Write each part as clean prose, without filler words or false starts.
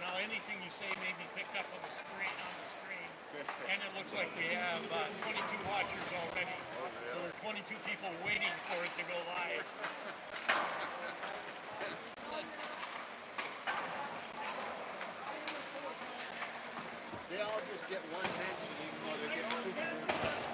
now anything you say may be picked up on the screen, and it looks like we have 22 watchers already. There are 22 people waiting for it to go live. They all just get one mention, even though they're getting two commercials.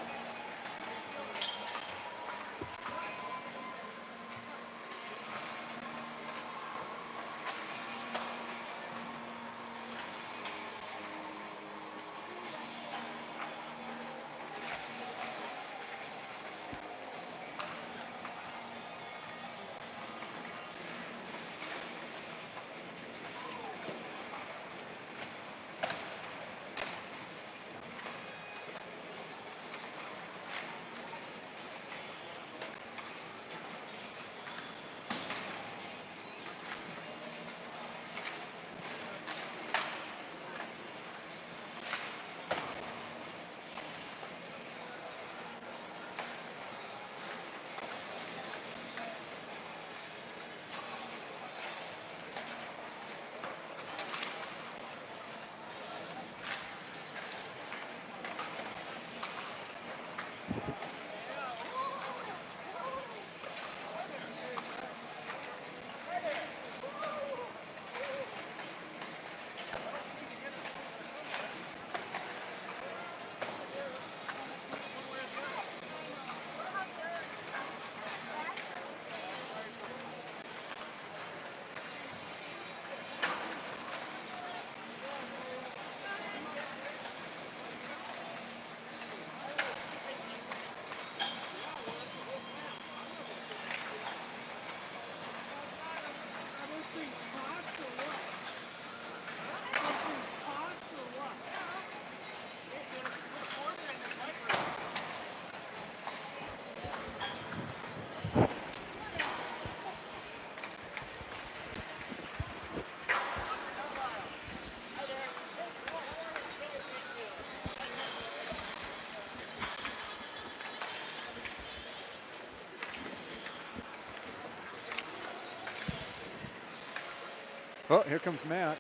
Oh, here comes Matt.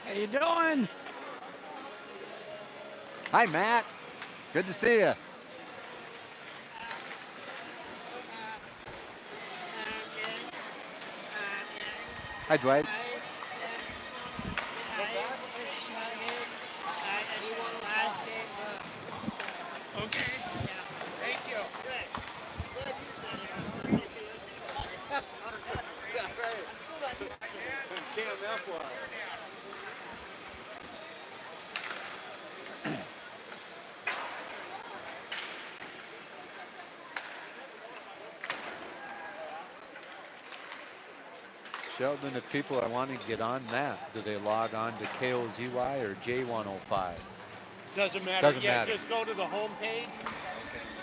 How you doing? Hi, Matt. Good to see you. Hi, Dwight. Okay. Thank you. Yeah, right. KMF was. Sheldon, if people are wanting to get on that, do they log on to KOZY or J105? Doesn't matter. Doesn't matter. Just go to the home page.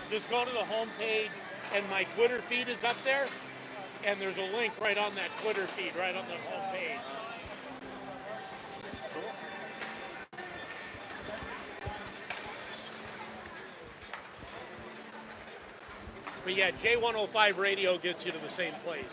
Just go to the home page, and my Twitter feed is up there, and there's a link right on that Twitter feed, right on the home page. But yeah, J105 radio gets you to the same place.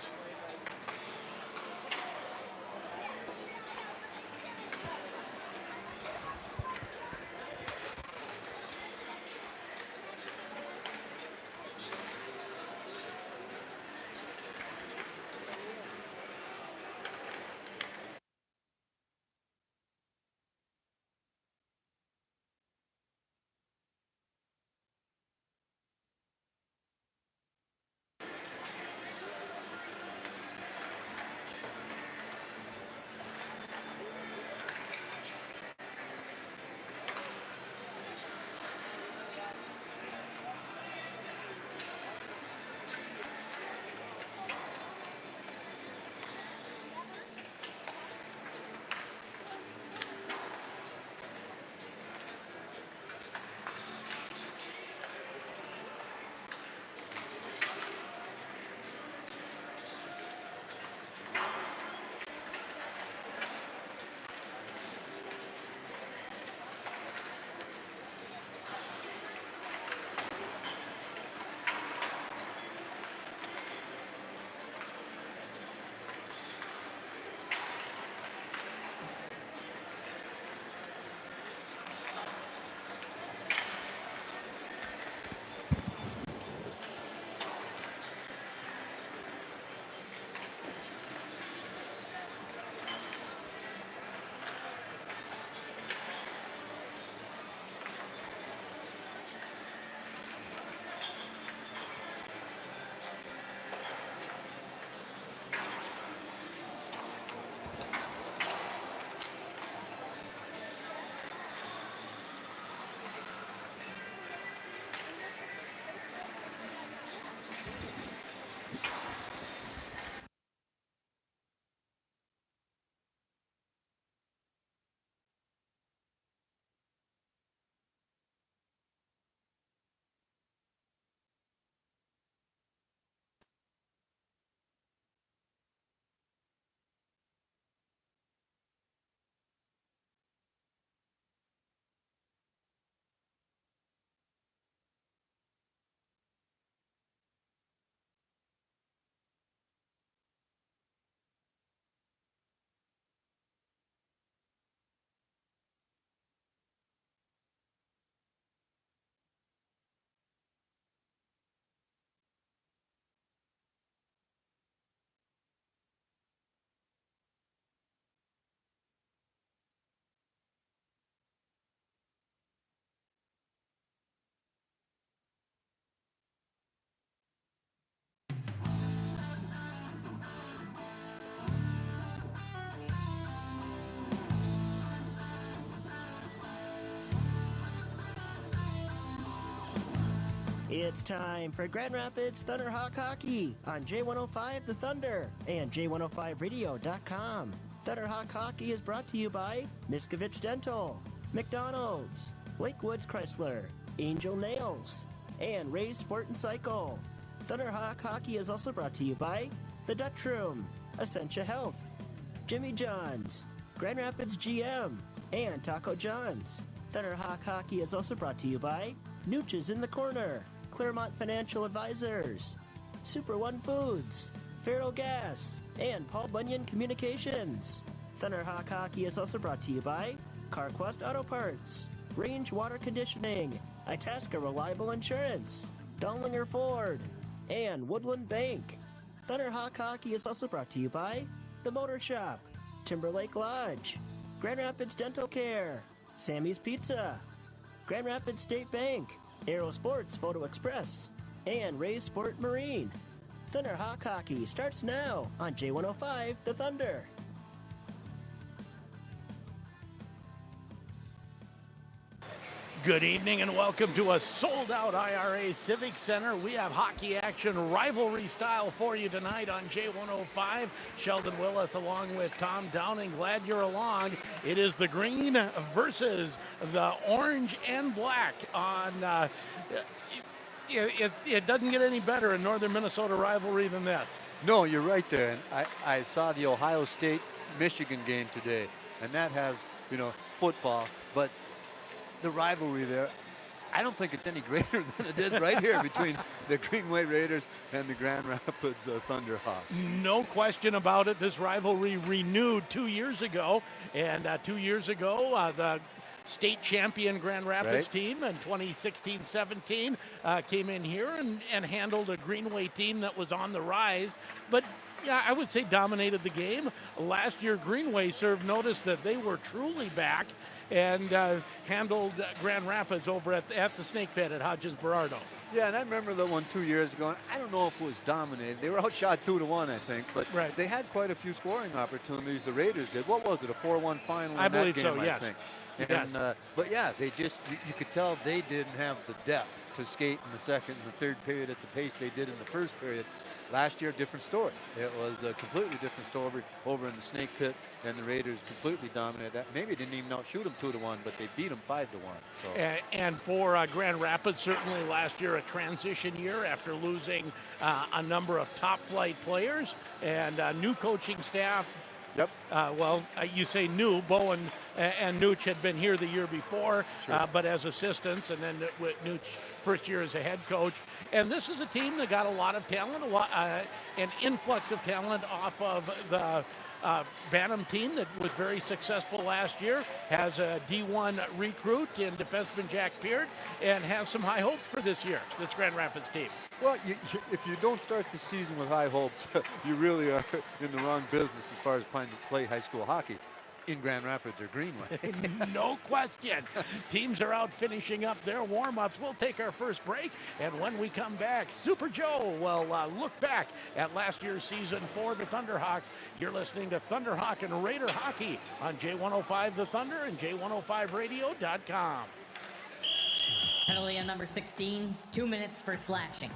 It's time for Grand Rapids Thunderhawk Hockey on J105 The Thunder and J105Radio.com. Thunderhawk Hockey is brought to you by Miskovich Dental, McDonald's, Lakewoods Chrysler, Angel Nails, and Ray's Sport and Cycle. Thunderhawk Hockey is also brought to you by The Dutch Room, Essentia Health, Jimmy John's, Grand Rapids GM, and Taco John's. Thunderhawk Hockey is also brought to you by Nooches in the Corner, Claremont Financial Advisors, Super One Foods, Faro Gas, and Paul Bunyan Communications. Thunderhawk Hockey is also brought to you by CarQuest Auto Parts, Range Water Conditioning, Itasca Reliable Insurance, Donlinger Ford, and Woodland Bank. Thunderhawk Hockey is also brought to you by The Motor Shop, Timberlake Lodge, Grand Rapids Dental Care, Sammy's Pizza, Grand Rapids State Bank, Aero Sports Photo Express, and Ray's Sport Marine. Thunderhawk Hockey starts now on J105 The Thunder. Good evening and welcome to a sold-out IRA Civic Center. We have hockey action rivalry style for you tonight on J105. Sheldon Willis along with Tom Downing. Glad you're along. It is the green versus the orange and black on... It doesn't get any better in northern Minnesota rivalry than this. No, you're right there. And I saw the Ohio State-Michigan game today, and that has, football, but the rivalry there, I don't think it's any greater than it is right here between the Greenway Raiders and the Grand Rapids Thunderhawks. No question about it. This rivalry renewed 2 years ago, and 2 years ago, the state champion Grand Rapids team in 2016-17 came in here and handled a Greenway team that was on the rise, but yeah, I would say dominated the game. Last year, Greenway served notice that they were truly back and handled Grand Rapids over at the Snake Pit at Hodges Berardo. Yeah, and I remember that one 2 years ago. And I don't know if it was dominated. They were outshot 2-1, I think. But they had quite a few scoring opportunities. The Raiders did. What was it, a 4-1 final I in believe that game, so, yes. I think. Yes. And, but yeah, they just, you could tell they didn't have the depth to skate in the second and the third period at the pace they did in the first period. Last year, different story. It was a completely different story over in the Snake Pit, and the Raiders completely dominated that. Maybe didn't even outshoot them 2-1, but they beat them 5-1. So. And for Grand Rapids, certainly last year a transition year after losing a number of top flight players and new coaching staff. Yep. You say new. Bowen and Nooch had been here the year before, but as assistants, and then with Nooch first year as a head coach. And this is a team that got a lot of talent, an influx of talent off of the Bantam team that was very successful last year, has a D1 recruit in defenseman Jack Beard, and has some high hopes for this year, this Grand Rapids team. Well, if you don't start the season with high hopes, you really are in the wrong business as far as trying to play high school hockey in Grand Rapids or Greenway. No question. Teams are out finishing up their warm-ups. We'll take our first break, and when we come back, Super Joe will look back at last year's season for the Thunderhawks. You're listening to Thunderhawk and Raider Hockey on J105 The Thunder and J105Radio.com. Penalty on number 16, 2 minutes for slashing.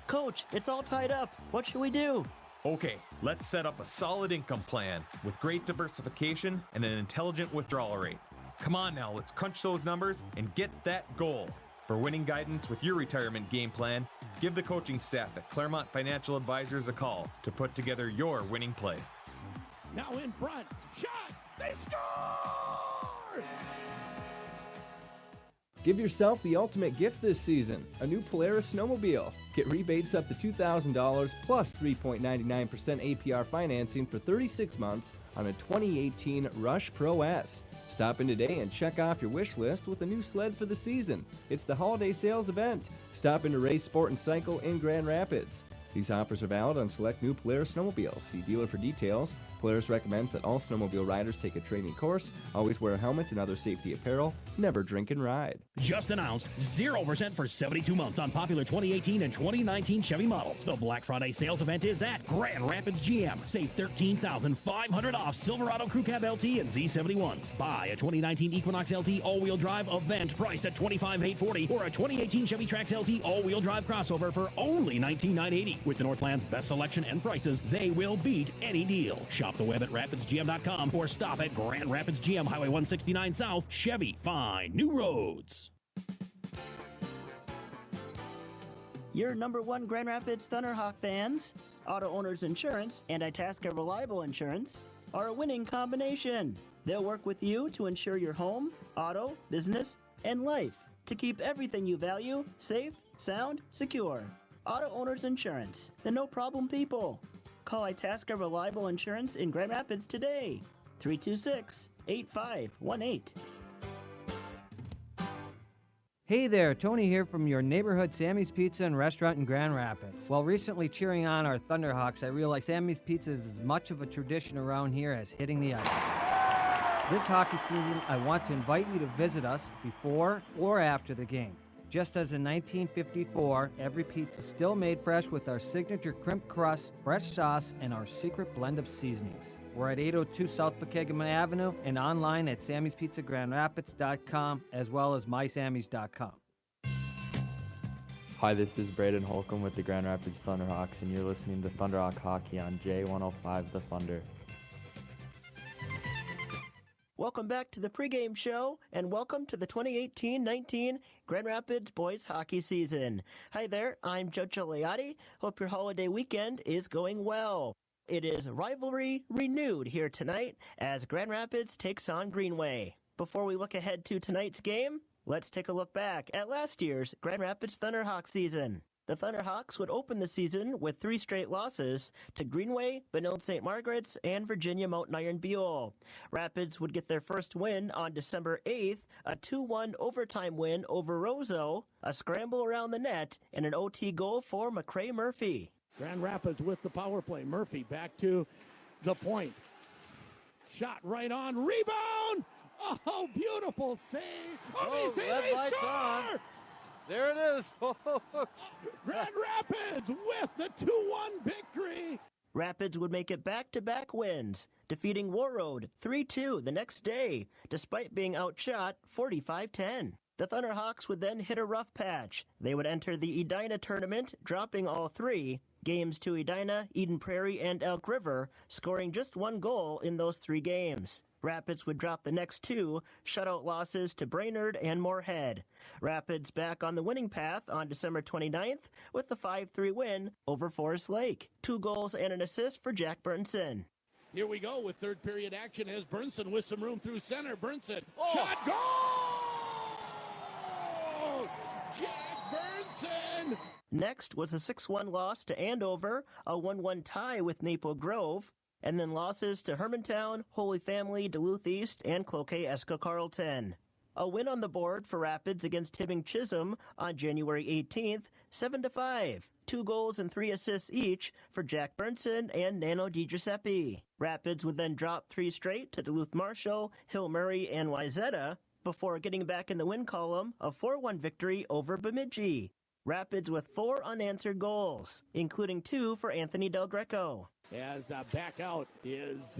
Coach, it's all tied up. What should we do? Okay, let's set up a solid income plan with great diversification and an intelligent withdrawal rate. Come on now, let's crunch those numbers and get that goal. For winning guidance with your retirement game plan, give the coaching staff at Claremont Financial Advisors a call to put together your winning play. Now in front, shot, they score! Give yourself the ultimate gift this season, a new Polaris snowmobile. Get rebates up to $2,000 plus 3.99% APR financing for 36 months on a 2018 Rush Pro S. Stop in today and check off your wish list with a new sled for the season. It's the holiday sales event. Stop into Ray's Sport and Cycle in Grand Rapids. These offers are valid on select new Polaris snowmobiles. See dealer for details. Polaris recommends that all snowmobile riders take a training course, always wear a helmet and other safety apparel, never drink and ride. Just announced 0% for 72 months on popular 2018 and 2019 Chevy models. The Black Friday sales event is at Grand Rapids GM. Save $13,500 off Silverado Crew Cab LT and Z71s. Buy a 2019 Equinox LT all-wheel drive event priced at $25,840 or a 2018 Chevy Trax LT all-wheel drive crossover for only $19,980. With the Northland's best selection and prices, they will beat any deal. Shop the web at rapidsgm.com or stop at Grand Rapids GM Highway 169 South. Chevy, find new roads. Your number one Grand Rapids Thunderhawk fans, Auto Owners Insurance and Itasca Reliable Insurance are a winning combination. They'll work with you to insure your home, auto, business, and life to keep everything you value safe, sound, secure. Auto Owners Insurance, the no-problem people. Call Itasca Reliable Insurance in Grand Rapids today. 326-8518. Hey there, Tony here from your neighborhood Sammy's Pizza and Restaurant in Grand Rapids. While recently cheering on our Thunderhawks, I realized Sammy's Pizza is as much of a tradition around here as hitting the ice. This hockey season, I want to invite you to visit us before or after the game. Just as in 1954, every pizza still made fresh with our signature crimp crust, fresh sauce, and our secret blend of seasonings. We're at 802 South Pokegama Avenue and online at Sammy'sPizzaGrandRapids.com as well as MySammys.com. Hi, this is Braden Holcomb with the Grand Rapids Thunderhawks, and you're listening to Thunderhawk Hockey on J105 The Thunder. Welcome back to the pregame show, and welcome to the 2018-19 Grand Rapids boys hockey season. Hi there, I'm Joe Gigliotti. Hope your holiday weekend is going well. It is rivalry renewed here tonight as Grand Rapids takes on Greenway. Before we look ahead to tonight's game, let's take a look back at last year's Grand Rapids Thunderhawk season. The Thunderhawks would open the season with 3 straight losses to Greenway, Benilde St. Margaret's, and Virginia Mountain Iron Buell. Rapids would get their first win on December 8th, a 2-1 overtime win over Roseau, a scramble around the net, and an OT goal for McCray Murphy. Grand Rapids with the power play. Murphy back to the point. Shot right on. Rebound! Oh, beautiful save. Oh, they score! There it is, folks. Grand Rapids with the 2-1 victory. Rapids would make it back-to-back wins, defeating Warroad 3-2 the next day, despite being outshot 45-10. The Thunderhawks would then hit a rough patch. They would enter the Edina tournament, dropping all 3 games to Edina, Eden Prairie, and Elk River, scoring just 1 goal in those 3 games. Rapids would drop the next 2 shutout losses to Brainerd and Moorhead. Rapids back on the winning path on December 29th with the 5-3 win over Forest Lake. 2 goals and an assist for Jack Burnson. Here we go with third period action as Burnson with some room through center. Burnson, shot, goal! Jack Burnson! Next was a 6-1 loss to Andover, a 1-1 tie with Maple Grove, and then losses to Hermantown, Holy Family, Duluth East, and Cloquet Esco Carlton. A win on the board for Rapids against Hibbing Chisholm on January 18th, 7-5. 2 goals and 3 assists each for Jack Burnson and Nano DiGiuseppe. Rapids would then drop 3 straight to Duluth Marshall, Hill Murray, and Wayzata before getting back in the win column, a 4-1 victory over Bemidji. Rapids with 4 unanswered goals, including 2 for Anthony Del Greco. As back out is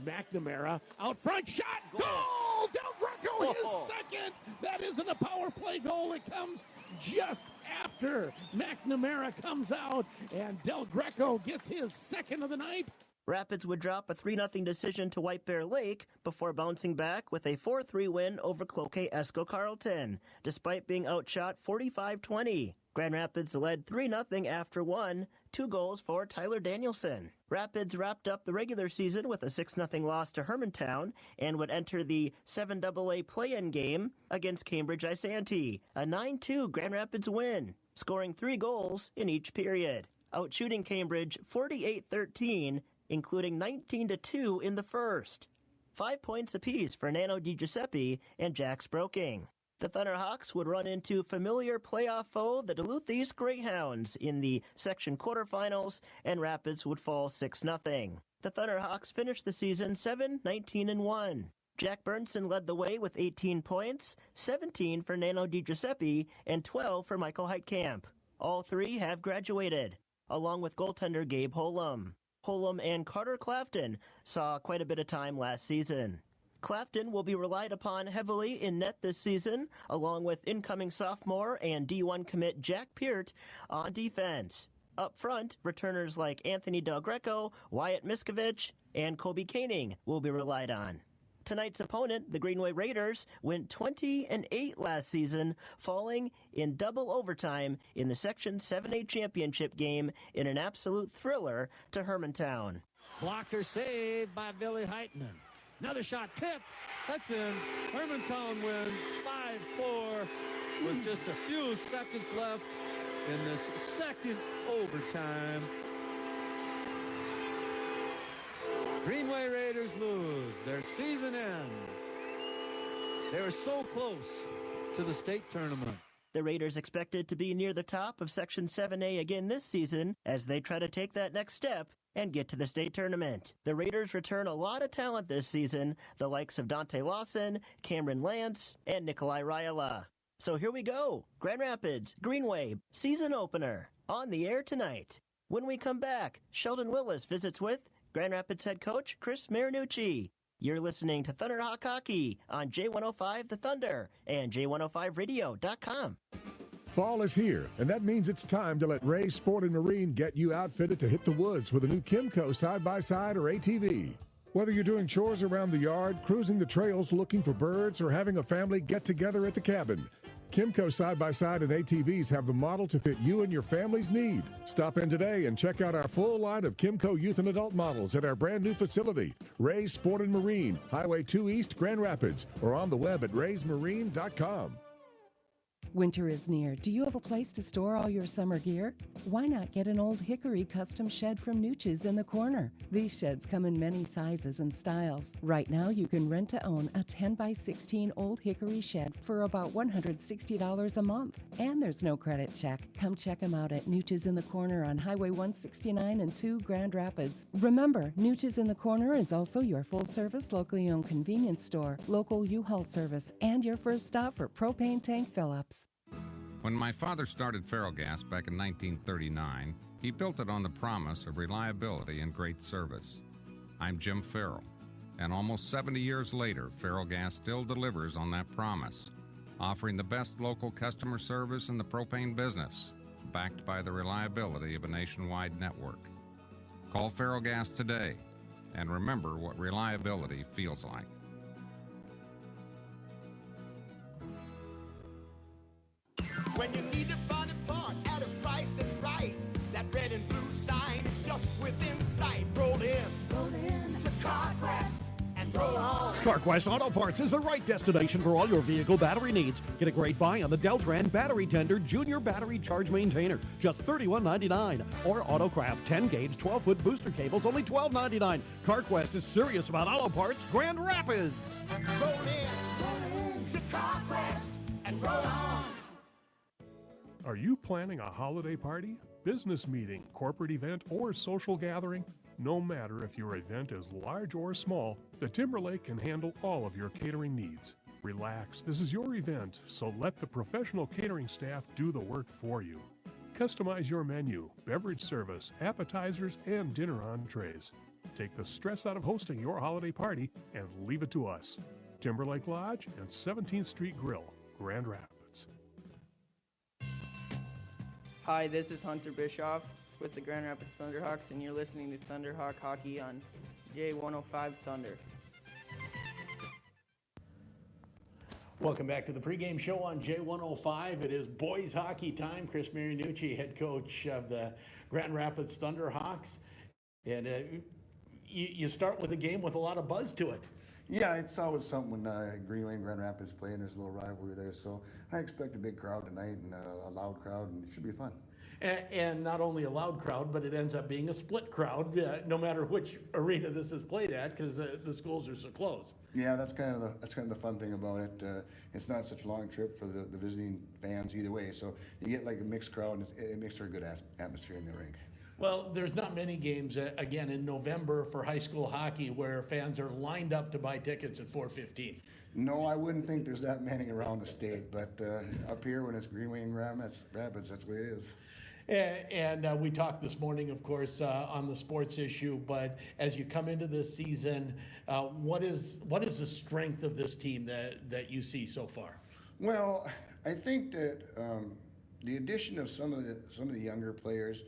McNamara. Out front, shot, goal! Del Greco, his second! That isn't a power play goal. It comes just after McNamara comes out, and Del Greco gets his second of the night. Rapids would drop a 3-0 decision to White Bear Lake before bouncing back with a 4-3 win over Cloquet Esco Carlton, despite being outshot 45-20. Grand Rapids led 3-0 after 1, 2 goals for Tyler Danielson. Rapids wrapped up the regular season with a 6-0 loss to Hermantown and would enter the 7AA play-in game against Cambridge Isanti, a 9-2 Grand Rapids win, scoring 3 goals in each period, outshooting Cambridge 48-13, including 19-2 in the first. 5 points apiece for Nano DiGiuseppe and Jack Sproking. The Thunderhawks would run into familiar playoff foe, the Duluth East Greyhounds, in the section quarterfinals, and Rapids would fall 6-0. The Thunderhawks finished the season 7-19-1. Jack Burnson led the way with 18 points, 17 for Nano Di Giuseppe, and 12 for Michael Heitkamp. All three have graduated, along with goaltender Gabe Holum. Holum and Carter Clafton saw quite a bit of time last season. Clafton will be relied upon heavily in net this season, along with incoming sophomore and D1 commit Jack Peart on defense. Up front, returners like Anthony Del Greco, Wyatt Miskovich, and Kobe Koenig will be relied on. Tonight's opponent, the Greenway Raiders, went 20-8 last season, falling in double overtime in the Section 7A championship game in an absolute thriller to Hermantown. Blocker saved by Billy Heitman. Another shot, tip. That's in. Hermantown wins 5-4 with just a few seconds left in this second overtime. Greenway Raiders lose. Their season ends. They were so close to the state tournament. The Raiders expected to be near the top of Section 7A again this season as they try to take that next step and get to the state tournament. The Raiders return a lot of talent this season, the likes of Dante Lawson, Cameron Lance, and Nikolai Ryala. So here we go. Grand Rapids, Greenway, season opener, on the air tonight. When we come back, Sheldon Willis visits with Grand Rapids head coach Chris Marinucci. You're listening to Thunderhawk Hockey on J105 The Thunder and J105radio.com. Fall is here, and that means it's time to let Ray's Sport and Marine get you outfitted to hit the woods with a new Kimco side-by-side or ATV. Whether you're doing chores around the yard, cruising the trails looking for birds, or having a family get-together at the cabin, Kimco side-by-side and ATVs have the model to fit you and your family's need. Stop in today and check out our full line of Kimco youth and adult models at our brand new facility, Ray's Sport and Marine, Highway 2 East, Grand Rapids, or on the web at raysmarine.com. Winter is near. Do you have a place to store all your summer gear? Why not get an old hickory custom shed from Nooch's in the corner? These sheds come in many sizes and styles. Right now, you can rent to own a 10x16 old hickory shed for about $160 a month. And there's no credit check. Come check them out at Nooch's in the corner on Highway 169 and 2 Grand Rapids. Remember, Nooch's in the corner is also your full-service, locally owned convenience store, local U-Haul service, and your first stop for propane tank fill-ups. When my father started Ferrellgas back in 1939, he built it on the promise of reliability and great service. I'm Jim Farrell, and almost 70 years later, Ferrellgas still delivers on that promise, offering the best local customer service in the propane business, backed by the reliability of a nationwide network. Call Ferrellgas today, and remember what reliability feels like. When you need to find a part at a price that's right, that red and blue sign is just within sight. Roll in to CarQuest and roll on. CarQuest Auto Parts is the right destination for all your vehicle battery needs. Get a great buy on the Deltran Battery Tender Junior Battery Charge Maintainer, just $31.99. Or Autocraft 10-gauge 12-foot booster cables, only $12.99. CarQuest is serious about auto parts. Grand Rapids. Roll in to CarQuest and roll on. Are you planning a holiday party, business meeting, corporate event, or social gathering? No matter if your event is large or small, the Timberlake can handle all of your catering needs. Relax, this is your event, so let the professional catering staff do the work for you. Customize your menu, beverage service, appetizers, and dinner entrees. Take the stress out of hosting your holiday party and leave it to us. Timberlake Lodge and 17th Street Grill, Grand Rapids. Hi, this is Hunter Bischoff with the Grand Rapids Thunderhawks, and you're listening to Thunderhawk Hockey on J105 Thunder. Welcome back to the pregame show on J105. It is boys hockey time. Chris Marinucci, head coach of the Grand Rapids Thunderhawks. And you start with a game with a lot of buzz to it. Yeah, it's always something when Greenway and Grand Rapids play, and there's a little rivalry there. So I expect a big crowd tonight and a loud crowd, and it should be fun. And not only a loud crowd, but it ends up being a split crowd, no matter which arena this is played at, because the schools are so close. Yeah, that's kind of the fun thing about it. It's not such a long trip for the visiting fans either way. So you get like a mixed crowd, and it makes for a good atmosphere in the rink. Well, there's not many games, again, in November for high school hockey where fans are lined up to buy tickets at 4:15. No, I wouldn't think there's that many around the state, but up here when it's Greenway and Rapids, that's the way it is. And we talked this morning, of course, on the sports issue, but as you come into this season, what is the strength of this team that you see so far? Well, I think that the addition of some of the younger players,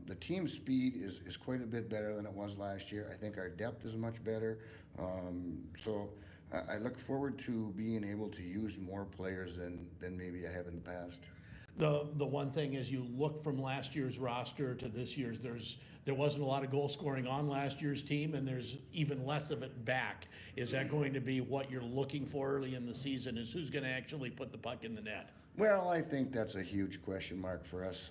the team speed is quite a bit better than it was last year. I think our depth is much better. So I look forward to being able to use more players than maybe I have in the past. The one thing as you look from last year's roster to this year's, there wasn't a lot of goal scoring on last year's team, and there's even less of it back. Is that going to be what you're looking for early in the season? Is who's going to actually put the puck in the net? Well, I think that's a huge question mark for us.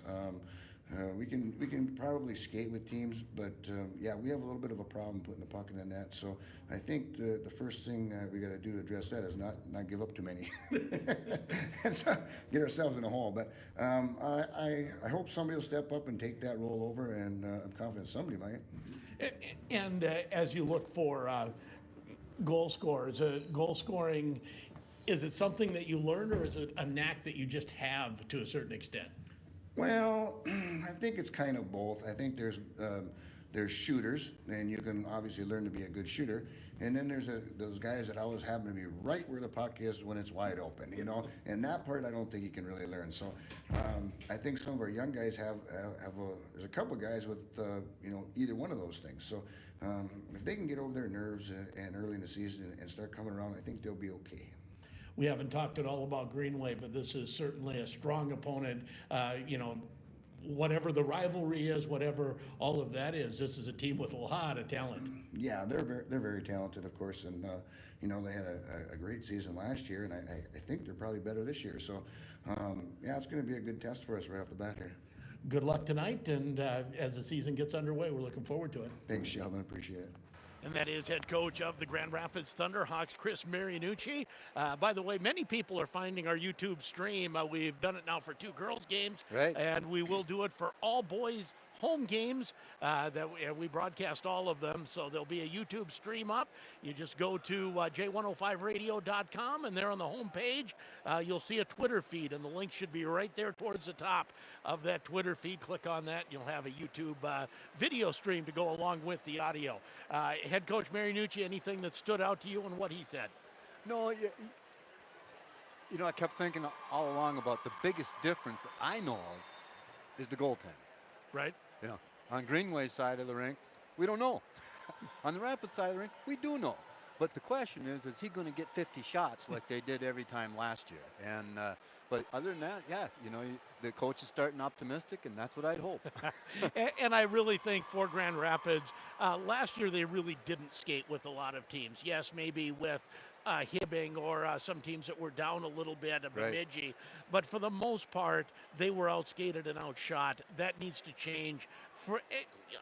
We can probably skate with teams, but yeah, we have a little bit of a problem putting the puck in the net. So I think the first thing we got to do to address that is not give up too many, and so get ourselves in a hole. But I hope somebody will step up and take that role over, and I'm confident somebody might. And as you look for goal scorers, goal scoring, is it something that you learned, or is it a knack that you just have to a certain extent? Well, I think it's kind of both. I think there's shooters, and you can obviously learn to be a good shooter. And then there's those guys that always happen to be right where the puck is when it's wide open, you know. And that part I don't think you can really learn. So I think some of our young guys there's a couple of guys with either one of those things. So if they can get over their nerves and early in the season and start coming around, I think they'll be okay. We haven't talked at all about Greenway, but this is certainly a strong opponent. Whatever the rivalry is, whatever all of that is, this is a team with a lot of talent. Yeah, they're very talented, of course, and they had a great season last year, and I think they're probably better this year. So yeah, it's going to be a good test for us right off the bat here. Good luck tonight, and as the season gets underway, we're looking forward to it. Thanks, Sheldon. Appreciate it. And that is head coach of the Grand Rapids Thunderhawks, Chris Marinucci. By the way, many people are finding our YouTube stream. We've done it now for 2 girls games, right, and we will do it for all boys home games that we broadcast all of them. So there'll be a YouTube stream up. You just go to j105radio.com, and there on the home page, you'll see a Twitter feed, and the link should be right there towards the top of that Twitter feed. Click on that, and you'll have a YouTube video stream to go along with the audio. Head coach Marinucci, anything that stood out to you and what he said? No, I kept thinking all along about the biggest difference that I know of is the goaltending. Right. On Greenway's side of the rink, we don't know. On the Rapids side of the rink, we do know. But the question is he going to get 50 shots like they did every time last year? And but other than that, yeah, the coach is starting optimistic, and that's what I'd hope. and I really think for Grand Rapids, last year they really didn't skate with a lot of teams. Yes, maybe with Hibbing or some teams that were down a little bit of Bemidji, right, but for the most part, they were outskated and outshot. That needs to change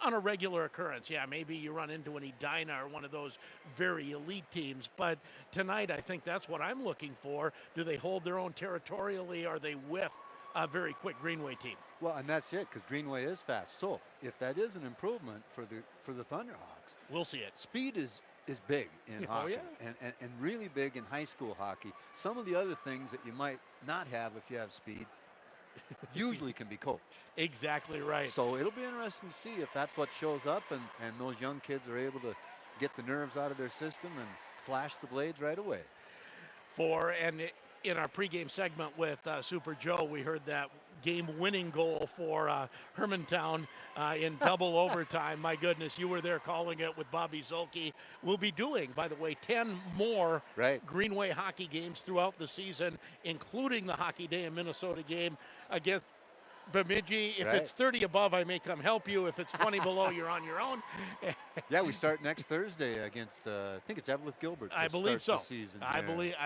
on a regular occurrence. Yeah, maybe you run into an Edina or one of those very elite teams, but tonight I think that's what I'm looking for. Do they hold their own territorially? Are they with a very quick Greenway team? Well, and that's it, because Greenway is fast. So if that is an improvement for the Thunderhawks, we'll see it. Speed is big in hockey, and really big in high school hockey. Some of the other things that you might not have if you have speed usually can be coached. Exactly right. So it'll be interesting to see if that's what shows up, and those young kids are able to get the nerves out of their system and flash the blades right away. In our pregame segment with Super Joe, we heard that game-winning goal for Hermantown in double overtime. My goodness, you were there calling it with Bobby Zolke. We'll be doing, by the way, 10 more Greenway hockey games throughout the season, including the Hockey Day in Minnesota game against Bemidji. If it's 30 above, I may come help you. If it's 20 below, you're on your own. Yeah, we start next Thursday against, I think it's Evelyn Gilbert. I believe so. The season. I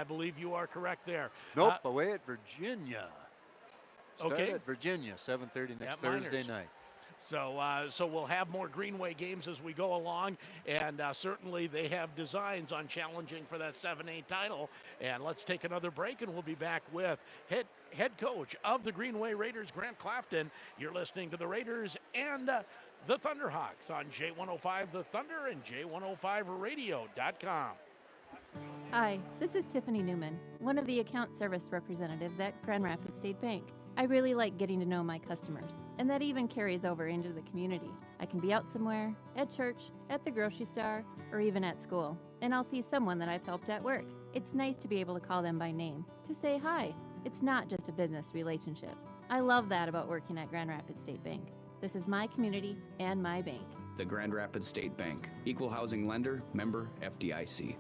believe you are correct there. Nope, away at Virginia. Start okay. at Virginia, 7:30 next Thursday night. So we'll have more Greenway games as we go along, and certainly they have designs on challenging for that 7A title. And let's take another break, and we'll be back with head coach of the Greenway Raiders, Grant Clafton. You're listening to the Raiders and the Thunderhawks on J105 The Thunder and J105radio.com. Hi, this is Tiffany Newman, one of the account service representatives at Grand Rapids State Bank. I really like getting to know my customers, and that even carries over into the community. I can be out somewhere, at church, at the grocery store, or even at school, and I'll see someone that I've helped at work. It's nice to be able to call them by name, to say hi. It's not just a business relationship. I love that about working at Grand Rapids State Bank. This is my community and my bank. The Grand Rapids State Bank, equal housing lender, member FDIC.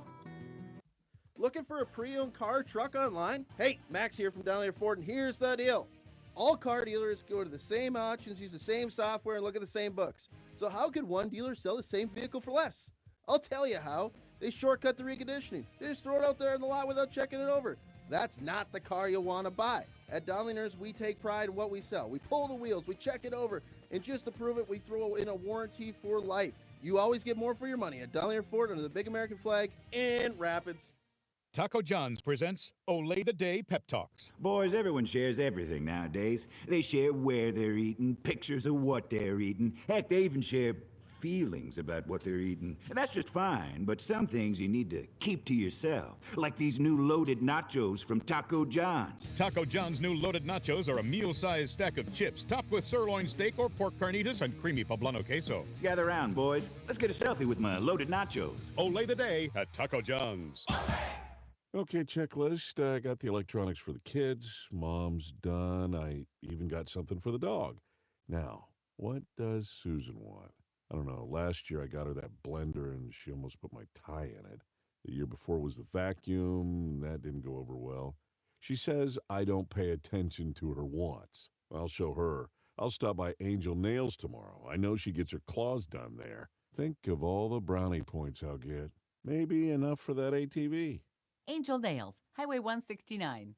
Looking for a pre-owned car or truck online? Hey, Max here from Down Ford, and here's the deal. All car dealers go to the same auctions, use the same software, and look at the same books. So how could one dealer sell the same vehicle for less? I'll tell you how. They shortcut the reconditioning. They just throw it out there in the lot without checking it over. That's not the car you'll want to buy. At Donlingers, we take pride in what we sell. We pull the wheels, we check it over, and just to prove it, we throw in a warranty for life. You always get more for your money at Donlinger Ford under the big American flag in Rapids. Taco John's presents Olay the Day Pep Talks. Boys, everyone shares everything nowadays. They share where they're eating, pictures of what they're eating. Heck, they even share feelings about what they're eating. And that's just fine, but some things you need to keep to yourself, like these new loaded nachos from Taco John's. Taco John's new loaded nachos are a meal-sized stack of chips topped with sirloin steak or pork carnitas and creamy poblano queso. Gather around, boys. Let's get a selfie with my loaded nachos. Olay the Day at Taco John's. Okay, checklist. I got the electronics for the kids. Mom's done. I even got something for the dog. Now, what does Susan want? I don't know. Last year I got her that blender and she almost put my tie in it. The year before was the vacuum. That didn't go over well. She says I don't pay attention to her wants. I'll show her. I'll stop by Angel Nails tomorrow. I know she gets her claws done there. Think of all the brownie points I'll get. Maybe enough for that ATV. Angel Nails, Highway 169.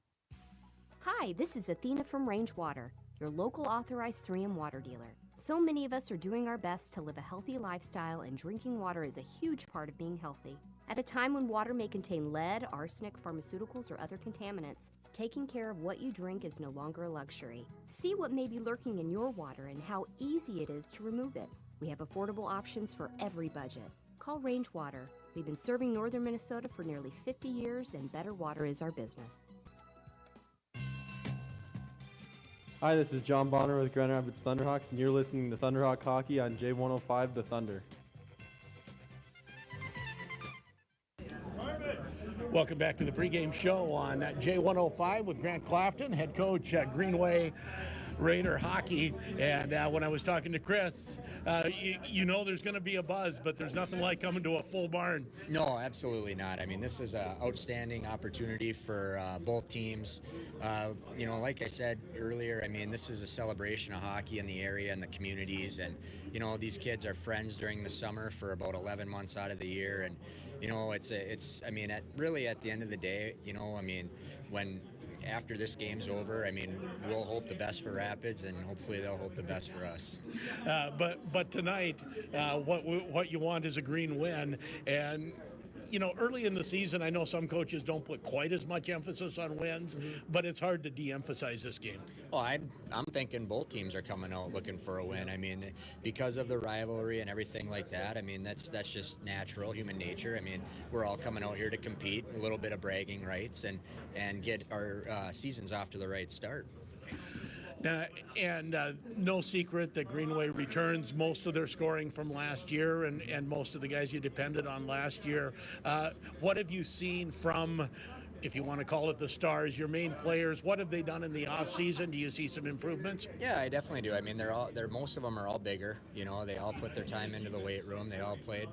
Hi, this is Athena from Range Water, your local authorized 3M water dealer. So many of us are doing our best to live a healthy lifestyle, and drinking water is a huge part of being healthy. At a time when water may contain lead, arsenic, pharmaceuticals, or other contaminants, taking care of what you drink is no longer a luxury. See what may be lurking in your water and how easy it is to remove it. We have affordable options for every budget. Call Range Water. We've been serving northern Minnesota for nearly 50 years, and better water is our business. Hi, this is John Bonner with Grand Rapids Thunderhawks, and you're listening to Thunderhawk Hockey on J105 The Thunder. Welcome back to the pregame show on J105 with Grant Clafton, head coach at Greenway Raider Hockey. And when I was talking to Chris, you know there's going to be a buzz, but there's nothing like coming to a full barn. No, absolutely not. I mean, this is an outstanding opportunity for both teams. You know, like I said earlier, I mean, this is a celebration of hockey in the area and the communities. And, you know, these kids are friends during the summer for about 11 months out of the year. And, you know, I mean, really at the end of the day, you know, I mean, after this game's over, I mean, we'll hope the best for Rapids, and hopefully they'll hope the best for us. But tonight, what you want is a green win. And, you know, early in the season, I know some coaches don't put quite as much emphasis on wins, but it's hard to de-emphasize this game. Well, I'm thinking both teams are coming out looking for a win. I mean, because of the rivalry and everything like that, I mean, that's just natural, human nature. I mean, we're all coming out here to compete, a little bit of bragging rights, and get our seasons off to the right start. And no secret that Greenway returns most of their scoring from last year and most of the guys you depended on last year. What have you seen from, if you want to call it the stars, your main players? What have they done in the offseason? Do you see some improvements? Yeah, I definitely do. I mean, most of them are all bigger. You know, they all put their time into the weight room. They all played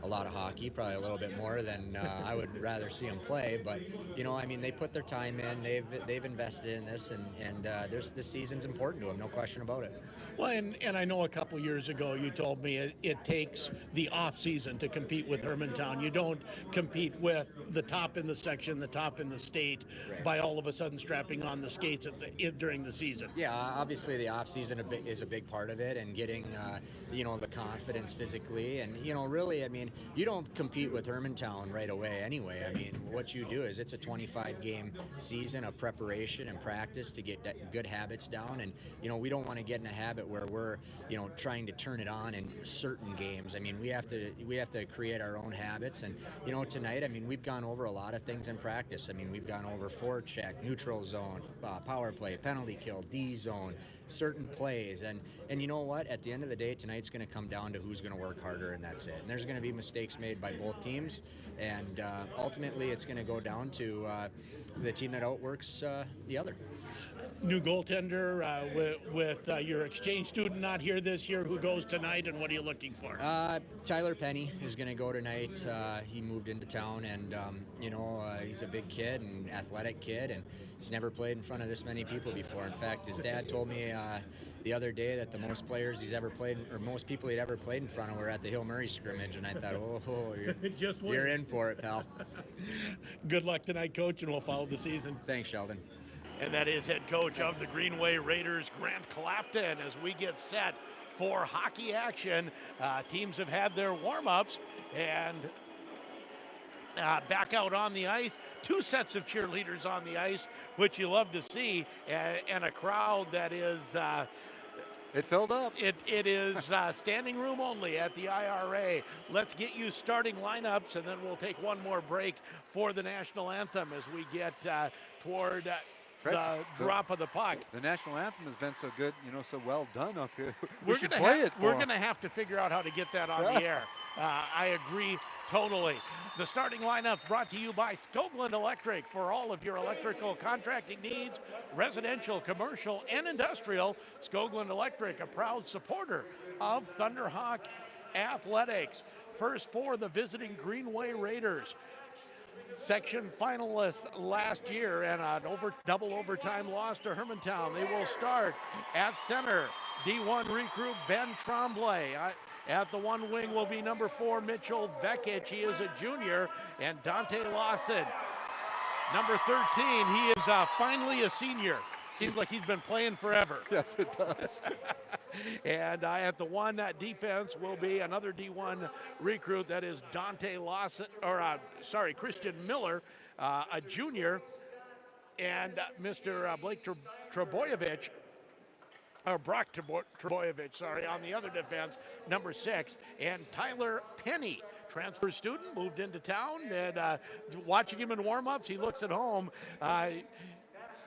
a lot of hockey, probably a little bit more than I would rather see them play. But, you know, I mean, they put their time in. They've invested in this, and this season's important to them, no question about it. Well, and I know a couple years ago you told me it takes the off season to compete with Hermantown. You don't compete with the top in the section, the top in the state, by all of a sudden strapping on the skates during the season. Yeah, obviously the off season is a big part of it, and getting the confidence physically, and really, I mean, you don't compete with Hermantown right away anyway. I mean, what you do is it's a 25 game season of preparation and practice to get good habits down, and we don't want to get in a habit where we're trying to turn it on in certain games. I mean, we have to create our own habits, and tonight, I mean, we've gone over a lot of things in practice. I mean, we've gone over forecheck, neutral zone, power play, penalty kill, D zone, certain plays, and you know what? At the end of the day, tonight's going to come down to who's going to work harder, and that's it. And there's going to be mistakes made by both teams, and ultimately, it's going to go down to the team that outworks the other. New goaltender with your exchange student not here this year. Who goes tonight, and what are you looking for? Tyler Penny is going to go tonight. He moved into town, and he's a big kid and athletic kid, and he's never played in front of this many people before. In fact, his dad told me the other day that the most players he's ever played, or most people he'd ever played in front of, were at the Hill Murray scrimmage, and I thought, you're in for it, pal. Good luck tonight, Coach, and we'll follow the season. Thanks, Sheldon. And that is head coach of the Greenway Raiders, Grant Clafton, as we get set for hockey action. Teams have had their warm-ups, and back out on the ice. Two sets of cheerleaders on the ice, which you love to see, and a crowd that is... it filled up. It is standing room only at the IRA. Let's get you starting lineups, and then we'll take one more break for the national anthem as we get toward... the drop of the puck. The national anthem has been so good, so well done up here. We're going to have to figure out how to get that on the air. I agree totally. The starting lineup brought to you by Skoglund Electric. For all of your electrical contracting needs, residential, commercial, and industrial, Skoglund Electric, a proud supporter of Thunderhawk Athletics. First for the visiting Greenway Raiders. Section finalists last year, and a double overtime loss to Hermantown. They will start at center. D1 recruit Ben Tremblay. At the one wing will be number 4 Mitchell Vekic. He is a junior. And Dante Lawson, number 13. He is finally a senior. Seems like he's been playing forever. Yes, it does. And at the one defense will be another D1 recruit. That is Dante Lawson, Christian Miller, a junior, and Mr. Blake Trebojevic, or Brock Trebojevic, on the other defense, number 6, and Tyler Penny, transfer student, moved into town, and watching him in warm-ups, he looks at home.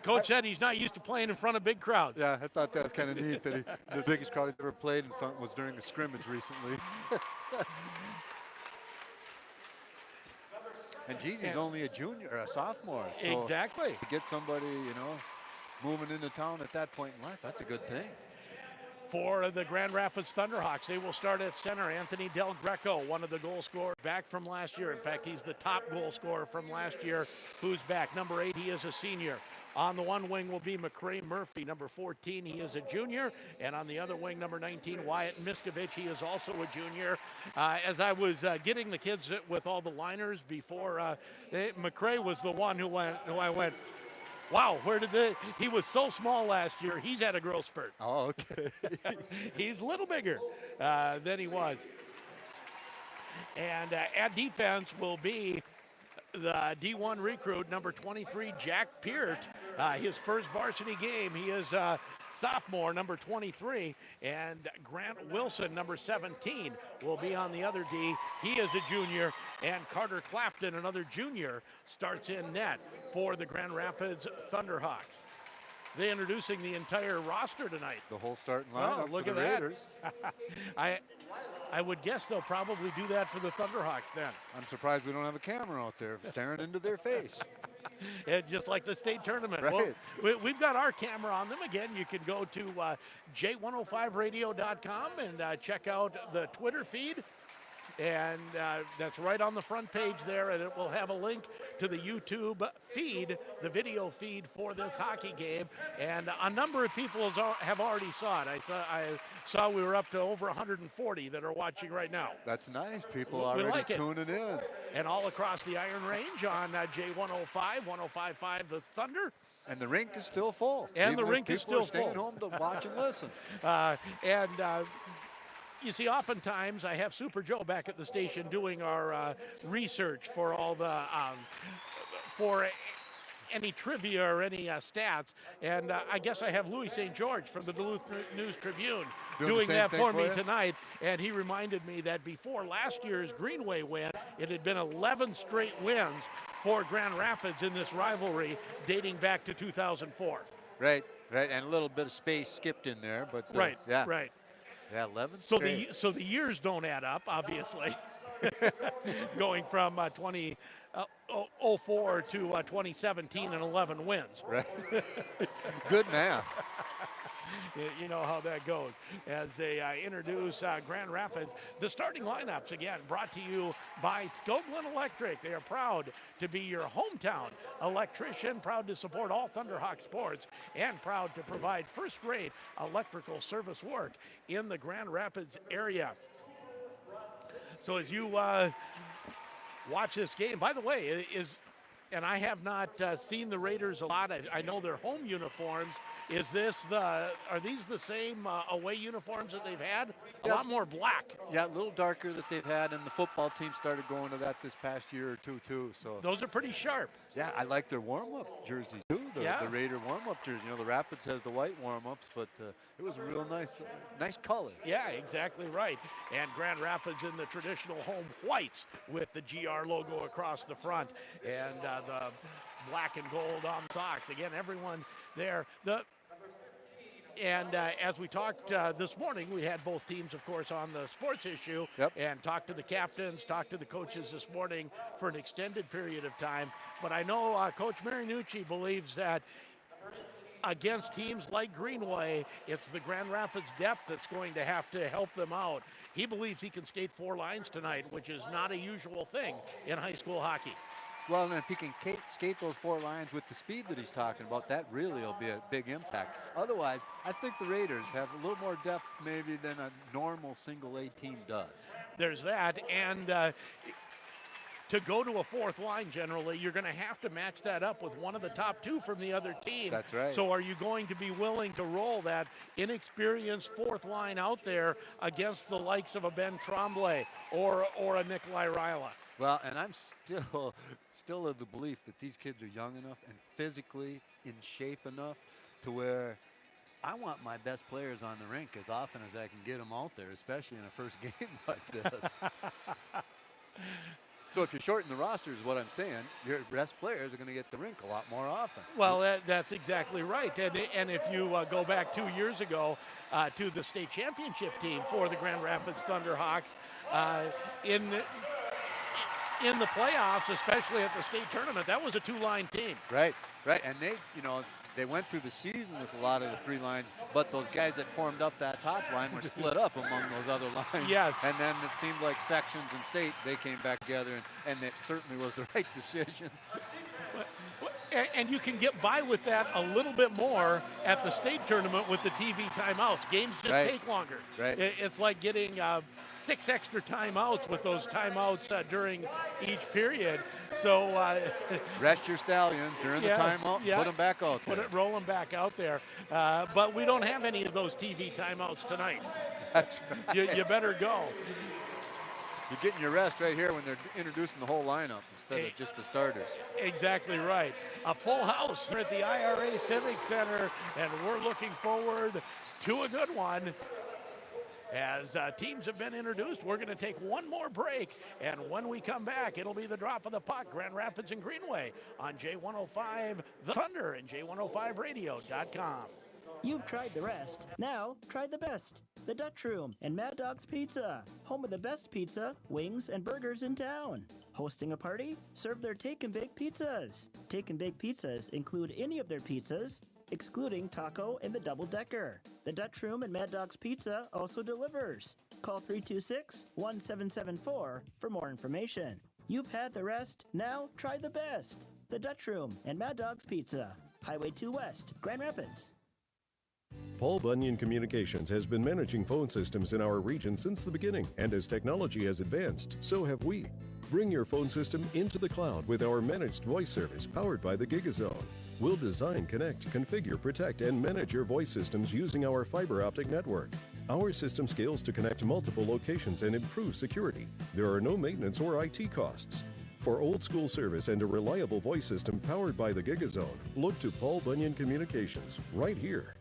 Coach said he's not used to playing in front of big crowds. Yeah, I thought that was kind of neat that the biggest crowd he's ever played in front was during a scrimmage recently. And geez, he's only a junior, or a sophomore. So exactly. To get somebody, moving into town at that point in life, that's a good thing. For the Grand Rapids Thunderhawks, they will start at center. Anthony Del Greco, one of the goal scorers back from last year. In fact, he's the top goal scorer from last year, who's back. Number 8, he is a senior. On the one wing will be McCray Murphy, number 14. He is a junior. And on the other wing, number 19, Wyatt Miskovich. He is also a junior. As I was getting the kids with all the liners before, McCray was the one who I went, wow, he was so small last year. He's had a growth spurt. Oh, okay. He's a little bigger than he was. And at defense will be the D1 recruit, number 23, Jack Peart. His first varsity game. He is a sophomore, number 23. And Grant Wilson, number 17, will be on the other D. He is a junior. And Carter Clafton, another junior, starts in net for the Grand Rapids Thunderhawks. They're introducing the entire roster tonight. The whole starting lineup look for the at Raiders. I would guess they'll probably do that for the Thunderhawks then. I'm surprised we don't have a camera out there staring into their face. Just like the state tournament. Right. Well, we've got our camera on them. Again, you can go to j105radio.com and check out the Twitter feed. and that's right on the front page there, and it will have a link to the YouTube feed, the video feed for this hockey game. And a number of people have already saw it. I saw we were up to over 140 that are watching right now. That's nice. People We already like it. tuning in. And all across the Iron Range on J105, 105.5 The Thunder. And the rink is still full. And Even the if rink is people still are staying full. home to watch and listen. You see, oftentimes I have Super Joe back at the station doing our research for all the for any trivia or any stats, and I guess I have Louis St. George from the Duluth News Tribune doing that for me tonight, and he reminded me that before last year's Greenway win, it had been 11 straight wins for Grand Rapids in this rivalry dating back to 2004. Right, and a little bit of space skipped in there, but Right. Yeah, 11 So straight. so the years don't add up, obviously. Going from 2004 to 2017 and 11 wins. Right. Good math. You know how that goes. As they introduce Grand Rapids, the starting lineups again brought to you by Skoglund Electric. They are proud to be your hometown electrician, proud to support all Thunderhawk sports, and proud to provide first-rate electrical service work in the Grand Rapids area. So as you watch this game, by the way, and I have not seen the Raiders a lot. I know their home uniforms. Are these the same away uniforms that they've had? A lot more black. Yeah, a little darker that they've had, and the football team started going to that this past year or two too. So those are pretty sharp. Yeah, I like their warm-up jerseys too. The Raider warm-up jersey. You know, the Rapids has the white warm-ups, but it was a real nice color. Yeah, exactly right. And Grand Rapids in the traditional home whites with the GR logo across the front and the black and gold on socks. Again, everyone there. As we talked this morning, we had both teams, of course, on the sports issue and talked to the captains, talked to the coaches this morning for an extended period of time. But I know Coach Marinucci believes that against teams like Greenway, it's the Grand Rapids depth that's going to have to help them out. He believes he can skate 4 lines tonight, which is not a usual thing in high school hockey. Well, and if he can skate those 4 lines with the speed that he's talking about, that really will be a big impact. Otherwise, I think the Raiders have a little more depth maybe than a normal single-A team does. There's that, and to go to a 4th line generally, you're going to have to match that up with one of the top 2 from the other team. That's right. So are you going to be willing to roll that inexperienced 4th line out there against the likes of a Ben Tremblay or a Nikolai Ryla? Well, and I'm still of the belief that these kids are young enough and physically in shape enough to where I want my best players on the rink as often as I can get them out there, especially in a first game like this. So if you shorten the roster is what I'm saying, your best players are going to get the rink a lot more often. Well, that's exactly right. And if you go back 2 years ago to the state championship team for the Grand Rapids Thunderhawks, in the playoffs, especially at the state tournament, that was a 2-line team. Right. And they went through the season with a lot of the 3 lines, but those guys that formed up that top line were split up among those other lines. Yes. And then it seemed like sections and state, they came back together, and it certainly was the right decision. And you can get by with that a little bit more at the state tournament with the TV timeouts. Games just take longer. Right. It's like getting 6 extra timeouts with those timeouts during each period. So rest your stallions during the timeout. Put them back out there. Roll them back out there. But we don't have any of those TV timeouts tonight. That's right. You better go. You're getting your rest right here when they're introducing the whole lineup instead of just the starters. Exactly right. A full house here at the IRA Civic Center, and we're looking forward to a good one. As teams have been introduced, we're going to take one more break, and when we come back, it'll be the drop of the puck, Grand Rapids and Greenway on J105 The Thunder and J105radio.com. You've tried the rest. Now, try the best. The Dutch Room and Mad Dog's Pizza. Home of the best pizza, wings, and burgers in town. Hosting a party? Serve their Take and Bake pizzas. Take and Bake pizzas include any of their pizzas, excluding taco and the double-decker. The Dutch Room and Mad Dog's Pizza also delivers. Call 326-1774 for more information. You've had the rest, now try the best. The Dutch Room and Mad Dog's Pizza. Highway 2 West, Grand Rapids. Paul Bunyan Communications has been managing phone systems in our region since the beginning, and as technology has advanced, so have we. Bring your phone system into the cloud with our managed voice service powered by the GigaZone. We'll design, connect, configure, protect, and manage your voice systems using our fiber optic network. Our system scales to connect multiple locations and improve security. There are no maintenance or IT costs. For old school service and a reliable voice system powered by the GigaZone, look to Paul Bunyan Communications right here.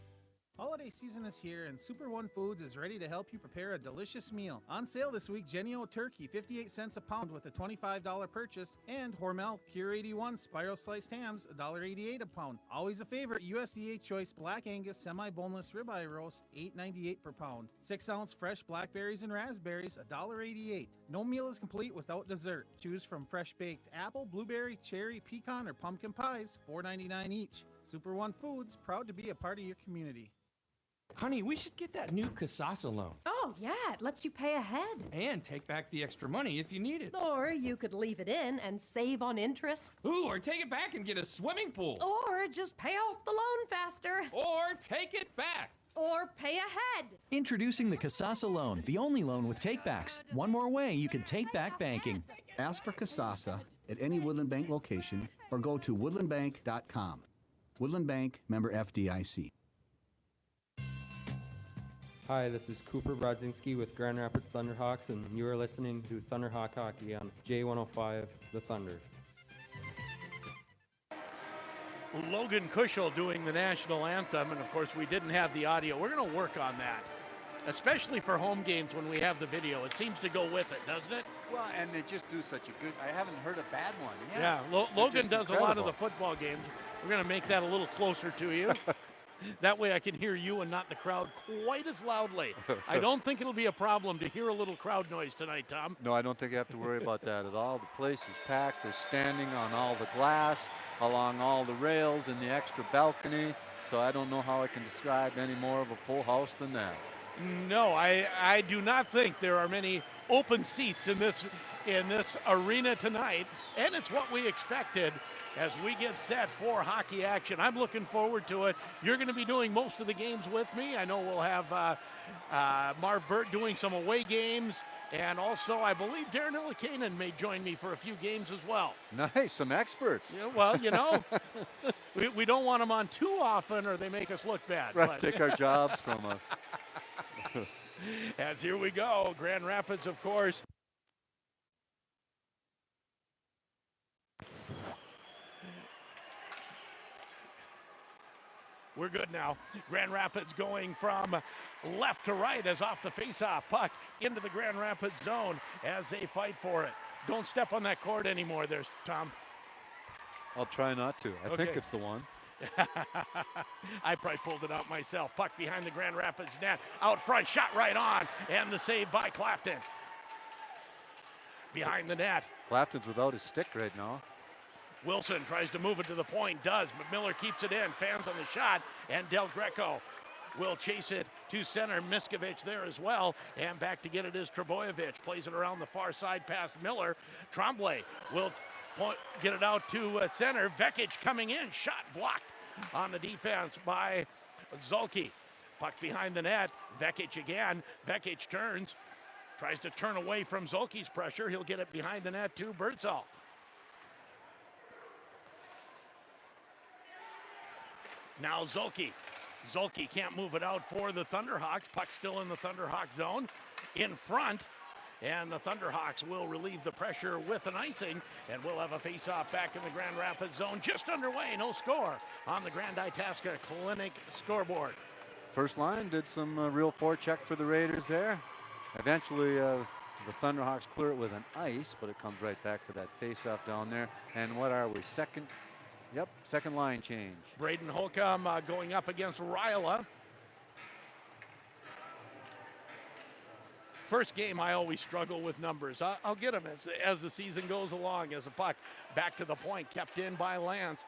Holiday season is here, and Super One Foods is ready to help you prepare a delicious meal. On sale this week, Genio turkey, 58 cents a pound with a $25 purchase, and Hormel Pure 81 spiral sliced hams, $1.88 a pound. Always a favorite, USDA Choice Black Angus semi-boneless ribeye roast, $8.98 per pound. 6-ounce fresh blackberries and raspberries, $1.88. No meal is complete without dessert. Choose from fresh baked apple, blueberry, cherry, pecan, or pumpkin pies, $4.99 each. Super One Foods, proud to be a part of your community. Honey, we should get that new Casasa loan. Oh, yeah, it lets you pay ahead. And take back the extra money if you need it. Or you could leave it in and save on interest. Ooh, or take it back and get a swimming pool. Or just pay off the loan faster. Or take it back. Or pay ahead. Introducing the Casasa loan, the only loan with takebacks. One more way you can take back banking. Ask for Casasa at any Woodland Bank location or go to woodlandbank.com. Woodland Bank, member FDIC. Hi, this is Cooper Brodzinski with Grand Rapids Thunderhawks, and you are listening to Thunderhawk Hockey on J105, The Thunder. Logan Kushel doing the national anthem, and of course we didn't have the audio. We're going to work on that, especially for home games when we have the video. It seems to go with it, doesn't it? Well, and they just do such a good, I haven't heard a bad one yet. Yeah, Logan does incredible. a lot of the football games. We're going to make that a little closer to you. That way I can hear you and not the crowd quite as loudly. I don't think it'll be a problem to hear a little crowd noise tonight, Tom. No, I don't think you have to worry about that at all. The place is packed. They're standing on all the glass, along all the rails in the extra balcony. So I don't know how I can describe any more of a full house than that. No, I do not think there are many open seats in this arena tonight, and it's what we expected as we get set for hockey action. I'm looking forward to it. You're going to be doing most of the games with me. I know we'll have Marv Burt doing some away games, and also I believe Darren Illikainen may join me for a few games as well. Nice, some experts. Yeah, well, you know, we don't want them on too often or they make us look bad. Right, but. take our jobs from us. As here we go, Grand Rapids, of course. We're good now. Grand Rapids going from left to right as off the faceoff puck into the Grand Rapids zone as they fight for it. Don't step on that cord anymore there, Tom. I'll try not to. I think it's the one. I probably pulled it out myself. Puck behind the Grand Rapids net. Out front, shot right on. And the save by Clafton. Behind the net. Clafton's without his stick right now. Wilson tries to move it to the point, does, but Miller keeps it in, fans on the shot, and Del Greco will chase it to center. Miskovich there as well, and back to get it is Trebojevic. Plays it around the far side past Miller. Tremblay will get it out to center. Vekic coming in, shot blocked on the defense by Zulke. Puck behind the net, Vekic again. Vekic turns, tries to turn away from Zulke's pressure. He'll get it behind the net to Birdsall. Now Zulke. Zulke can't move it out for the Thunderhawks. Puck still in the Thunderhawk zone. In front. And the Thunderhawks will relieve the pressure with an icing. And we'll have a face-off back in the Grand Rapids zone. Just underway. No score on the Grand Itasca Clinic scoreboard. First line did some real forecheck for the Raiders there. Eventually the Thunderhawks clear it with an ice, but it comes right back for that face-off down there. And what are we, second? Yep, second line change. Braden Holcomb going up against Ryla. First game, I always struggle with numbers. I'll get them as the season goes along, as the puck back to the point, kept in by Lance.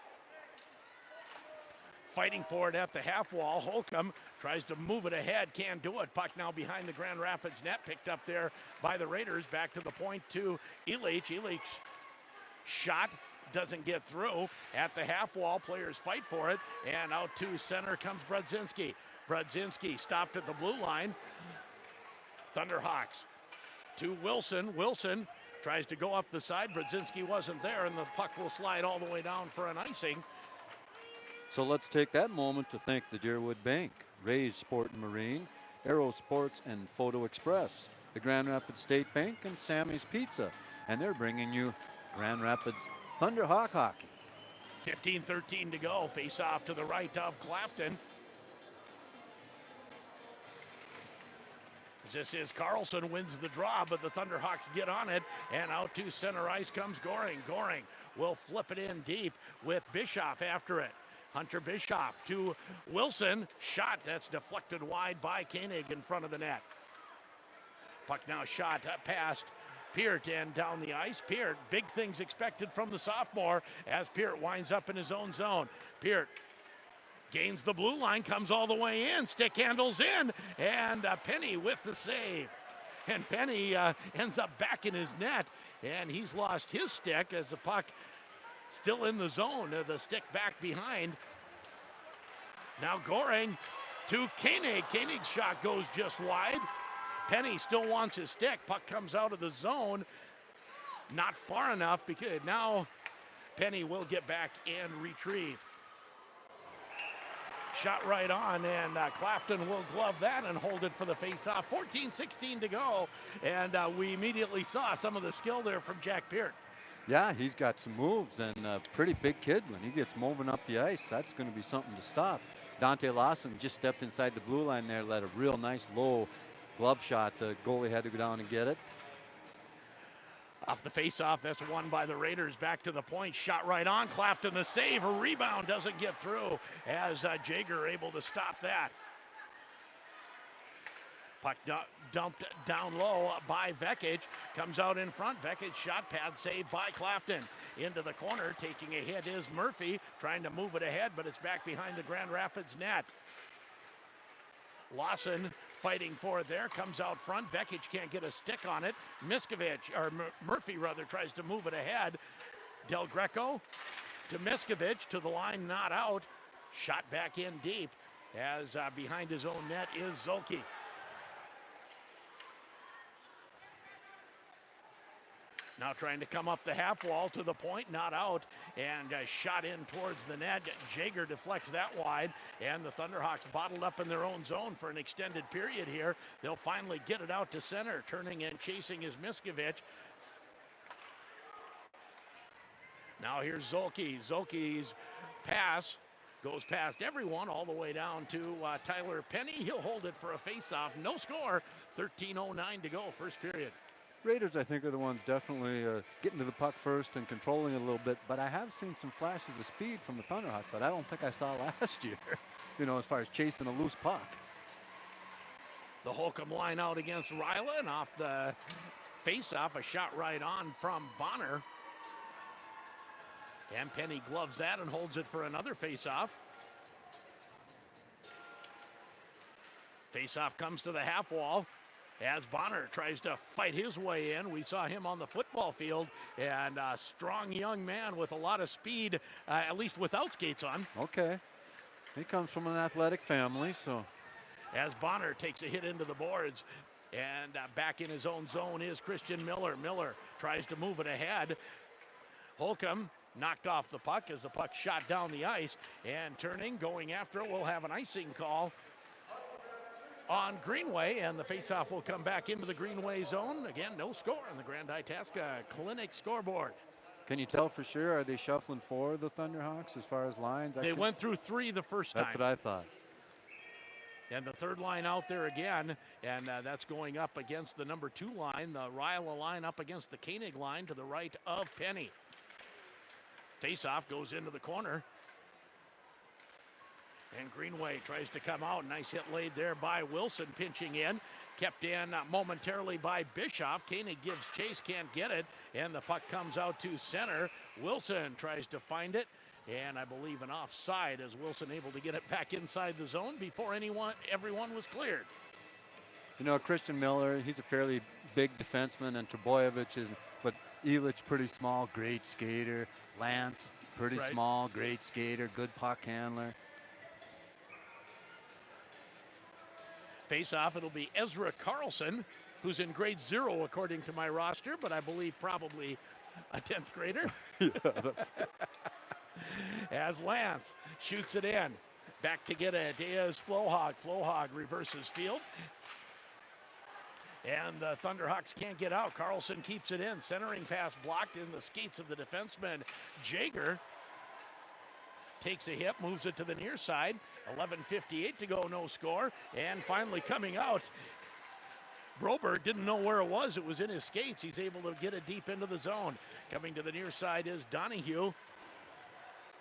Fighting for it at the half wall. Holcomb tries to move it ahead, can't do it. Puck now behind the Grand Rapids net, picked up there by the Raiders. Back to the point to Elich. Elich's shot doesn't get through. At the half wall, players fight for it, and out to center comes Brodzinski. Brodzinski stopped at the blue line. Thunderhawks to Wilson. Wilson tries to go up the side. Brodzinski wasn't there, and the puck will slide all the way down for an icing. So let's take that moment to thank the Deerwood Bank, Ray's Sport and Marine, Aero Sports, and Photo Express, the Grand Rapids State Bank, and Sammy's Pizza. And they're bringing you Grand Rapids Thunderhawk hockey. 15-13 to go. Face off to the right of Clafton. This is Carlson wins the draw, but the Thunderhawks get on it, and out to center ice comes Goring. Goring will flip it in deep with Bischoff after it. Hunter Bischoff to Wilson. Shot that's deflected wide by Koenig in front of the net. Puck now shot past Peart and down the ice. Peart, big things expected from the sophomore as Peart winds up in his own zone. Peart gains the blue line, comes all the way in, stick handles in, and Penny with the save. And Penny ends up back in his net, and he's lost his stick as the puck still in the zone. The stick back behind. Now Goring to Koenig. Koenig's shot goes just wide. Penny still wants his stick. Puck comes out of the zone. Not far enough because now Penny will get back and retrieve. Shot right on, and Clafton will glove that and hold it for the face-off. 14-16 to go, and we immediately saw some of the skill there from Jack Peart. Yeah, he's got some moves, and a pretty big kid. When he gets moving up the ice, that's going to be something to stop. Dante Lawson just stepped inside the blue line there, let a real nice low glove shot. The goalie had to go down and get it. Off the face-off, that's won by the Raiders. Back to the point, shot right on. Clafton the save, a rebound doesn't get through as Jager able to stop that. Puck dumped down low by Vekic, comes out in front. Vekic shot pad saved by Clafton. Into the corner, taking a hit is Murphy, trying to move it ahead, but it's back behind the Grand Rapids net. Lawson fighting for it there, comes out front. Vekic can't get a stick on it. Murphy rather, tries to move it ahead. Del Greco to Miskovic, to the line, not out. Shot back in deep as behind his own net is Zolke. Now trying to come up the half wall to the point, not out, and shot in towards the net. Jager deflects that wide, and the Thunderhawks bottled up in their own zone for an extended period here. They'll finally get it out to center. Turning and chasing is Miskovic. Now here's Zolke. Zolke's pass goes past everyone all the way down to Tyler Penny. He'll hold it for a face-off. No score. 13:09 to go, first period. Raiders, I think, are the ones definitely getting to the puck first and controlling it a little bit, but I have seen some flashes of speed from the Thunderhawks that I don't think I saw last year, as far as chasing a loose puck. The Holcomb line out against Ryla, and off the face-off, a shot right on from Bonner. And Penny gloves that and holds it for another face-off. Face-off comes to the half wall as Bonner tries to fight his way in. We saw him on the football field, and a strong young man with a lot of speed, at least without skates on. Okay. He comes from an athletic family, so. As Bonner takes a hit into the boards, and back in his own zone is Christian Miller. Miller tries to move it ahead. Holcomb knocked off the puck as the puck shot down the ice, and turning, going after it, we'll have an icing call on Greenway, and the faceoff will come back into the Greenway zone. Again, no score on the Grand Itasca Clinic scoreboard. Can you tell for sure? Are they shuffling for the Thunderhawks as far as lines? They went through three the first time. That's what I thought. And the third line out there again, and that's going up against the number 2 line, the Ryla line up against the Koenig line to the right of Penny. Faceoff goes into the corner. And Greenway tries to come out. Nice hit laid there by Wilson, pinching in. Kept in momentarily by Bischoff. Koenig gives chase, can't get it. And the puck comes out to center. Wilson tries to find it. and I believe an offside as Wilson able to get it back inside the zone before everyone was cleared. You know, Christian Miller, he's a fairly big defenseman, and Trbojevic is, but Illich pretty small, great skater. Lance, pretty small, great skater, good puck handler. Face off, it'll be Ezra Carlson, who's in grade 0 according to my roster, but I believe probably a 10th grader. As Lance shoots it in. Back to get it is Flohog. Flohog reverses field. And the Thunderhawks can't get out. Carlson keeps it in. Centering pass blocked in the skates of the defenseman. Jaeger takes a hit, moves it to the near side. 11:58 to go, no score. And finally coming out, Broberg didn't know where it was. It was in his skates. He's able to get it deep into the zone. Coming to the near side is Donahue.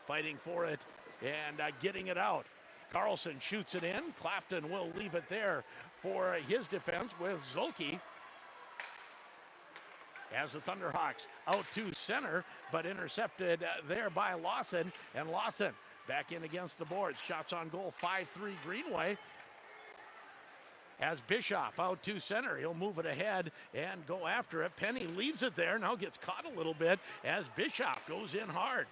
Fighting for it and getting it out. Carlson shoots it in. Clafton will leave it there for his defense with Zolke. As the Thunderhawks out to center, but intercepted there by Lawson. And Lawson back in against the boards. Shots on goal, 5-3 Greenway. As Bischoff out to center, he'll move it ahead and go after it. Penny leaves it there, now gets caught a little bit as Bischoff goes in hard.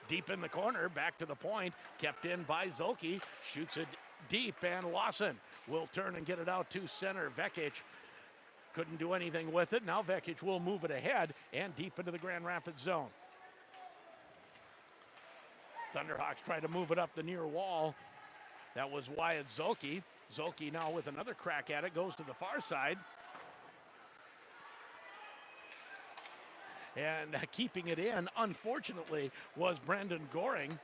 Deep in the corner, back to the point, kept in by Zolke, shoots it deep, and Lawson will turn and get it out to center. Vekic couldn't do anything with it. Now Vekic will move it ahead and deep into the Grand Rapids zone. Thunderhawks try to move it up the near wall. That was Wyatt Zolke. Zolke now with another crack at it, goes to the far side. And keeping it in, unfortunately, was Brandon Goring.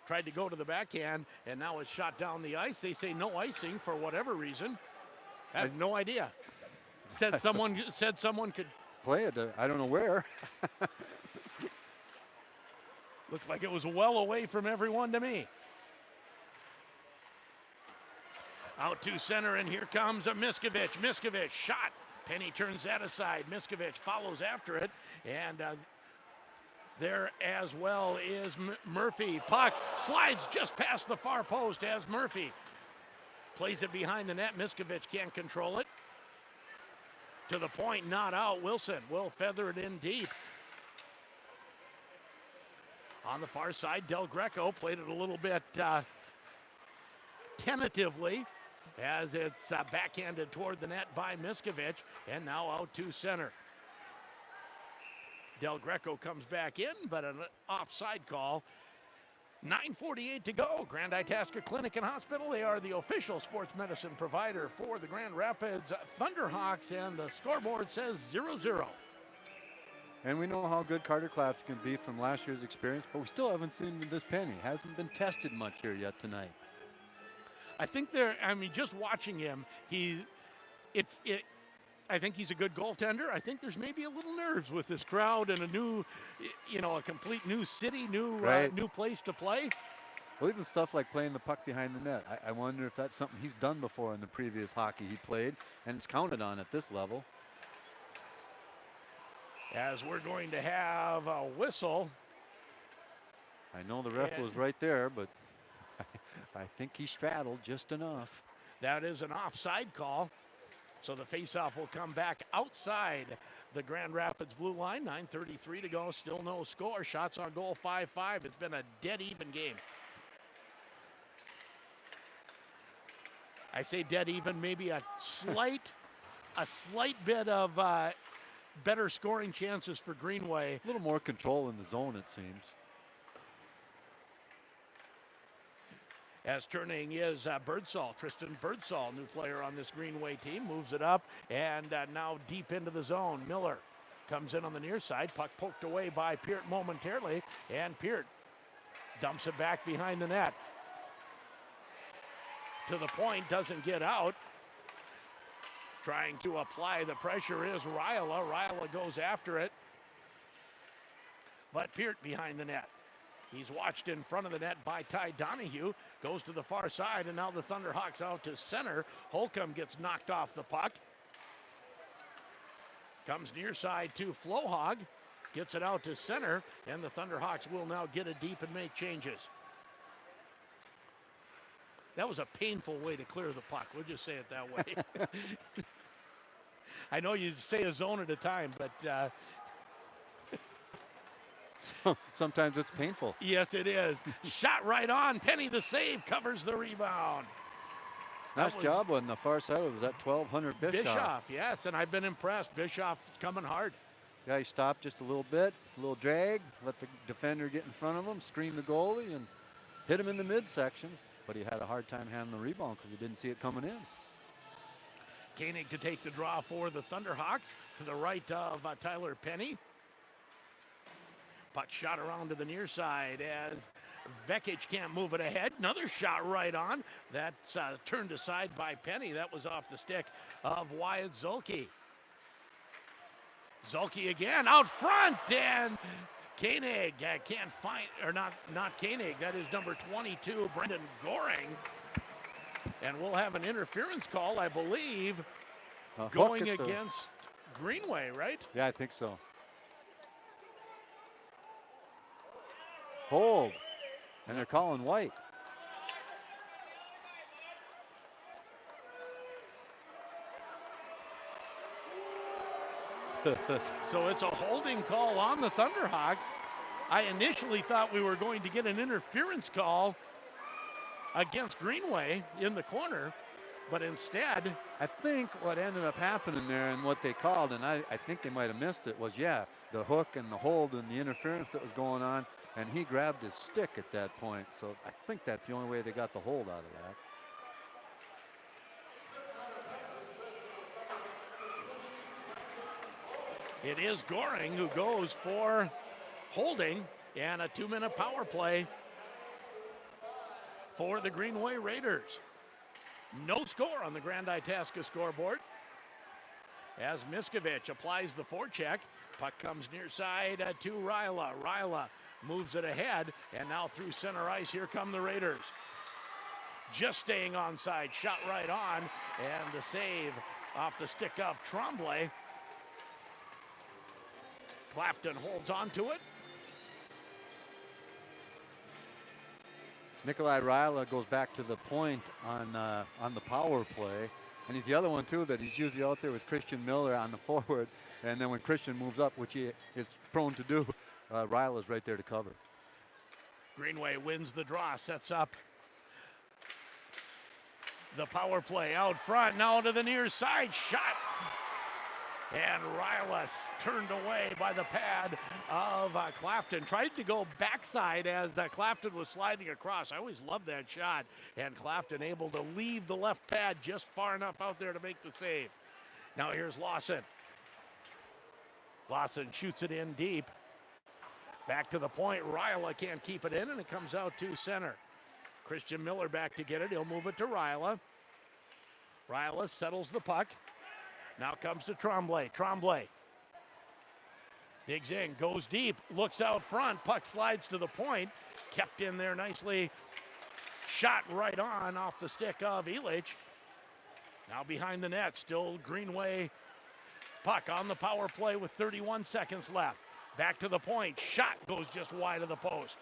Tried to go to the backhand, and now it's shot down the ice. They say no icing for whatever reason. I have no idea. Said someone could play it. I don't know where. Looks like it was well away from everyone to me. Out to center, and here comes a Miskovic. Miskovic shot. Penny turns that aside. Miskovic follows after it, and there as well is Murphy. Puck slides just past the far post as Murphy plays it behind the net. Miskovic can't control it. To the point, not out. Wilson will feather it in deep. On the far side, Del Greco played it a little bit tentatively as it's backhanded toward the net by Miskovic, and now out to center. Del Greco comes back in, but an offside call. 9:48 to go. Grand Itasca Clinic and Hospital, they are the official sports medicine provider for the Grand Rapids Thunderhawks, and the scoreboard says 0-0. And we know how good Carter Claps can be from last year's experience, but we still haven't seen this Penny. Hasn't been tested much here yet tonight. I think just watching him, I think he's a good goaltender. I think there's maybe a little nerves with this crowd and a complete new city, new place to play. Well, even stuff like playing the puck behind the net. I wonder if that's something he's done before in the previous hockey he played, and it's counted on at this level. As we're going to have a whistle. I know the ref was right there, but I think he straddled just enough. That is an offside call. So the faceoff will come back outside the Grand Rapids blue line. 9:33 to go, still no score. Shots on goal, 5-5. It's been a dead even game. I say dead even, maybe a slight bit of better scoring chances for Greenway. A little more control in the zone, it seems. As turning is Birdsall, Tristan Birdsall, new player on this Greenway team, moves it up and now deep into the zone. Miller comes in on the near side, puck poked away by Peart momentarily, and Peart dumps it back behind the net. To the point, doesn't get out. Trying to apply the pressure is Ryla. Ryla goes after it, but Peart behind the net. He's watched in front of the net by Ty Donahue, goes to the far side, and now the Thunderhawks out to center. Holcomb gets knocked off the puck. Comes near side to Flohog. gets it out to center, and the Thunderhawks will now get it deep and make changes. That was a painful way to clear the puck. We'll just say it that way. I know you say a zone at a time, but sometimes it's painful. yes, it is. Shot right on. Penny the save, covers the rebound. Nice job on the far side. It was that 1200 Bischoff. Yes, and I've been impressed. Bischoff coming hard. Yeah, he stopped just a little bit, a little drag, let the defender get in front of him, screen the goalie, and hit him in the midsection. But he had a hard time handling the rebound because he didn't see it coming in. Koenig to take the draw for the Thunderhawks to the right of Tyler Penny. Puck shot around to the near side as Vekic can't move it ahead. Another shot right on. That's turned aside by Penny. That was off the stick of Wyatt Zulke. Zulke again out front, and Koenig can't find, or not Koenig, that is number 22, Brendan Goring. And we'll have an interference call, I believe, going against Greenway, right? Yeah, I think so. Hold. And they're calling white. So it's a holding call on the Thunderhawks. I initially thought we were going to get an interference call against Greenway in the corner, but instead, I think what ended up happening there and what they called, and I think they might have missed it, was, the hook and the hold and the interference that was going on, and he grabbed his stick at that point. So I think that's the only way they got the hold out of that. It is Goring who goes for holding, and a 2-minute power play for the Greenway Raiders. No score on the Grand Itasca scoreboard as Miskovic applies the forecheck. Puck comes near side to Ryla. Ryla moves it ahead, and now through center ice, here come the Raiders. Just staying onside, shot right on, and the save off the stick of Tremblay. Clafton holds on to it. Nikolai Ryla goes back to the point on the power play. And he's the other one, too, that he's usually out there with Christian Miller on the forward. And then when Christian moves up, which he is prone to do, Ryla's right there to cover. Greenway wins the draw, sets up the power play out front. Now to the near side, shot. And Ryla turned away by the pad of Clafton. Tried to go backside as Clafton was sliding across. I always love that shot. And Clafton able to leave the left pad just far enough out there to make the save. Now here's Lawson. Lawson shoots it in deep. Back to the point. Ryla can't keep it in, and it comes out to center. Christian Miller back to get it. He'll move it to Ryla. Ryla settles the puck. Now comes to Tremblay. Tremblay digs in, goes deep, looks out front. Puck slides to the point. Kept in there nicely. Shot right on off the stick of Elich. Now behind the net, still Greenway. Puck on the power play with 31 seconds left. Back to the point. Shot goes just wide of the post.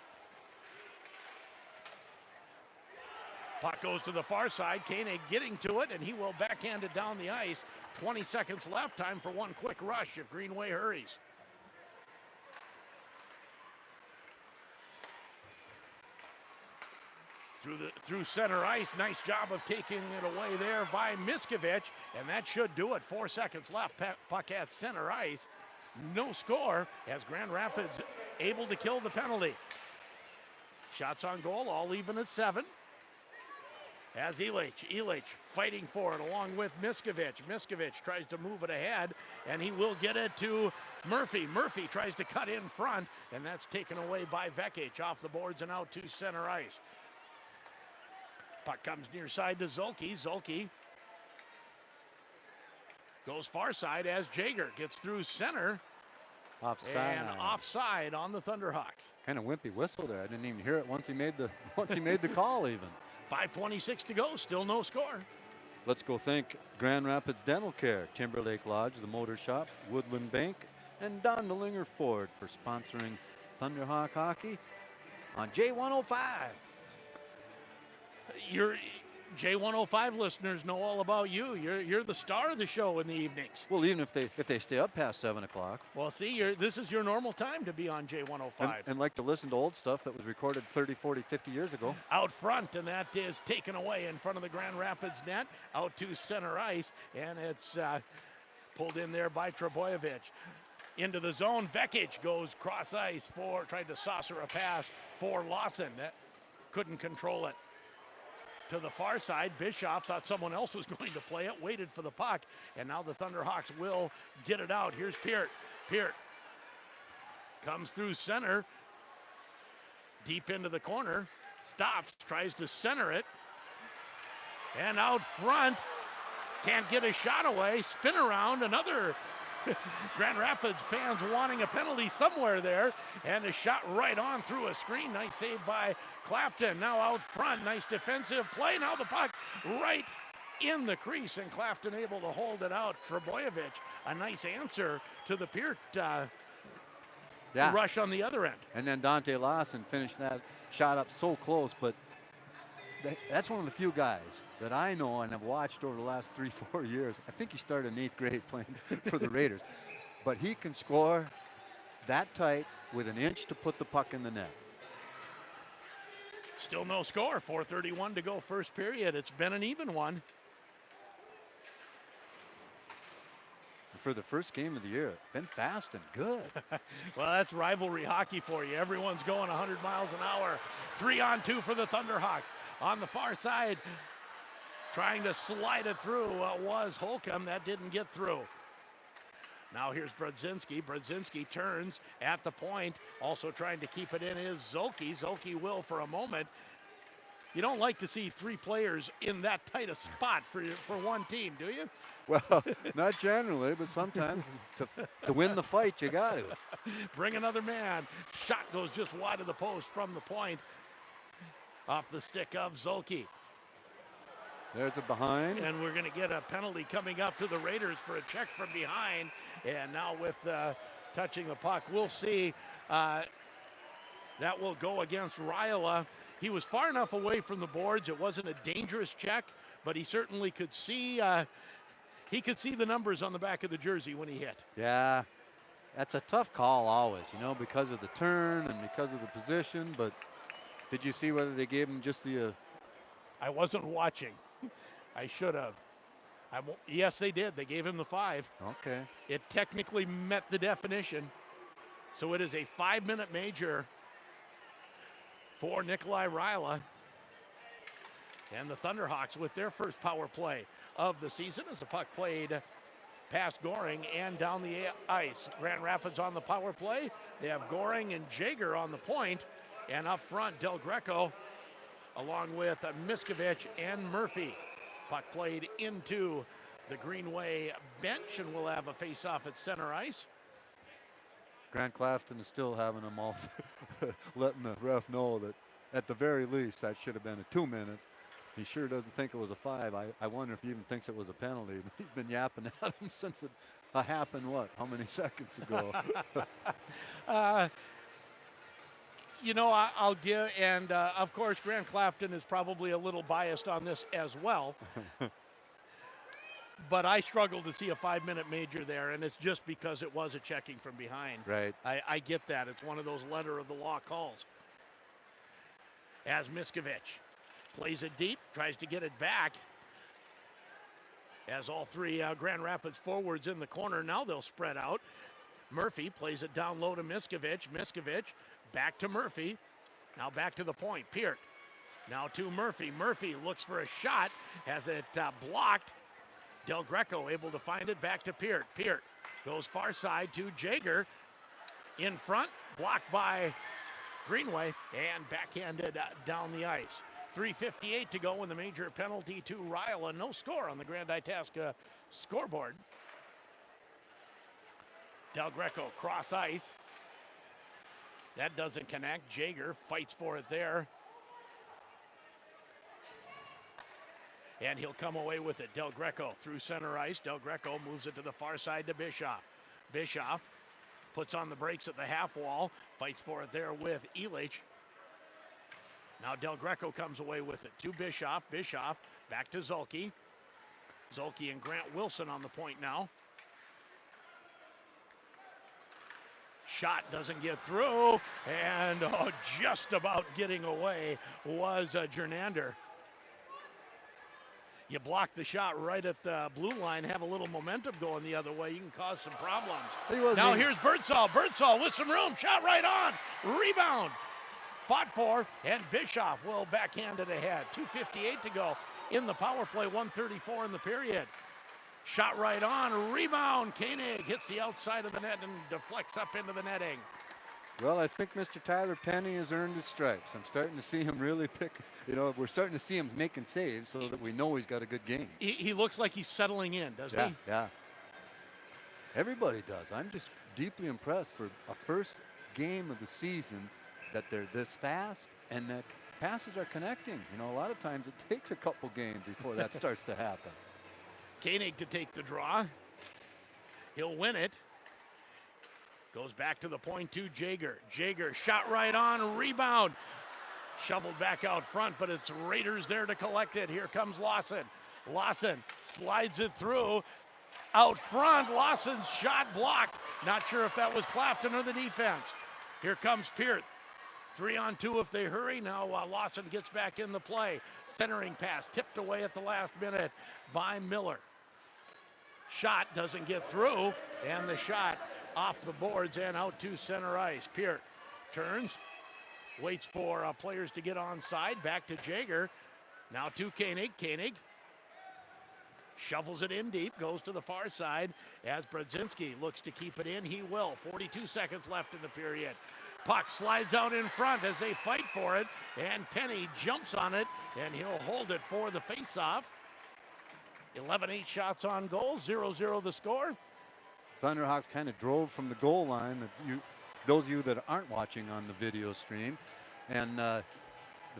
Puck goes to the far side. Koenig getting to it, and he will backhand it down the ice. 20 seconds left. Time for one quick rush if Greenway hurries. Through center ice. Nice job of taking it away there by Miskovic, and that should do it. 4 seconds left. Puck at center ice. No score as Grand Rapids able to kill the penalty. Shots on goal, all even at 7. As Elich fighting for it along with Miskovic. Miskovic tries to move it ahead, and he will get it to Murphy. Murphy tries to cut in front, and that's taken away by Vekic off the boards and out to center ice. Puck comes near side to Zulke. Zulke goes far side as Jager gets through center. Offside. And offside on the Thunderhawks. Kind of wimpy whistle there. I didn't even hear it once he made the call even. 5:26 to go, still no score. Let's go thank Grand Rapids Dental Care, Timberlake Lodge, the Motor Shop, Woodland Bank, and Dondelinger Ford for sponsoring Thunderhawk Hockey on J105. Your J105 listeners know all about you. You're the star of the show in the evenings. Well, even if they stay up past 7 o'clock. Well, see, this is your normal time to be on J105. And like to listen to old stuff that was recorded 30, 40, 50 years ago. Out front, and that is taken away in front of the Grand Rapids net, out to center ice, and it's pulled in there by Trebojevic. Into the zone, Vekic goes cross ice tried to saucer a pass for Lawson. That couldn't control it. To the far side, Bischoff thought someone else was going to play it, waited for the puck, and now the Thunderhawks will get it out. Here's Peart. Peart comes through center, deep into the corner, stops, tries to center it, and out front, can't get a shot away, spin around, another Grand Rapids fans wanting a penalty somewhere there, and a shot right on through a screen. Nice save by Clafton. Now out front, nice defensive play. Now the puck right in the crease, and Clafton able to hold it out. Trebojevic, a nice answer to the Peart rush on the other end. And then Dante Lawson finished that shot up so close, but that's one of the few guys that I know and have watched over the last 3-4 years. I think he started in 8th grade playing for the Raiders. But he can score that tight with an inch to put the puck in the net. Still no score, 4:31 to go first period. It's been an even one. For the first game of the year, been fast and good. Well, that's rivalry hockey for you. Everyone's going 100 miles an hour. 3-on-2 for the Thunderhawks. On the far side, trying to slide it through was Holcomb. That didn't get through. Now here's Brodzinski. Brodzinski turns at the point. Also trying to keep it in is Zolke. Zolke will for a moment. You don't like to see 3 players in that tight a spot for one team, do you? Well, not generally, but sometimes to win the fight, you got to. Bring another man. Shot goes just wide of the post from the point. Off the stick of Zolke. There's a behind. And we're going to get a penalty coming up to the Raiders for a check from behind. And now with touching the puck, we'll see. That will go against Riola. He was far enough away from the boards. It wasn't a dangerous check, but he certainly could see. He could see the numbers on the back of the jersey when he hit. Yeah, that's a tough call always, because of the turn and because of the position. But did you see whether they gave him just the? I wasn't watching. I should have. Yes, they did. They gave him the 5. Okay. It technically met the definition. So it is a 5-minute major for Nikolai Rila. And the Thunderhawks with their first power play of the season as the puck played past Goring and down the ice. Grand Rapids on the power play. They have Goring and Jaeger on the point. And up front, Del Greco along with Miskovich and Murphy. Puck played into the Greenway bench, and we'll have a face-off at center ice. Grant Clafton is still having them all letting the ref know that at the very least that should have been a 2-minute. He sure doesn't think it was a 5. I wonder if he even thinks it was a penalty. He's been yapping at him since it happened, how many seconds ago? I'll give, and of course, Grant Clafton is probably a little biased on this as well. But I struggle to see a 5-minute major there, and it's just because it was a checking from behind. Right. I get that. It's one of those letter of the law calls. As Miskovich plays it deep, tries to get it back. As all 3 Grand Rapids forwards in the corner, now they'll spread out. Murphy plays it down low to Miskovich. Miskovich back to Murphy. Now back to the point. Peart. Now to Murphy. Murphy looks for a shot. Has it blocked. Del Greco able to find it back to Peart. Peart goes far side to Jaeger. In front. Blocked by Greenway. And backhanded down the ice. 3:58 to go in the major penalty to Rila. No score on the Grand Itasca scoreboard. Del Greco cross ice. That doesn't connect. Jaeger fights for it there. And he'll come away with it. Del Greco through center ice. Del Greco moves it to the far side to Bischoff. Bischoff puts on the brakes at the half wall, fights for it there with Elich. Now Del Greco comes away with it to Bischoff. Bischoff back to Zulke. Zulke and Grant Wilson on the point now. Shot doesn't get through, and just about getting away was Jernander. You block the shot right at the blue line, have a little momentum going the other way, you can cause some problems. Now here's Birdsall. Birdsall with some room, shot right on, rebound. Fought for, and Bischoff will backhand it ahead. 2:58 to go in the power play, 1:34 in the period. Shot right on, rebound. Koenig hits the outside of the net and deflects up into the netting. Well, I think Mr. Tyler Penny has earned his stripes. I'm starting to see him really pick, we're starting to see him making saves so that we know he's got a good game. He looks like he's settling in, doesn't he? Yeah. Everybody does. I'm just deeply impressed for a first game of the season that they're this fast and that passes are connecting. A lot of times it takes a couple games before that starts to happen. Koenig to take the draw. He'll win it. Goes back to the point to Jaeger. Jaeger shot right on, rebound. Shoveled back out front, but it's Raiders there to collect it. Here comes Lawson. Lawson slides it through. Out front, Lawson's shot blocked. Not sure if that was Clafton or the defense. Here comes Peart. 3-on-2 if they hurry. Now Lawson gets back in the play. Centering pass tipped away at the last minute by Miller. Shot doesn't get through, and the shot off the boards and out to center ice. Peart turns, waits for players to get onside. Back to Jaeger. Now to Koenig. Koenig shovels it in deep, goes to the far side as Brodzinski looks to keep it in. He will. 42 seconds left in the period. Puck slides out in front as they fight for it, and Penny jumps on it, and he'll hold it for the faceoff. 11-8 shots on goal, 0-0 the score. Thunderhawks kind of drove from the goal line, those of you that aren't watching on the video stream, and the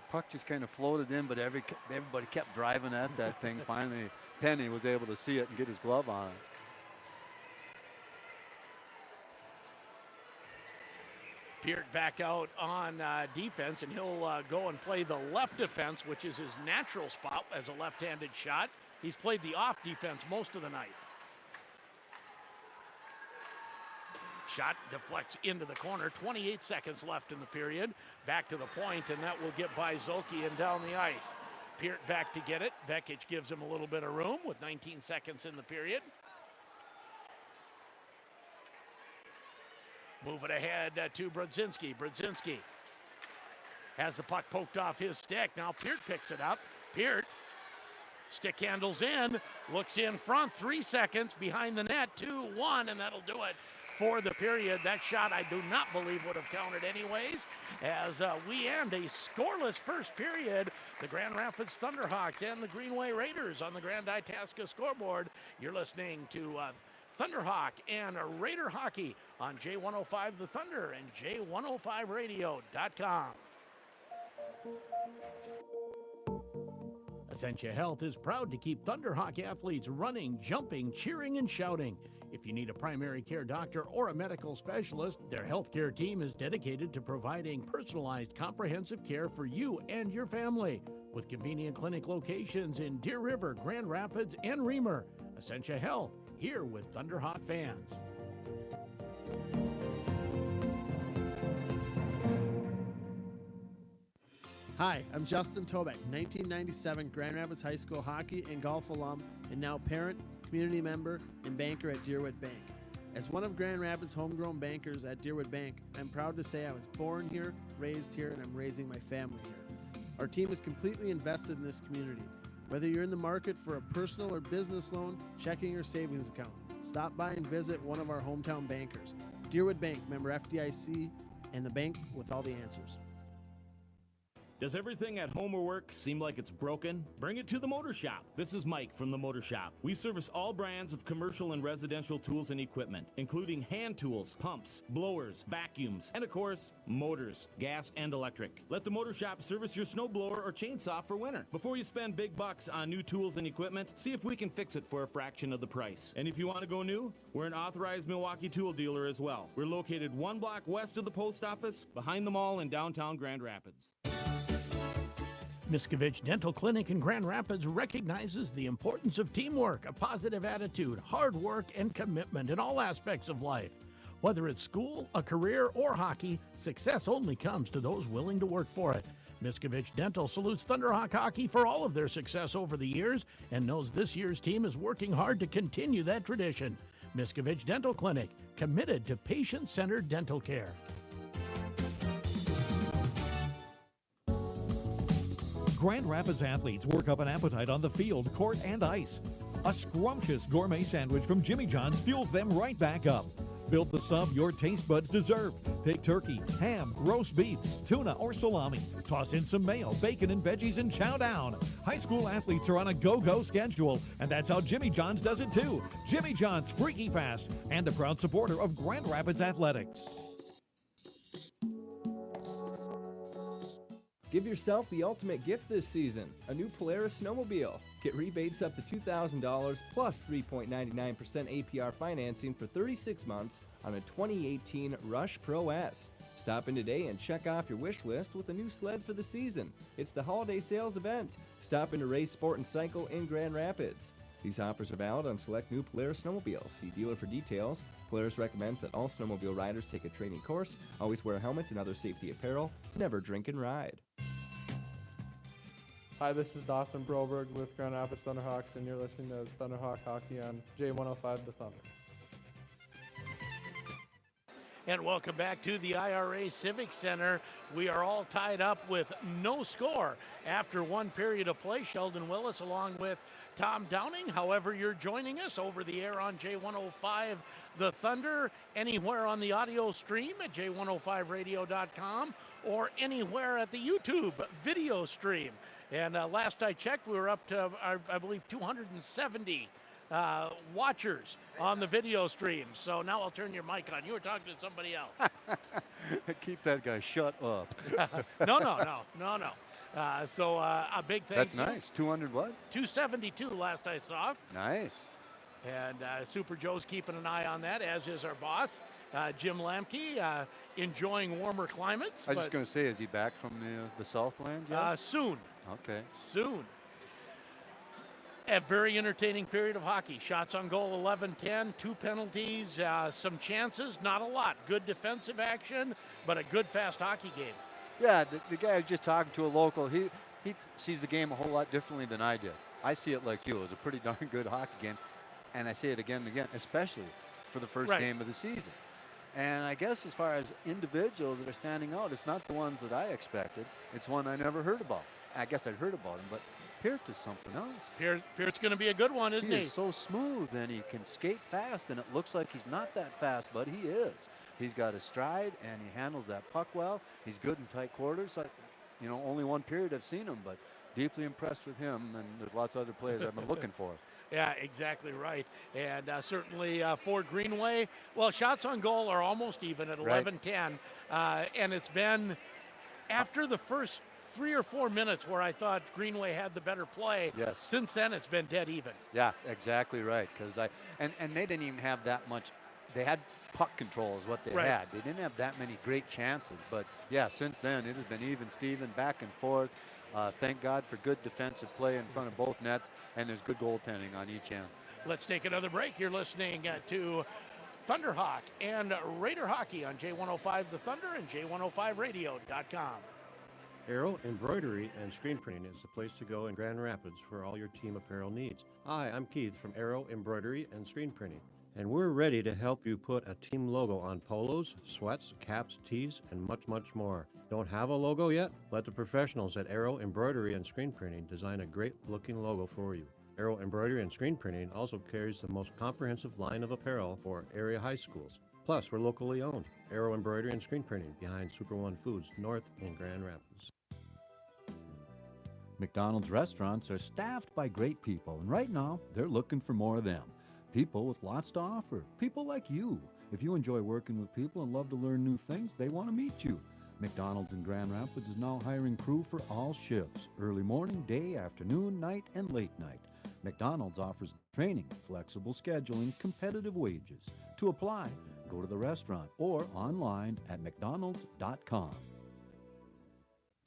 puck just kind of floated in, but everybody kept driving at that thing. Finally, Penny was able to see it and get his glove on it. Peart back out on defense, and he'll go and play the left defense, which is his natural spot as a left-handed shot. He's played the off defense most of the night. Shot deflects into the corner. 28 seconds left in the period. Back to the point, and that will get by Zulke and down the ice. Peart back to get it. Vekic gives him a little bit of room with 19 seconds in the period. Move it ahead to Brodzinski. Brodzinski has the puck poked off his stick. Now Peart picks it up. Peart stick handles in, looks in front, 3 seconds behind the net, 2-1, and that'll do it for the period. That shot I do not believe would have counted anyways, as we end a scoreless first period. The Grand Rapids Thunderhawks and the Greenway Raiders on the Grand Itasca scoreboard. You're listening to Thunderhawk and Raider Hockey on J105 The Thunder and J105radio.com. Essentia Health is proud to keep Thunderhawk athletes running, jumping, cheering, and shouting. If you need a primary care doctor or a medical specialist, their healthcare team is dedicated to providing personalized, comprehensive care for you and your family. With convenient clinic locations in Deer River, Grand Rapids, and Reamer, Essentia Health, here with Thunderhawk fans. Hi, I'm Justin Tobeck, 1997 Grand Rapids High School hockey and golf alum, and now parent, community member, and banker at Deerwood Bank. As one of Grand Rapids' homegrown bankers at Deerwood Bank, I'm proud to say I was born here, raised here, and I'm raising my family here. Our team is completely invested in this community. Whether you're in the market for a personal or business loan, checking or savings account, stop by and visit one of our hometown bankers. Deerwood Bank, member FDIC, and the bank with all the answers. Does everything at home or work seem like it's broken? Bring it to the Motor Shop. This is Mike from the Motor Shop. We service all brands of commercial and residential tools and equipment, including hand tools, pumps, blowers, vacuums, and of course, motors, gas and electric. Let the Motor Shop service your snowblower or chainsaw for winter. Before you spend big bucks on new tools and equipment, see if we can fix it for a fraction of the price. And if you want to go new, we're an authorized Milwaukee tool dealer as well. We're located 1 block west of the post office, behind the mall in downtown Grand Rapids. Miskovich Dental Clinic in Grand Rapids recognizes the importance of teamwork, a positive attitude, hard work, and commitment in all aspects of life. Whether it's school, a career, or hockey, success only comes to those willing to work for it. Miskovich Dental salutes Thunderhawk Hockey for all of their success over the years and knows this year's team is working hard to continue that tradition. Miskovich Dental Clinic, committed to patient-centered dental care. Grand Rapids athletes work up an appetite on the field, court, and ice. A scrumptious gourmet sandwich from Jimmy John's fuels them right back up. Build the sub your taste buds deserve. Pick turkey, ham, roast beef, tuna, or salami. Toss in some mayo, bacon, and veggies and chow down. High school athletes are on a go-go schedule, and that's how Jimmy John's does it too. Jimmy John's Freaky Fast, and a proud supporter of Grand Rapids Athletics. Give yourself the ultimate gift this season, a new Polaris snowmobile. Get rebates up to $2,000 plus 3.99% APR financing for 36 months on a 2018 Rush Pro S. Stop in today and check off your wish list with a new sled for the season. It's the holiday sales event. Stop in to Race Sport and Cycle in Grand Rapids. These offers are valid on select new Polaris snowmobiles. See dealer for details. Polaris recommends that all snowmobile riders take a training course, always wear a helmet and other safety apparel, never drink and ride. Hi, this is Dawson Broberg with Grand Rapids Thunderhawks, and you're listening to Thunderhawk Hockey on J105 The Thunder. And welcome back to the IRA Civic Center. We are all tied up with no score after one period of play. Sheldon Willis along with Tom Downing. However, you're joining us over the air on J105 The Thunder, anywhere on the audio stream at j105radio.com or anywhere at the YouTube video stream. And last I checked, we were up to, I believe, 270 watchers on the video stream. So now I'll turn your mic on. You were talking to somebody else. Keep that guy shut up. No. So a big thank That's you. nice. 200 what? 272 last I saw. Nice. And Super Joe's keeping an eye on that, as is our boss, Jim Lamke, enjoying warmer climates. I was just going to say, is he back from the Southland yet? Soon. Okay. Soon. A very entertaining period of hockey. Shots on goal 11-10, 2 penalties, some chances, not a lot. Good defensive action, but a good fast hockey game. Yeah, the guy I was just talking to, a local, he sees the game a whole lot differently than I did. I see it like you. It was a pretty darn good hockey game. And I say it again and again, especially for the first game of the season. And I guess as far as individuals that are standing out, it's not the ones that I expected. It's one I never heard about. I guess I'd heard about him, but Peart is something else. Peart's going to be a good one, isn't he? He is so smooth, and he can skate fast, and it looks like he's not that fast, but he is. He's got a stride, and he handles that puck well. He's good in tight quarters. Only one period I've seen him, but deeply impressed with him, and there's lots of other players I've been looking for. Yeah, exactly right. And certainly for Greenway, well, shots on goal are almost even at 11-10. And it's been after the first 3 or 4 minutes where I thought Greenway had the better play. Yes. Since then, it's been dead even. Yeah, exactly right. And they didn't even have that much. They had puck control is what they had. They didn't have that many great chances. But, yeah, since then, it has been even, Steven, back and forth. Thank God for good defensive play in front of both nets, and there's good goaltending on each end. Let's take another break. You're listening to Thunderhawk and Raider Hockey on J105 The Thunder and J105radio.com. Arrow Embroidery and Screen Printing is the place to go in Grand Rapids for all your team apparel needs. Hi, I'm Keith from Arrow Embroidery and Screen Printing, and we're ready to help you put a team logo on polos, sweats, caps, tees, and much, much more. Don't have a logo yet? Let the professionals at Arrow Embroidery and Screen Printing design a great-looking logo for you. Arrow Embroidery and Screen Printing also carries the most comprehensive line of apparel for area high schools. Plus, we're locally owned. Arrow Embroidery and Screen Printing behind Super One Foods North in Grand Rapids. McDonald's restaurants are staffed by great people, and right now, they're looking for more of them. People with lots to offer. People like you. If you enjoy working with people and love to learn new things, they want to meet you. McDonald's in Grand Rapids is now hiring crew for all shifts, early morning, day, afternoon, night, and late night. McDonald's offers training, flexible scheduling, competitive wages. To apply, go to the restaurant or online at mcdonalds.com.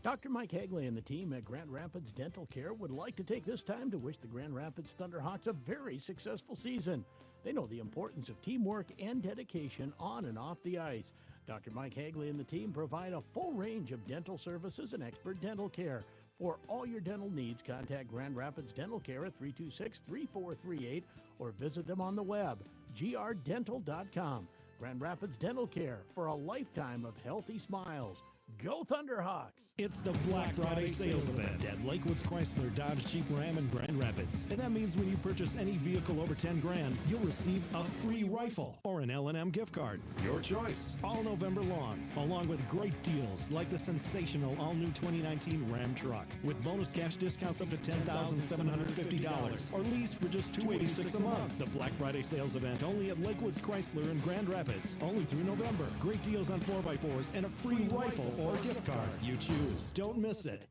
Dr. Mike Hagley and the team at Grand Rapids Dental Care would like to take this time to wish the Grand Rapids Thunderhawks a very successful season. They know the importance of teamwork and dedication on and off the ice. Dr. Mike Hagley and the team provide a full range of dental services and expert dental care. For all your dental needs, contact Grand Rapids Dental Care at 326-3438 or visit them on the web, grdental.com. Grand Rapids Dental Care, for a lifetime of healthy smiles. Go Thunderhawks! It's the Black Friday sales event at Lakewood's Chrysler Dodge Jeep Ram in Grand Rapids. And that means when you purchase any vehicle over 10 grand, you'll receive a free rifle or an L&M gift card. Your choice. All November long, along with great deals like the sensational all-new 2019 Ram truck with bonus cash discounts up to $10,750 or lease for just $286 a month. The Black Friday sales event only at Lakewood's Chrysler in Grand Rapids, only through November. Great deals on 4x4s and a free rifle or gift card. You choose. Don't miss it.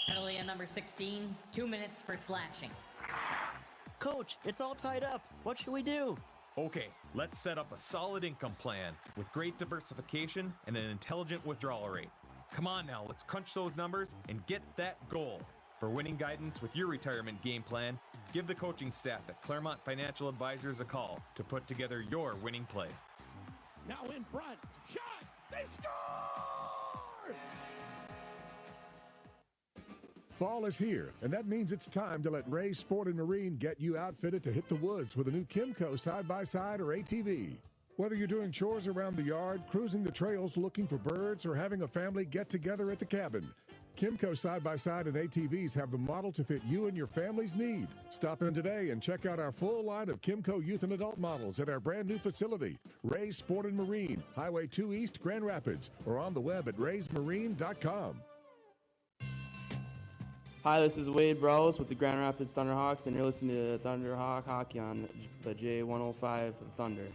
Penalty on number 16, 2 minutes for slashing. Coach, it's all tied up. What should we do? Okay, let's set up a solid income plan with great diversification and an intelligent withdrawal rate. Come on now, let's crunch those numbers and get that goal. For winning guidance with your retirement game plan, give the coaching staff at Claremont Financial Advisors a call to put together your winning play. Now in front, shot, they score! Fall is here, and that means it's time to let Ray's Sport and Marine get you outfitted to hit the woods with a new Kimco side-by-side or ATV. Whether you're doing chores around the yard, cruising the trails looking for birds, or having a family get-together at the cabin, Kimco side-by-side and ATVs have the model to fit you and your family's need. Stop in today and check out our full line of Kimco youth and adult models at our brand new facility, Ray's Sport and Marine, Highway 2 East, Grand Rapids, or on the web at raysmarine.com. Hi, this is Wade Browse with the Grand Rapids Thunderhawks, and you're listening to Thunderhawk Hockey on the J105 Thunder.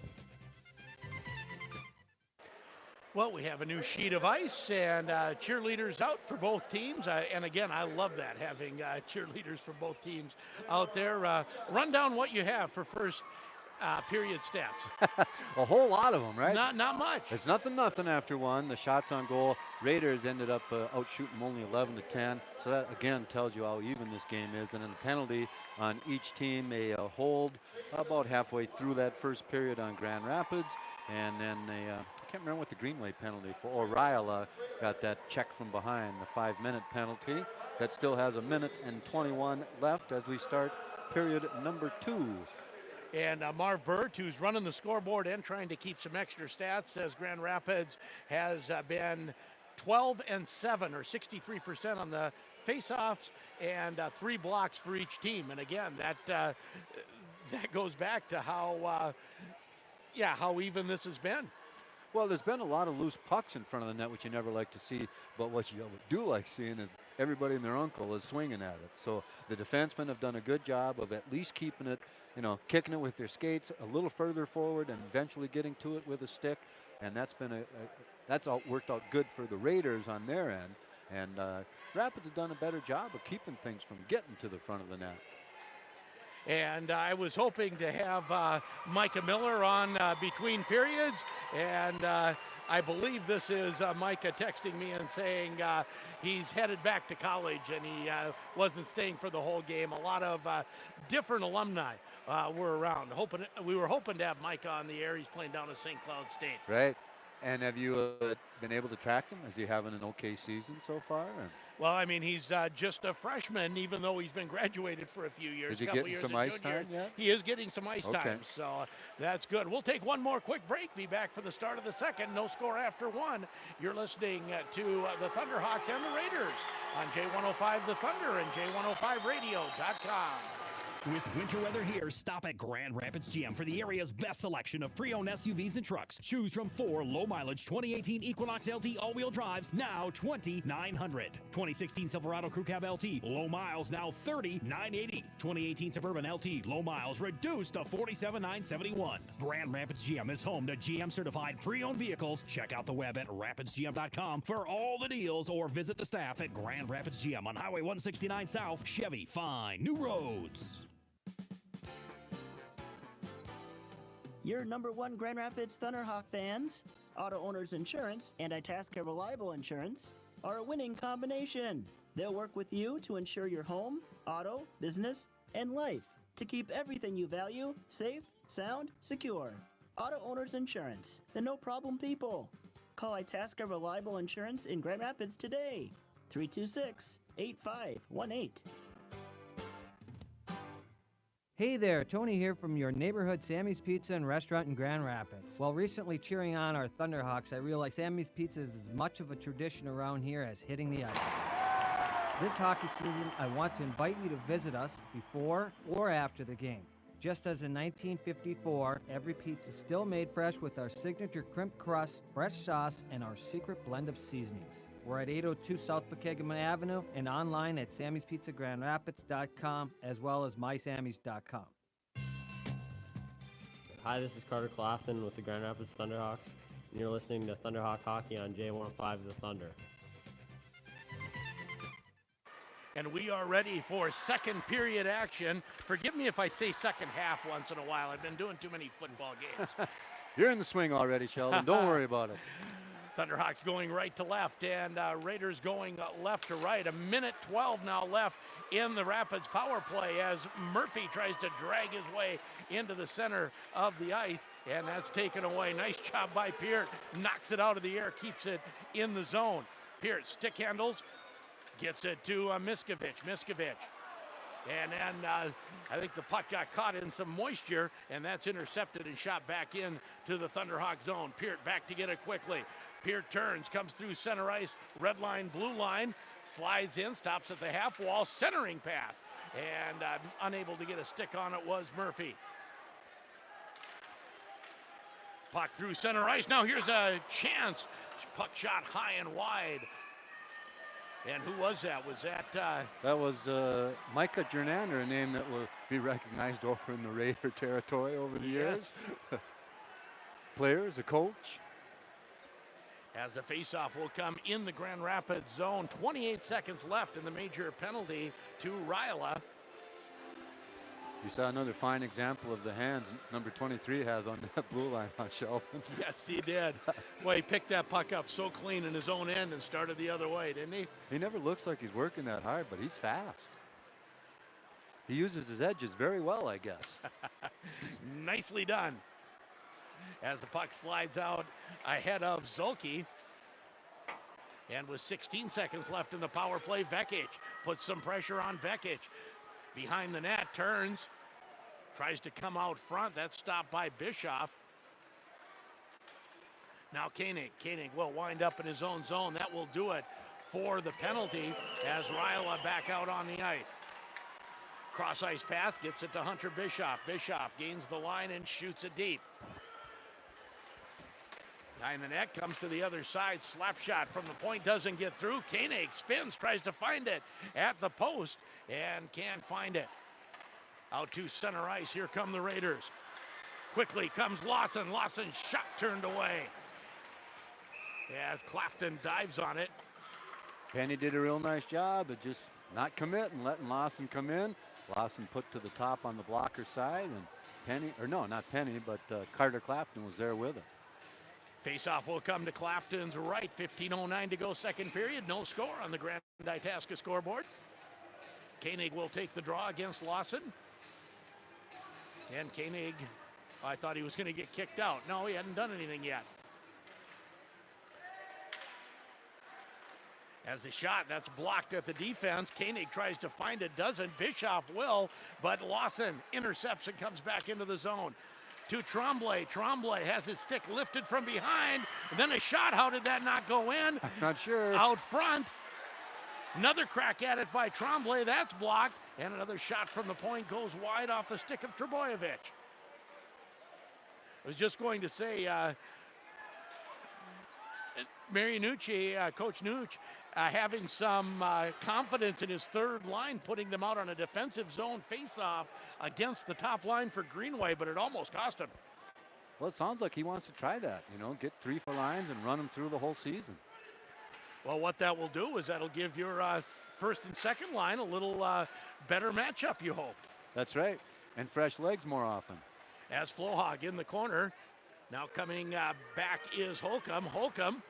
Well, we have a new sheet of ice and cheerleaders out for both teams. And again, I love that, having cheerleaders for both teams out there. Run down what you have for first period stats. A whole lot of them, right? Not much. It's nothing after one. The shots on goal, Raiders ended up out shooting only 11-10. So that again tells you how even this game is. And then the penalty on each team, a hold about halfway through that first period on Grand Rapids. And then I can't remember what the Greenway penalty for. O'Reilly got that check from behind, the 5-minute penalty. That still has a minute and 21 left as we start period number 2. And Marv Burt, who's running the scoreboard and trying to keep some extra stats, says Grand Rapids has been 12-7, or 63% on the faceoffs, and 3 blocks for each team. And again, that goes back to how even this has been. Well, there's been a lot of loose pucks in front of the net, which you never like to see. But what you do like seeing is everybody and their uncle is swinging at it. So the defensemen have done a good job of at least keeping it, kicking it with their skates a little further forward and eventually getting to it with a stick. And that's been that's all worked out good for the Raiders on their end. And Rapids have done a better job of keeping things from getting to the front of the net. And I was hoping to have Micah Miller on between periods, and I believe this is Micah texting me and saying he's headed back to college and he wasn't staying for the whole game. A lot of different alumni were around. We were hoping to have Micah on the air. He's playing down at St. Cloud State. Right. And have you been able to track him? Is he having an okay season so far? Or? Well, I mean, he's just a freshman, even though he's been graduated for a few years. Is he getting some ice time yet? He is getting some ice time, so that's good. We'll take one more quick break. Be back for the start of the second. No score after one. You're listening to the Thunderhawks and the Raiders on J105 The Thunder and J105Radio.com. With winter weather here, stop at Grand Rapids GM for the area's best selection of pre-owned SUVs and trucks. Choose from 4 low-mileage 2018 Equinox LT all-wheel drives, now $2,900. 2016 Silverado Crew Cab LT, low miles, now $30,980. 2018 Suburban LT, low miles, reduced to $47,971. Grand Rapids GM is home to GM-certified pre-owned vehicles. Check out the web at rapidsgm.com for all the deals or visit the staff at Grand Rapids GM on Highway 169 South. Chevy, find new roads. Your #1 Grand Rapids Thunderhawk fans, Auto Owners Insurance and Itasca Reliable Insurance are a winning combination. They'll work with you to insure your home, auto, business, and life to keep everything you value safe, sound, secure. Auto Owners Insurance, the no-problem people. Call Itasca Reliable Insurance in Grand Rapids today. 326-8518. Hey there, Tony here from your neighborhood Sammy's Pizza and Restaurant in Grand Rapids. While recently cheering on our Thunderhawks, I realized Sammy's Pizza is as much of a tradition around here as hitting the ice. This hockey season, I want to invite you to visit us before or after the game. Just as in 1954, every pizza is still made fresh with our signature crimp crust, fresh sauce, and our secret blend of seasonings. We're at 802 South Pokegama Avenue and online at Sammy'sPizzaGrandRapids.com as well as MySammys.com. Hi, this is Carter Clafton with the Grand Rapids Thunderhawks, and you're listening to Thunderhawk Hockey on J105 The Thunder. And we are ready for second period action. Forgive me if I say second half once in a while. I've been doing too many football games. You're in the swing already, Sheldon. Don't worry about it. Thunderhawks going right to left, and Raiders going left to right. 1:12 now left in the Rapids power play as Murphy tries to drag his way into the center of the ice, and that's taken away. Nice job by Peart. Knocks it out of the air, keeps it in the zone. Peart stick handles, gets it to Miskovic. And then I think the puck got caught in some moisture, and that's intercepted and shot back in to the Thunderhawk zone. Peart back to get it quickly. Peart turns, comes through center ice, red line, blue line, slides in, stops at the half wall, centering pass. And unable to get a stick on it was Murphy. Puck through center ice. Now here's a chance. Puck shot high and wide. And who was that? Was that... That was Micah Jernander, a name that will be recognized over in the Raider territory over the years. Players, a coach. As the faceoff will come in the Grand Rapids zone. 28 seconds left in the major penalty to Ryla. You saw another fine example of the hands number 23 has on that blue line on Sheldon. Yes, he did. Well, he picked that puck up so clean in his own end and started the other way, didn't he? He never looks like he's working that hard, but he's fast. He uses his edges very well, I guess. Nicely done. As the puck slides out ahead of Zolke. And with 16 seconds left in the power play, Vekic puts some pressure on Vekic. Behind the net, turns, tries to come out front. That's stopped by Bischoff. Now Koenig will wind up in his own zone. That will do it for the penalty as Ryla back out on the ice. Cross ice pass, gets it to Hunter Bischoff. Bischoff gains the line and shoots it deep. Behind the net, comes to the other side. Slap shot from the point, doesn't get through. Koenig spins, tries to find it at the post and can't find it. Out to center ice, here come the Raiders. Quickly comes Lawson. Lawson's shot turned away as Clafton dives on it. Penny did a real nice job of just not committing, letting Lawson come in. Lawson put to the top on the blocker side, and Penny, or no, not Penny, but Carter Clafton was there with him. Faceoff will come to Clafton's right. 15:09 to go, second period. No score on the Grand Itasca scoreboard. Koenig will take the draw against Lawson. And Koenig, I thought he was going to get kicked out. No, he hadn't done anything yet. As the shot, that's blocked at the defense. Koenig tries to find it, doesn't. Bischoff will, but Lawson intercepts and comes back into the zone. To Tremblay. Tremblay has his stick lifted from behind. And then a shot. How did that not go in? I'm not sure. Out front. Another crack at it by Tremblay. That's blocked. And another shot from the point goes wide off the stick of Trebojevic. I was just going to say, Marianucci, Coach Nucci, having some confidence in his third line, putting them out on a defensive zone face-off against the top line for Greenway, but it almost cost him. Well, it sounds like he wants to try that, get 3 for lines and run them through the whole season. Well, what that will do is that'll give your first and second line a little better matchup, you hope. That's right, and fresh legs more often. As Flohog in the corner, now coming back is Holcomb. Holcomb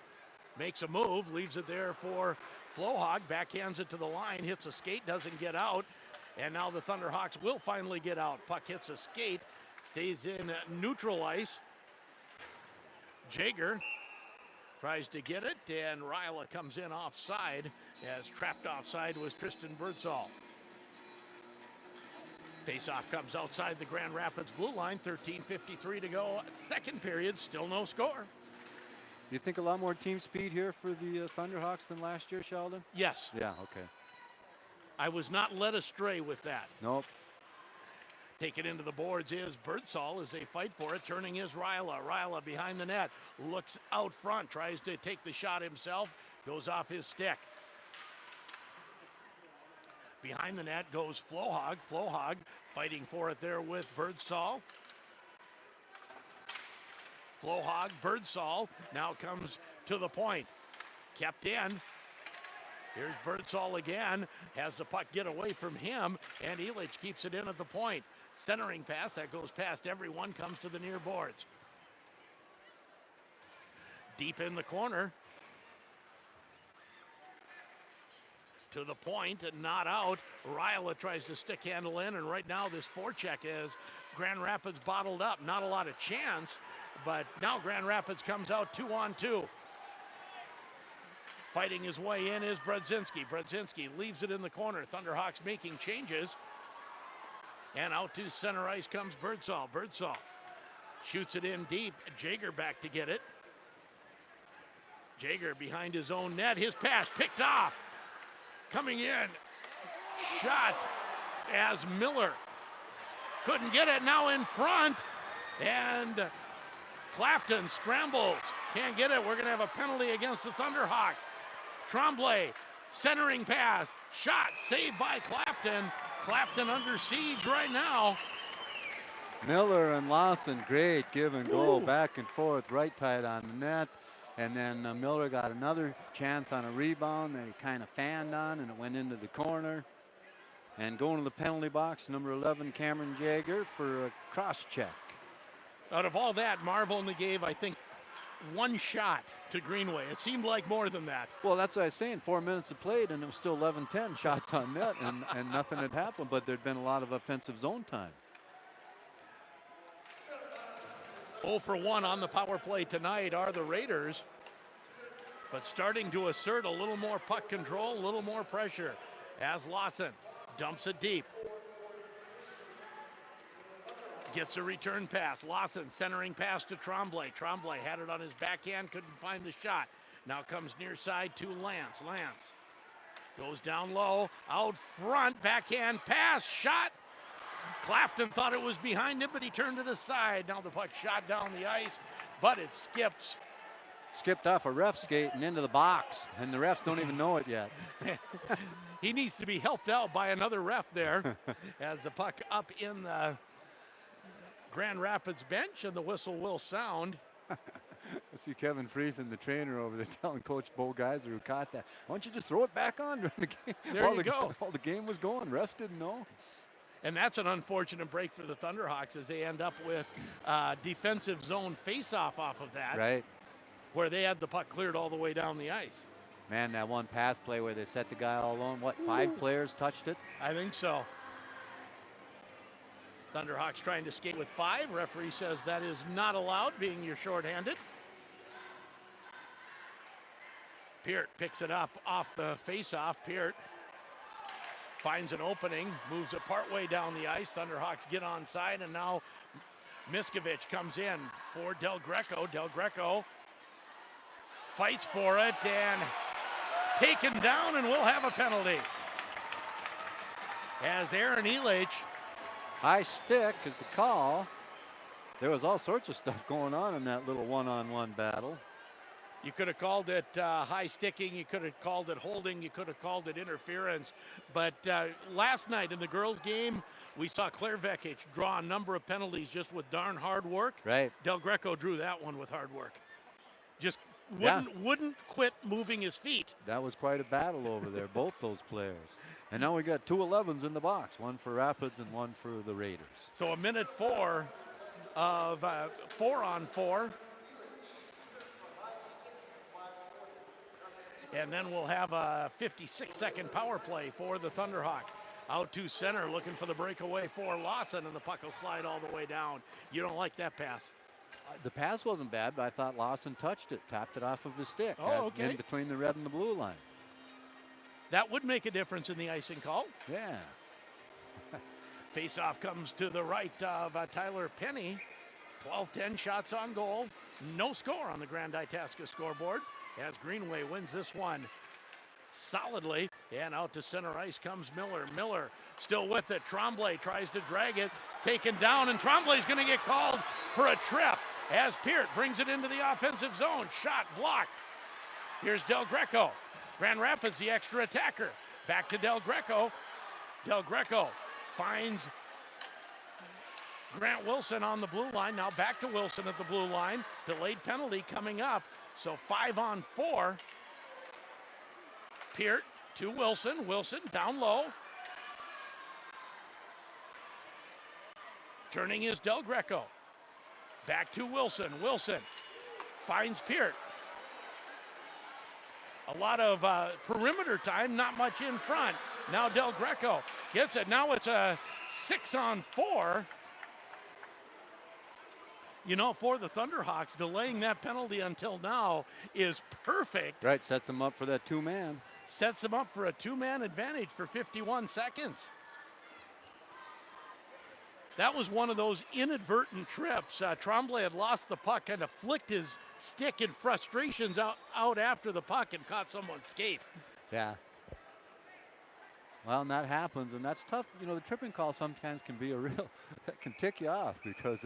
makes a move, leaves it there for Flohog, backhands it to the line, hits a skate, doesn't get out, and now the Thunderhawks will finally get out. Puck hits a skate, stays in neutral ice. Jaeger tries to get it, and Ryla comes in offside, as trapped offside was Tristan Birdsall. Faceoff comes outside the Grand Rapids blue line, 13:53 to go. Second period, still no score. You think a lot more team speed here for the Thunderhawks than last year, Sheldon? Yes. Yeah, okay. I was not led astray with that. Nope. Taken into the boards is Birdsall as they fight for it. Turning is Ryla. Ryla behind the net. Looks out front. Tries to take the shot himself. Goes off his stick. Behind the net goes Flohog. Flohog fighting for it there with Birdsall. Flohog, Birdsall now comes to the point. Kept in. Here's Birdsall again. Has the puck get away from him, and Elich keeps it in at the point. Centering pass that goes past everyone, comes to the near boards. Deep in the corner. To the point and not out. Ryla tries to stick handle in, and right now this forecheck is Grand Rapids bottled up. Not a lot of chance, but now Grand Rapids comes out 2-on-2. Fighting his way in is Brodzinski. Brodzinski leaves it in the corner. Thunderhawks making changes. And out to center ice comes Birdsall. Birdsall shoots it in deep. Jaeger back to get it. Jaeger behind his own net. His pass picked off. Coming in. Shot as Miller couldn't get it. Now in front. And Clafton scrambles. Can't get it. We're going to have a penalty against the Thunderhawks. Tremblay, centering pass, shot, saved by Clafton. Clafton under siege right now. Miller and Lawson, great give and go, back and forth, right tight on the net. And then Miller got another chance on a rebound that he kind of fanned on, and it went into the corner. And going to the penalty box, number 11, Cameron Jaeger, for a cross check. Out of all that, Marv only gave, I think, one shot to Greenway. It seemed like more than that. Well, that's what I was saying. 4 minutes of played, and it was still 11-10 shots on net, and nothing had happened, but there'd been a lot of offensive zone time. 0 for 1 on the power play tonight are the Raiders, but starting to assert a little more puck control, a little more pressure as Lawson dumps it deep. Gets a return pass. Lawson centering pass to Tremblay. Tremblay had it on his backhand, couldn't find the shot. Now comes near side to Lance. Lance goes down low, out front, backhand pass, shot. Clafton thought it was behind him, but he turned it aside. Now the puck shot down the ice, but it skips. Skipped off a ref skate and into the box, and the refs don't even know it yet. He needs to be helped out by another ref there as the puck up in the Grand Rapids bench, and the whistle will sound. I see Kevin Friesen, the trainer over there, telling Coach Bo Geiser, who caught that, why don't you just throw it back on during the game? There you go. While the game was going, refs didn't know. And that's an unfortunate break for the Thunderhawks as they end up with defensive zone face-off off of that. Right. Where they had the puck cleared all the way down the ice. Man, that one pass play where they set the guy all alone, what, 5 players touched it? I think so. Thunderhawks trying to skate with 5. Referee says that is not allowed, being you're shorthanded. Peart picks it up off the face-off. Peart finds an opening, moves it partway down the ice. Thunderhawks get onside, and now Miskovich comes in for Del Greco. Del Greco fights for it and taken down, and we'll have a penalty. As Aaron Elich. High stick is the call. There was all sorts of stuff going on in that little one-on-one battle. You could have called it high sticking, you could have called it holding, you could have called it interference. But last night in the girls' game, we saw Claire Vekic draw a number of penalties just with darn hard work. Right. Del Greco drew that one with hard work. Just Yeah. wouldn't quit moving his feet. That was quite a battle over there, both those players. And now we got 2 11s in the box, one for Rapids and one for the Raiders. So a minute 4 of 4-on-4. And then we'll have a 56-second power play for the Thunderhawks. Out to center, looking for the breakaway for Lawson, and the puck will slide all the way down. You don't like that pass? The pass wasn't bad, but I thought Lawson touched it, tapped it off of his stick. Oh, okay. In between the red and the blue line. That would make a difference in the icing call. Yeah. Face-off comes to the right of Tyler Penny. 12-10 shots on goal. No score on the Grand Itasca scoreboard as Greenway wins this one solidly. And out to center ice comes Miller. Miller still with it. Tremblay tries to drag it. Taken down, and Tremblay's going to get called for a trip as Peart brings it into the offensive zone. Shot blocked. Here's Del Greco. Grand Rapids, the extra attacker. Back to Del Greco. Del Greco finds Grant Wilson on the blue line. Now back to Wilson at the blue line. Delayed penalty coming up. So 5-on-4. Peart to Wilson. Wilson down low. Turning is Del Greco. Back to Wilson. Wilson finds Peart. A lot of perimeter time, not much in front. Now Del Greco gets it. Now it's a 6-on-4. You know, for the Thunderhawks, delaying that penalty until now is perfect. Right, sets them up for that 2-man. Sets them up for a 2-man advantage for 51 seconds. That was one of those inadvertent trips. Tremblay had lost the puck, kind of flicked his stick in frustrations out after the puck and caught someone's skate. Yeah. Well, and that happens, and that's tough. You know, the tripping call sometimes can be a real, that can tick you off because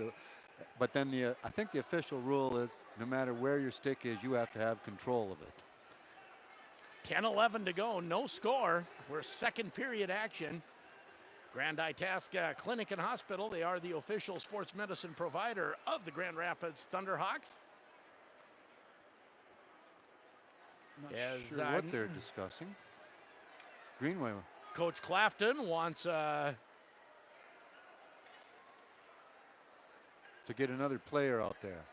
but then I think the official rule is no matter where your stick is, you have to have control of it. 10-11 to go, no score. We're second period action. Grand Itasca Clinic and Hospital, they are the official sports medicine provider of the Grand Rapids Thunderhawks. Not sure what they're discussing. Greenway. Coach Clafton wants to get another player out there.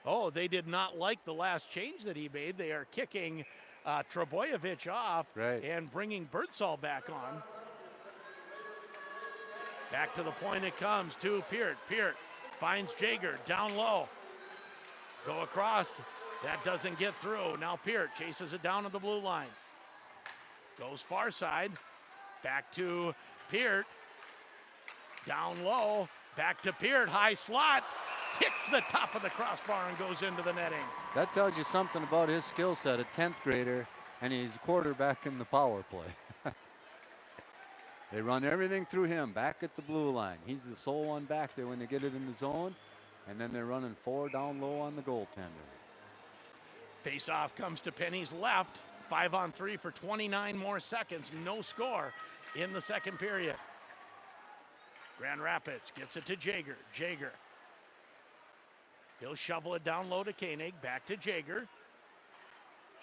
Oh, they did not like the last change that he made. They are kicking Trebojevic off and bringing Birdsall back on. Back to the point it comes to Peart. Peart finds Jaeger down low. Go across. That doesn't get through. Now Peart chases it down to the blue line. Goes far side. Back to Peart. Down low. Back to Peart. High slot. Kicks the top of the crossbar and goes into the netting. That tells you something about his skill set, a 10th grader, and he's quarterback in the power play. They run everything through him, back at the blue line. He's the sole one back there when they get it in the zone, and then they're running 4 down low on the goaltender. Face-off comes to Penny's left. 5-on-3 for 29 more seconds. No score in the second period. Grand Rapids gets it to Jaeger. Jaeger. He'll shovel it down low to Koenig. Back to Jaeger.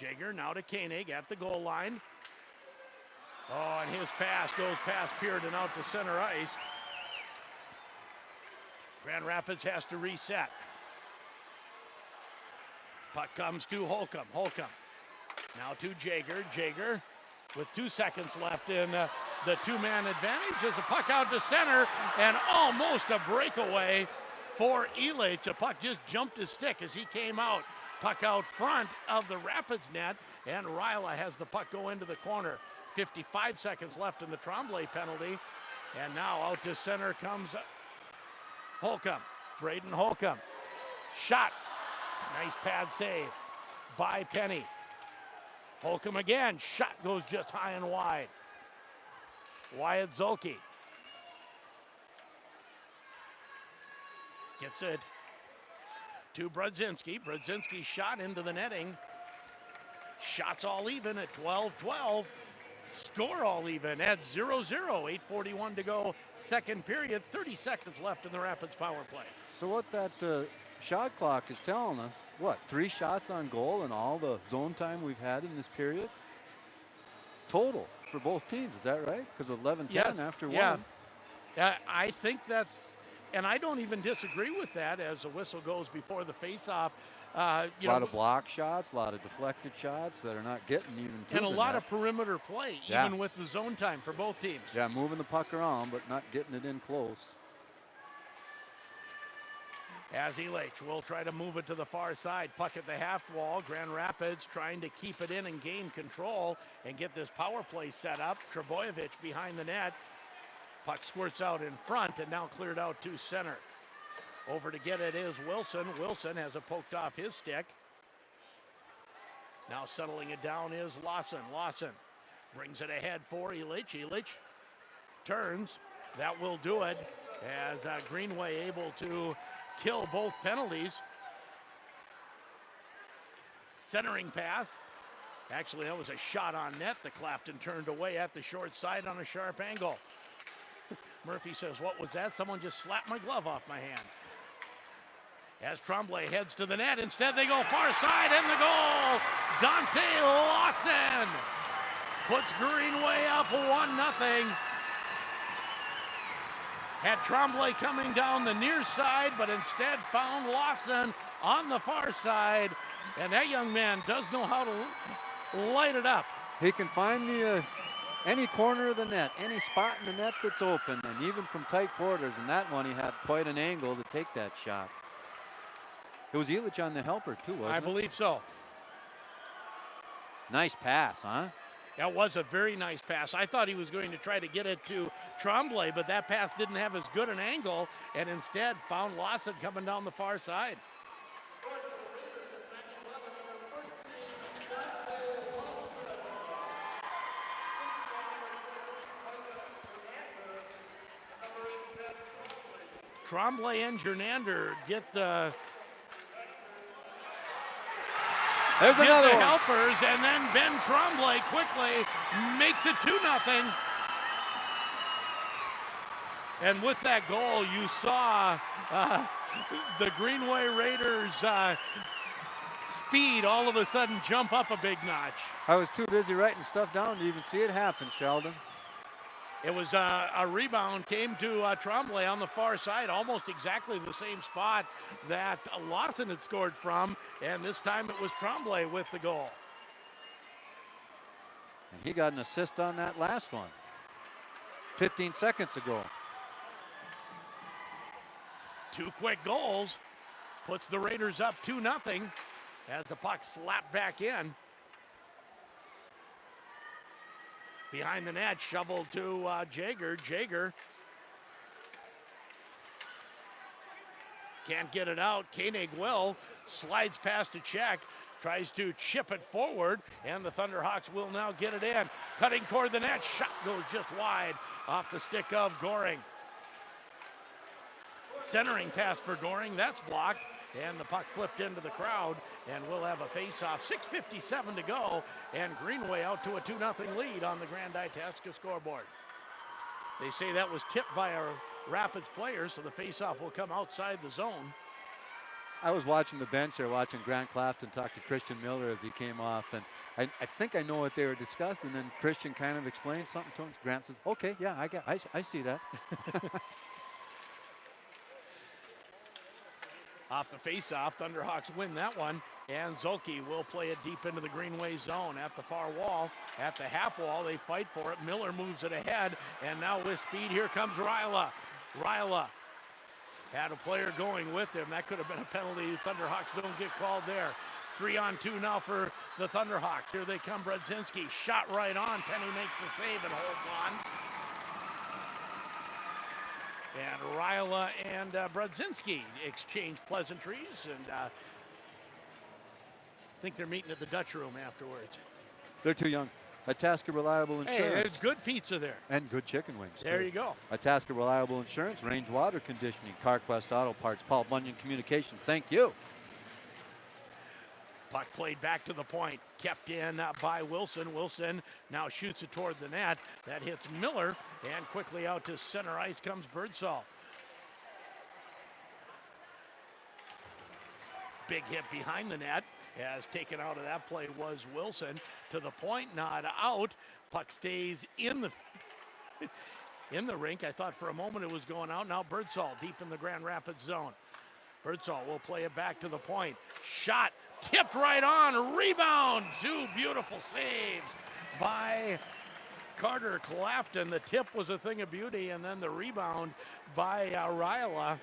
Jaeger now to Koenig at the goal line. Oh, and his pass goes past Peart and out to center ice. Grand Rapids has to reset. Puck comes to Holcomb. Holcomb now to Jaeger. Jaeger with 2 seconds left in the 2-man advantage. There's a puck out to center and almost a breakaway for Elich. The puck just jumped his stick as he came out. Puck out front of the Rapids net, and Ryla has the puck go into the corner. 55 seconds left in the Tremblay penalty, and now out to center comes Holcomb. Braden Holcomb. Shot Nice pad save by Penny. Holcomb again. Shot goes just high and wide. Wyatt Zolke gets it to Brodzinski. Brodzinski shot into the netting. Shots all even at 12-12. Score all even at 0-0. 8:41 to go, second period. 30 seconds left in the Rapids power play. So what that shot clock is telling us, what, 3 shots on goal in all the zone time we've had in this period? Total for both teams, is that right? Because 11-10 after one. I think that's, and I don't even disagree with that as the whistle goes before the face-off. A lot of block shots, a lot of deflected shots that are not getting even to and a the lot net. of perimeter play, even with the zone time for both teams. Yeah, moving the puck around, but not getting it in close. As Illich will try to move it to the far side. Puck at the half wall. Grand Rapids trying to keep it in and gain control and get this power play set up. Trebojevic behind the net. Puck squirts out in front and now cleared out to center. Over to get it is Wilson. Wilson has it poked off his stick. Now settling it down is Lawson. Lawson brings it ahead for Illich. Illich turns. That will do it as Greenway able to kill both penalties. Centering pass. Actually, that was a shot on net. The Clafton turned away at the short side on a sharp angle. Murphy says, what was that? Someone just slapped my glove off my hand. As Tremblay heads to the net, instead they go far side and the goal. Dante Lawson puts Greenway up 1-0. Had Tremblay coming down the near side, but instead found Lawson on the far side. And that young man does know how to light it up. He can find the any corner of the net, any spot in the net that's open, and even from tight quarters. And that one, he had quite an angle to take that shot. It was Illich on the helper too, wasn't it? I believe so. Nice pass, huh? That was a very nice pass. I thought he was going to try to get it to Tremblay, but that pass didn't have as good an angle, and instead found Lawson coming down the far side. Tremblay and Jernander get the another one. Helpers, and then Ben Tremblay quickly makes it 2-0. And with that goal, you saw the Greenway Raiders speed all of a sudden jump up a big notch. I was too busy writing stuff down to even see it happen, Sheldon. It was a rebound, came to Tremblay on the far side, almost exactly the same spot that Lawson had scored from, and this time it was Tremblay with the goal. And he got an assist on that last one 15 seconds ago. 2 quick goals puts the Raiders up 2-0 as the puck slapped back in. Behind the net, shoveled to Jaeger. Jaeger can't get it out. Koenig will. Slides past a check. Tries to chip it forward, and the Thunderhawks will now get it in. Cutting toward the net. Shot goes just wide off the stick of Goring. Centering pass for Goring. That's blocked. And the puck flipped into the crowd, and we'll have a face-off. 6:57 to go, and Greenway out to a 2-0 lead on the Grand Itasca scoreboard. They say that was tipped by our Rapids players, so the face-off will come outside the zone. I was watching the bench there, watching Grant Clafton talk to Christian Miller as he came off, and I think I know what they were discussing, and then Christian kind of explained something to him. Grant says, okay, yeah, I see that. Off the face-off, Thunderhawks win that one, and Zolke will play it deep into the Greenway zone at the far wall. At the half wall, they fight for it. Miller moves it ahead, and now with speed, here comes Ryla. Ryla had a player going with him. That could have been a penalty. Thunderhawks don't get called there. 3-on-2 now for the Thunderhawks. Here they come, Brodzinski. Shot right on. Penny makes the save and holds on. And Ryla and Brodzinski exchange pleasantries, and think they're meeting at the Dutch room afterwards. They're too young. Itasca Reliable Hey, Insurance. there's good pizza there. And good chicken wings. There too. you go. Itasca Reliable Insurance, Range Water Conditioning, CarQuest Auto Parts, Paul Bunyan Communications. Thank you. Puck played back to the point, kept in by Wilson. Wilson now shoots it toward the net. That hits Miller, and quickly out to center ice comes Birdsall. Big hit behind the net. As taken out of that play was Wilson. To the point, not out. Puck stays in the in the rink. I thought for a moment it was going out. Now Birdsall deep in the Grand Rapids zone. Birdsall will play it back to the point. Shot tipped right on. Rebound. Two beautiful saves by Carter Clafton. The tip was a thing of beauty, and then the rebound by Ryla.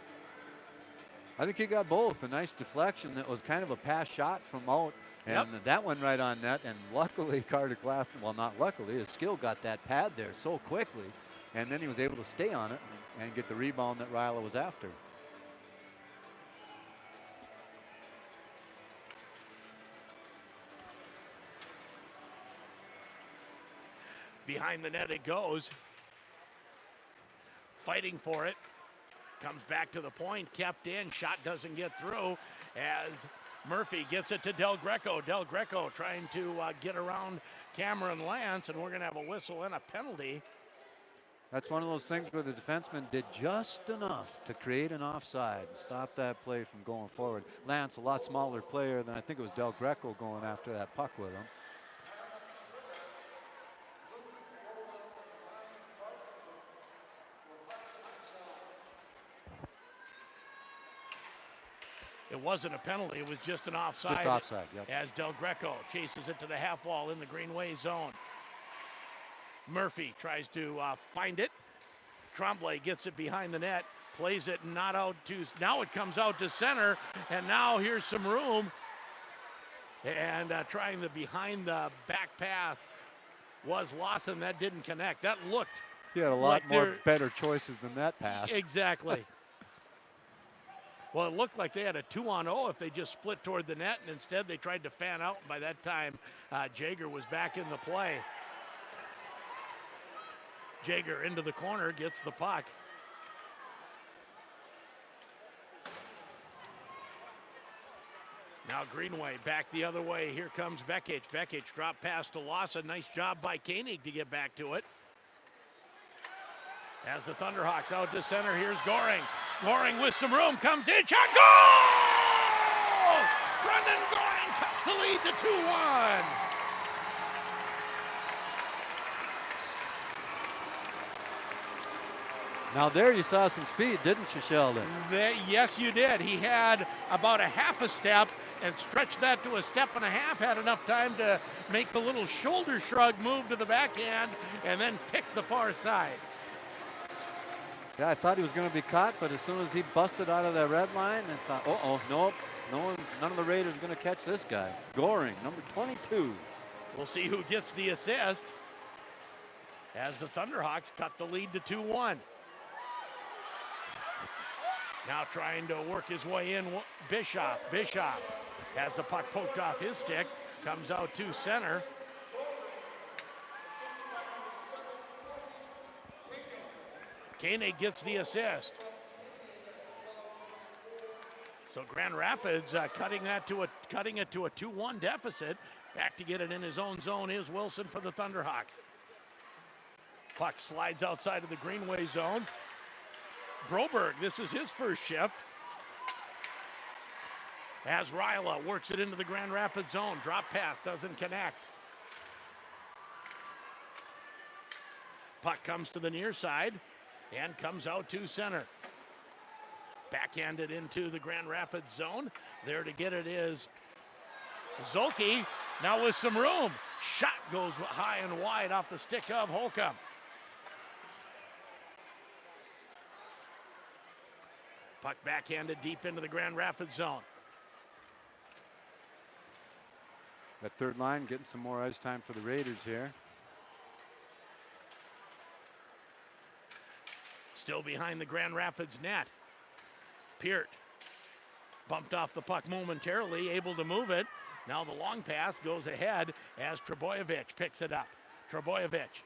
I think he got both. A nice deflection that was kind of a pass shot from out, and that one right on net. And luckily, Carter Clafton, well, not luckily, his skill got that pad there so quickly, and then he was able to stay on it and get the rebound that Ryla was after. Behind the net it goes. Fighting for it. Comes back to the point, kept in, shot doesn't get through as Murphy gets it to Del Greco. Del Greco trying to get around Cameron Lance, and we're going to have a whistle and a penalty. That's one of those things where the defenseman did just enough to create an offside and stop that play from going forward. Lance, a lot smaller player than I think it was Del Greco going after that puck with him. It wasn't a penalty, it was just an offside. Just offside, yep. As Del Greco chases it to the half wall in the Greenway zone. Murphy tries to find it. Tremblay gets it behind the net, plays it not out to, now it comes out to center, and now here's some room. And trying the behind the back pass was Lawson. That didn't connect. That looked. He had a lot more better choices than that pass. Exactly. Well, it looked like they had a 2-on-0 if they just split toward the net, and instead they tried to fan out. By that time, Jaeger was back in the play. Jaeger into the corner, gets the puck. Now Greenway back the other way. Here comes Vekic. Vekic drop pass to Lawson. Nice job by Koenig to get back to it. As the Thunderhawks out to center, here's Goring. Goring with some room, comes in, shot, goal! Brendan Goring cuts the lead to 2-1. Now there you saw some speed, didn't you, Sheldon? Yes, you did. He had about a half a step and stretched that to a step and a half, had enough time to make the little shoulder shrug move to the backhand and then pick the far side. Yeah, I thought he was going to be caught, but as soon as he busted out of that red line, I thought, nope, none of the Raiders are going to catch this guy. Goring, number 22. We'll see who gets the assist as the Thunderhawks cut the lead to 2-1. Now trying to work his way in, Bischoff. Bischoff has the puck poked off his stick, comes out to center. Koenig gets the assist. So Grand Rapids cutting it to a 2-1 deficit. Back to get it in his own zone is Wilson for the Thunderhawks. Puck slides outside of the Greenway zone. Broberg, this is his first shift. As Ryla works it into the Grand Rapids zone. Drop pass doesn't connect. Puck comes to the near side and comes out to center. Backhanded into the Grand Rapids zone. There to get it is Zolke. Now with some room. Shot goes high and wide off the stick of Holcomb. Puck backhanded deep into the Grand Rapids zone. That third line getting some more ice time for the Raiders here. Still behind the Grand Rapids net. Peart bumped off the puck momentarily, able to move it. Now the long pass goes ahead as Trebojevic picks it up. Trebojevic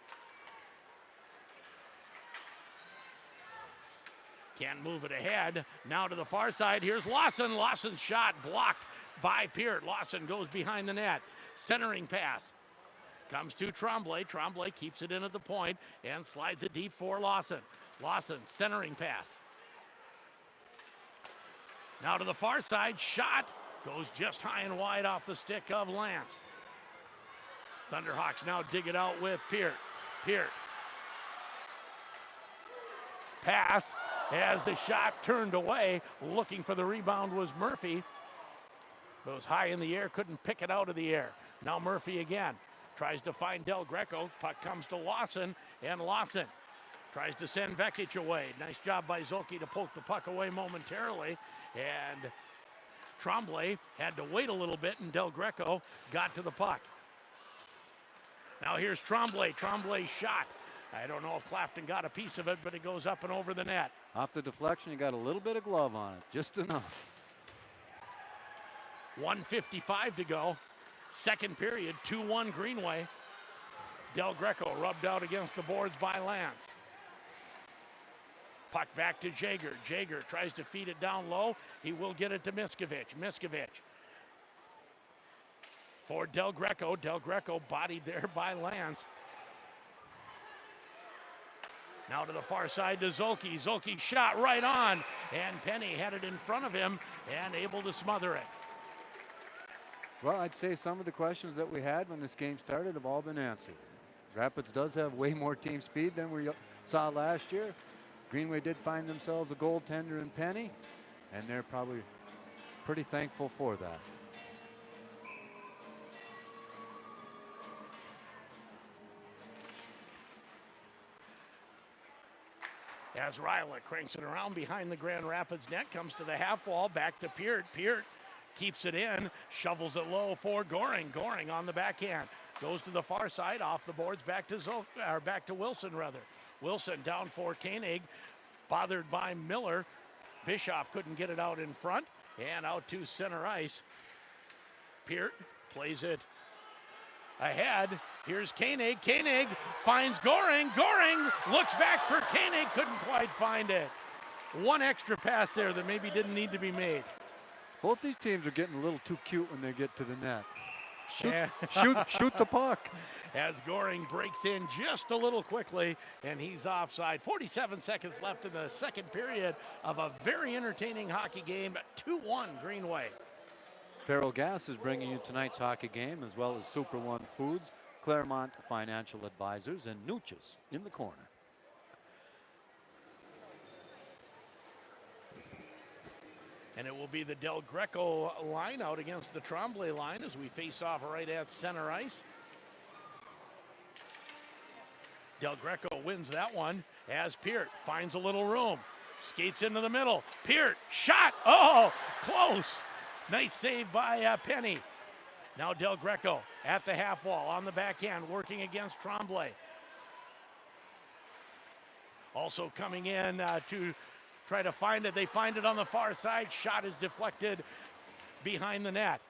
can't move it ahead. Now to the far side. Here's Lawson. Lawson's shot blocked by Peart. Lawson goes behind the net. Centering pass comes to Tremblay. Tremblay keeps it in at the point and slides it deep for Lawson. Lawson centering pass. Now to the far side. Shot goes just high and wide off the stick of Lance. Thunderhawks now dig it out with Peart. Peart. Pass as the shot turned away. Looking for the rebound was Murphy. Goes high in the air, couldn't pick it out of the air. Now Murphy again. Tries to find Del Greco. Puck comes to Lawson, and Lawson tries to send Vekic away. Nice job by Zolke to poke the puck away momentarily. And Tremblay had to wait a little bit, and Del Greco got to the puck. Now here's Tremblay. Tremblay's shot. I don't know if Clafton got a piece of it, but it goes up and over the net. Off the deflection, he got a little bit of glove on it, just enough. 1:55 to go. Second period, 2-1 Greenway. Del Greco rubbed out against the boards by Lance. Puck back to Jaeger. Jaeger tries to feed it down low. He will get it to Miskovic. Miskovic for Del Greco. Del Greco bodied there by Lance. Now to the far side to Zolke. Zolke shot right on, and Penny had it in front of him and able to smother it. Well, I'd say some of the questions that we had when this game started have all been answered. Rapids does have way more team speed than we saw last year. Greenway did find themselves a goaltender in Penny, and they're probably pretty thankful for that. As Ryla cranks it around behind the Grand Rapids net, comes to the half wall, back to Peart. Peart keeps it in, shovels it low for Goring. Goring on the backhand, goes to the far side, off the boards, back to Wilson rather. Wilson down for Koenig, bothered by Miller. Bischoff couldn't get it out in front, and out to center ice. Peart plays it ahead. Here's Koenig. Koenig finds Goring. Goring looks back for Koenig. Couldn't quite find it. One extra pass there that maybe didn't need to be made. Both these teams are getting a little too cute when they get to the net. Shoot the puck. As Goring breaks in just a little quickly, and he's offside. 47 seconds left in the second period of a very entertaining hockey game. 2-1 Greenway. Farrell Gas is bringing you tonight's hockey game, as well as Super One Foods, Claremont Financial Advisors, and Nuches in the corner. And it will be the Del Greco line out against the Tremblay line as we face off right at center ice. Del Greco wins that one as Peart finds a little room. Skates into the middle. Peart, shot. Oh, close. Nice save by Penny. Now Del Greco at the half wall on the backhand, working against Tremblay. Also coming in to try to find it. They find it on the far side. Shot is deflected behind the net.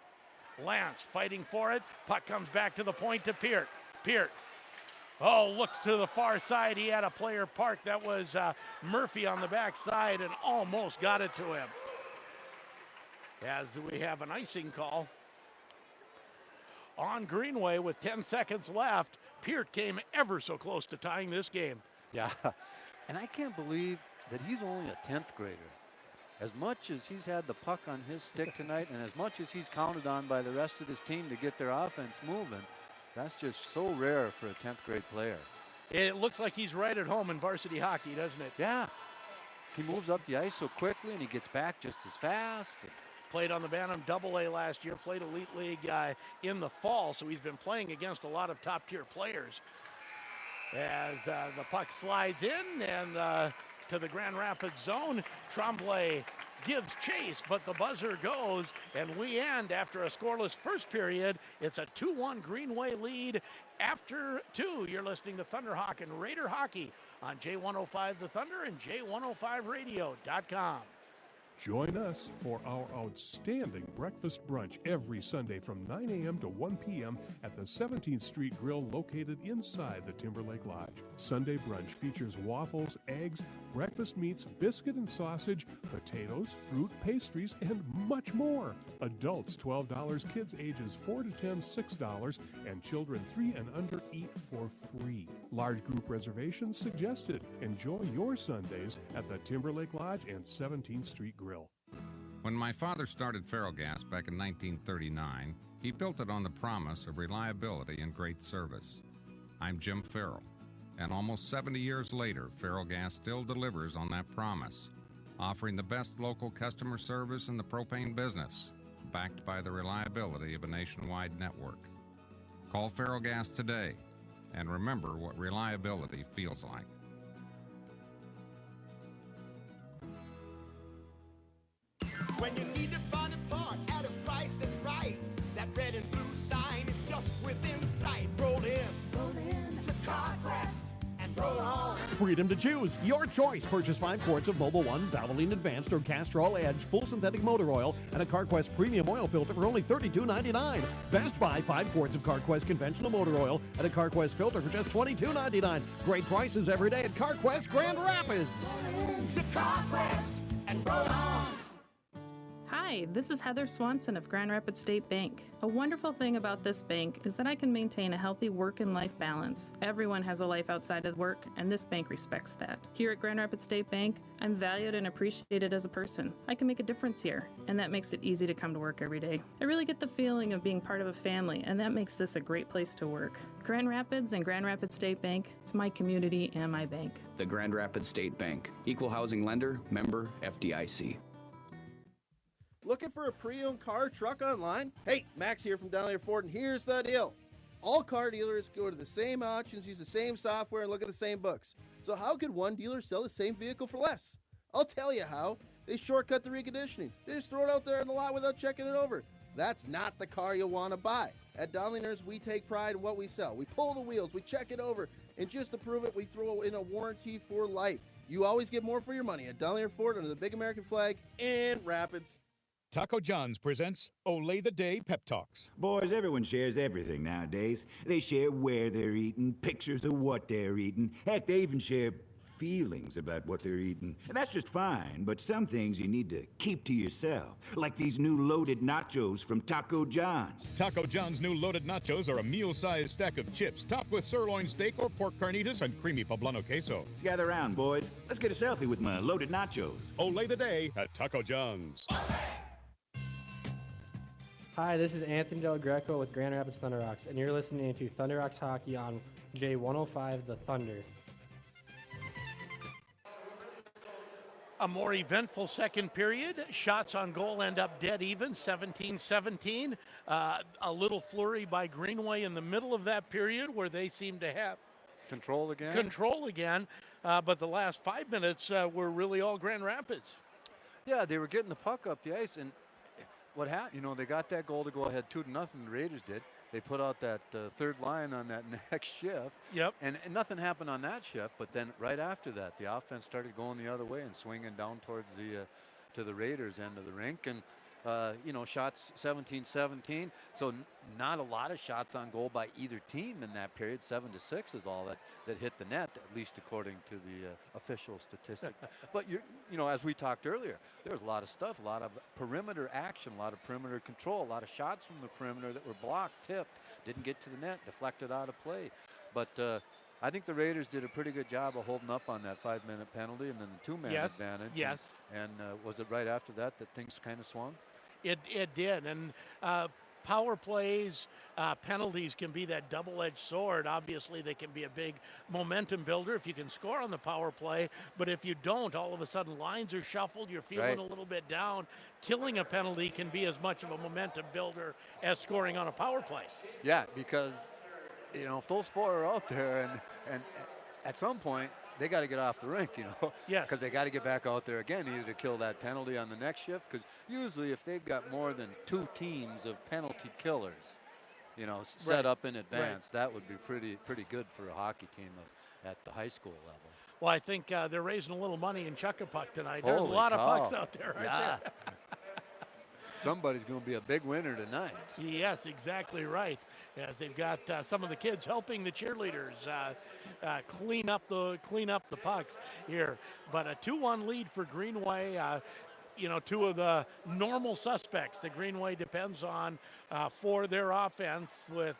Lance fighting for it. Puck comes back to the point to Peart. Peart. Oh, looks to the far side. He had a player parked. That was Murphy on the backside and almost got it to him. As we have an icing call on Greenway with 10 seconds left. Peart came ever so close to tying this game. Yeah, and I can't believe that he's only a 10th grader. As much as he's had the puck on his stick tonight and as much as he's counted on by the rest of his team to get their offense moving, that's just so rare for a 10th grade player. It looks like he's right at home in varsity hockey, doesn't it? Yeah. He moves up the ice so quickly and he gets back just as fast. Played on the Bantam Double-A last year, played Elite League in the fall, so he's been playing against a lot of top-tier players. As the puck slides in and to the Grand Rapids zone, Tremblay gives chase, but the buzzer goes, and we end after a scoreless first period. It's a 2-1 Greenway lead after 2. You're listening to Thunderhawk and Raider Hockey on J105 The Thunder and J105radio.com. Join us for our outstanding breakfast brunch every Sunday from 9 a.m. to 1 p.m. at the 17th Street Grill located inside the Timberlake Lodge. Sunday brunch features waffles, eggs, breakfast meats, biscuit and sausage, potatoes, fruit, pastries, and much more. Adults $12, kids ages 4 to 10 $6, and children 3 and under eat for free. Large group reservations suggested. Enjoy your Sundays at the Timberlake Lodge and 17th Street Grill. When my father started Ferrellgas back in 1939, he built it on the promise of reliability and great service. I'm Jim Farrell, and almost 70 years later, Ferrellgas still delivers on that promise, offering the best local customer service in the propane business, backed by the reliability of a nationwide network. Call Ferrellgas today, and remember what reliability feels like. When you need to find a part at a price that's right, that red and blue sign is just within sight. Roll in to CarQuest and roll on. Freedom to choose. Your choice. Purchase 5 quarts of Mobil 1 Valvoline Advanced or Castrol Edge full synthetic motor oil and a CarQuest premium oil filter for only $32.99. Best Buy 5 quarts of CarQuest conventional motor oil and a CarQuest filter for just $22.99. Great prices every day at CarQuest Grand Rapids. To CarQuest and roll on. Hi, this is Heather Swanson of Grand Rapids State Bank. A wonderful thing about this bank is that I can maintain a healthy work and life balance. Everyone has a life outside of work, and this bank respects that. Here at Grand Rapids State Bank, I'm valued and appreciated as a person. I can make a difference here, and that makes it easy to come to work every day. I really get the feeling of being part of a family, and that makes this a great place to work. Grand Rapids and Grand Rapids State Bank, it's my community and my bank. The Grand Rapids State Bank, equal housing lender, member FDIC. Looking for a pre-owned car or truck online? Hey, Max here from Donley Ford, and here's the deal. All car dealers go to the same auctions, use the same software, and look at the same books. So how could one dealer sell the same vehicle for less? I'll tell you how. They shortcut the reconditioning. They just throw it out there in the lot without checking it over. That's not the car you'll want to buy. At Donleyers, we take pride in what we sell. We pull the wheels, we check it over, and just to prove it, we throw in a warranty for life. You always get more for your money at Donley Ford under the big American flag in Rapids. Taco John's presents Olay the Day Pep Talks. Boys, everyone shares everything nowadays. They share where they're eating, pictures of what they're eating. Heck, they even share feelings about what they're eating. And that's just fine, but some things you need to keep to yourself. Like these new loaded nachos from Taco John's. Taco John's new loaded nachos are a meal-sized stack of chips topped with sirloin steak or pork carnitas and creamy poblano queso. Gather around, boys. Let's get a selfie with my loaded nachos. Olay the Day at Taco John's. Hi, this is Anthony Del Greco with Grand Rapids Thunder Rocks, and you're listening to Thunder Rocks Hockey on J105 The Thunder. A more eventful second period. Shots on goal end up dead even, 17-17. A little flurry by Greenway in the middle of that period where they seemed to have control again. But the last 5 minutes were really all Grand Rapids. Yeah, they were getting the puck up the ice, and what happened, they got that goal to go ahead 2-0, the Raiders did. They put out that third line on that next shift. Yep. And nothing happened on that shift, but then right after that, the offense started going the other way and swinging down towards to the Raiders end of the rink. And, shots 17-17. So not a lot of shots on goal by either team in that period. 7-6 is all that hit the net, at least according to the official statistic. But, as we talked earlier, there was a lot of stuff, a lot of perimeter action, a lot of perimeter control, a lot of shots from the perimeter that were blocked, tipped, didn't get to the net, deflected out of play. But I think the Raiders did a pretty good job of holding up on that 5-minute penalty and then the 2-man advantage. Yes. And was it right after that things kind of swung? It did. And power plays, penalties can be that double-edged sword. Obviously, they can be a big momentum builder if you can score on the power play. But if you don't, all of a sudden lines are shuffled. You're feeling a little bit down. Killing a penalty can be as much of a momentum builder as scoring on a power play. Yeah, because if those four are out there and at some point they got to get off the rink, Yes. Because they got to get back out there again, either to kill that penalty on the next shift. Because usually, if they've got more than 2 teams of penalty killers, set up in advance, that would be pretty good for a hockey team at the high school level. Well, I think they're raising a little money in Chuckapuck tonight. There's Holy a lot cow. of pucks out there Yeah. there. Somebody's going to be a big winner tonight. Yes, exactly right. As they've got some of the kids helping the cheerleaders clean up the pucks here. But a 2-1 lead for Greenway. Two of the normal suspects that Greenway depends on for their offense, with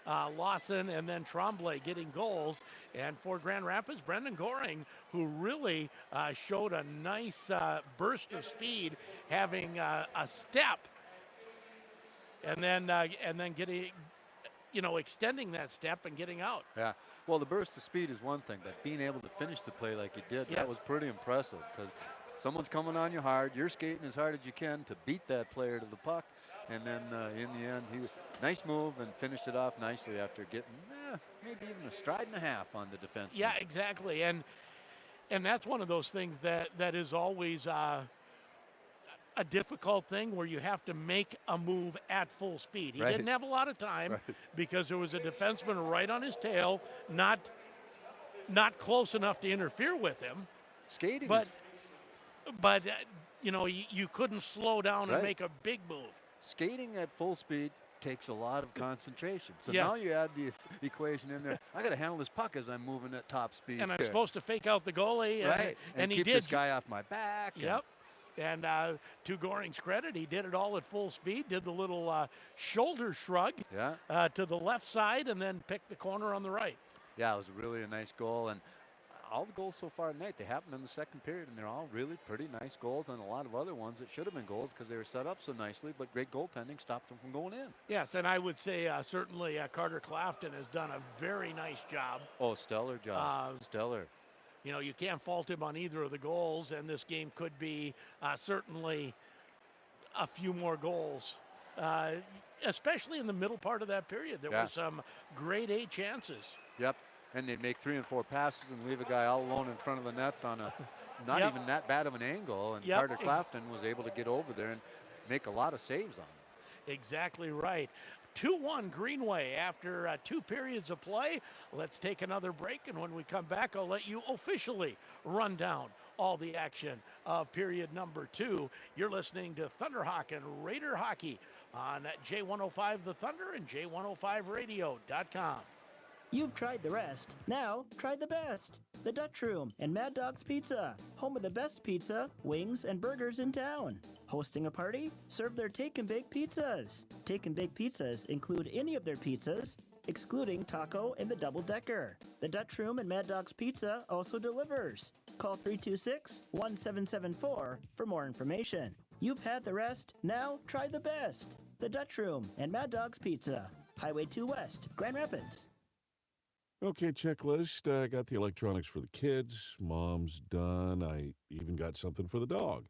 Lawson and then Tremblay getting goals. And for Grand Rapids, Brendan Goring, who really showed a nice burst of speed, having a step, and then getting, extending that step and getting out. Yeah. Well, the burst of speed is one thing, but being able to finish the play like he did, Yes. that was pretty impressive, because someone's coming on you hard. You're skating as hard as you can to beat that player to the puck. And then in the end, nice move and finished it off nicely after getting maybe even a stride and a half on the defense. Yeah, exactly. And that's one of those things that is always a difficult thing, where you have to make a move at full speed. He Right. didn't have a lot of time because there was a defenseman right on his tail, not close enough to interfere with him. Skating But you couldn't slow down and Right. make a big move. Skating at full speed takes a lot of concentration. So Yes. now you add the equation in there. I got to handle this puck as I'm moving at top speed. And I'm here. supposed to fake out the goalie. Right. And he keep did. this guy off my back. Yep. And to Goring's credit, he did it all at full speed, did the little shoulder shrug to the left side, and then picked the corner on the right. Yeah, it was really a nice goal. And all the goals so far tonight, they happened in the second period, and they're all really pretty nice goals, and a lot of other ones that should have been goals because they were set up so nicely, but great goaltending stopped them from going in. Yes, and I would say certainly Carter Clafton has done a very nice job. Oh, stellar job. Stellar. You can't fault him on either of the goals, and this game could be certainly a few more goals, especially in the middle part of that period. There were some grade A chances. Yep. And they'd make 3 and 4 passes and leave a guy all alone in front of the net on a not Yep. even that bad of an angle. And Yep. Carter Clafton was able to get over there and make a lot of saves on it. Exactly right. 2-1 Greenway after 2 periods of play. Let's take another break, and when we come back, I'll let you officially run down all the action of period number 2. You're listening to Thunderhawk and Raider Hockey on J105 The Thunder and J105radio.com. You've tried the rest. Now, try the best. The Dutch Room and Mad Dog's Pizza, home of the best pizza, wings, and burgers in town. Hosting a party? Serve their Take and Bake pizzas. Take and Bake pizzas include any of their pizzas, excluding taco and the double decker. The Dutch Room and Mad Dog's Pizza also delivers. Call 326-1774 for more information. You've had the rest. Now, try the best. The Dutch Room and Mad Dog's Pizza, Highway 2 West, Grand Rapids. Okay, checklist. I got the electronics for the kids. Mom's done. I even got something for the dog.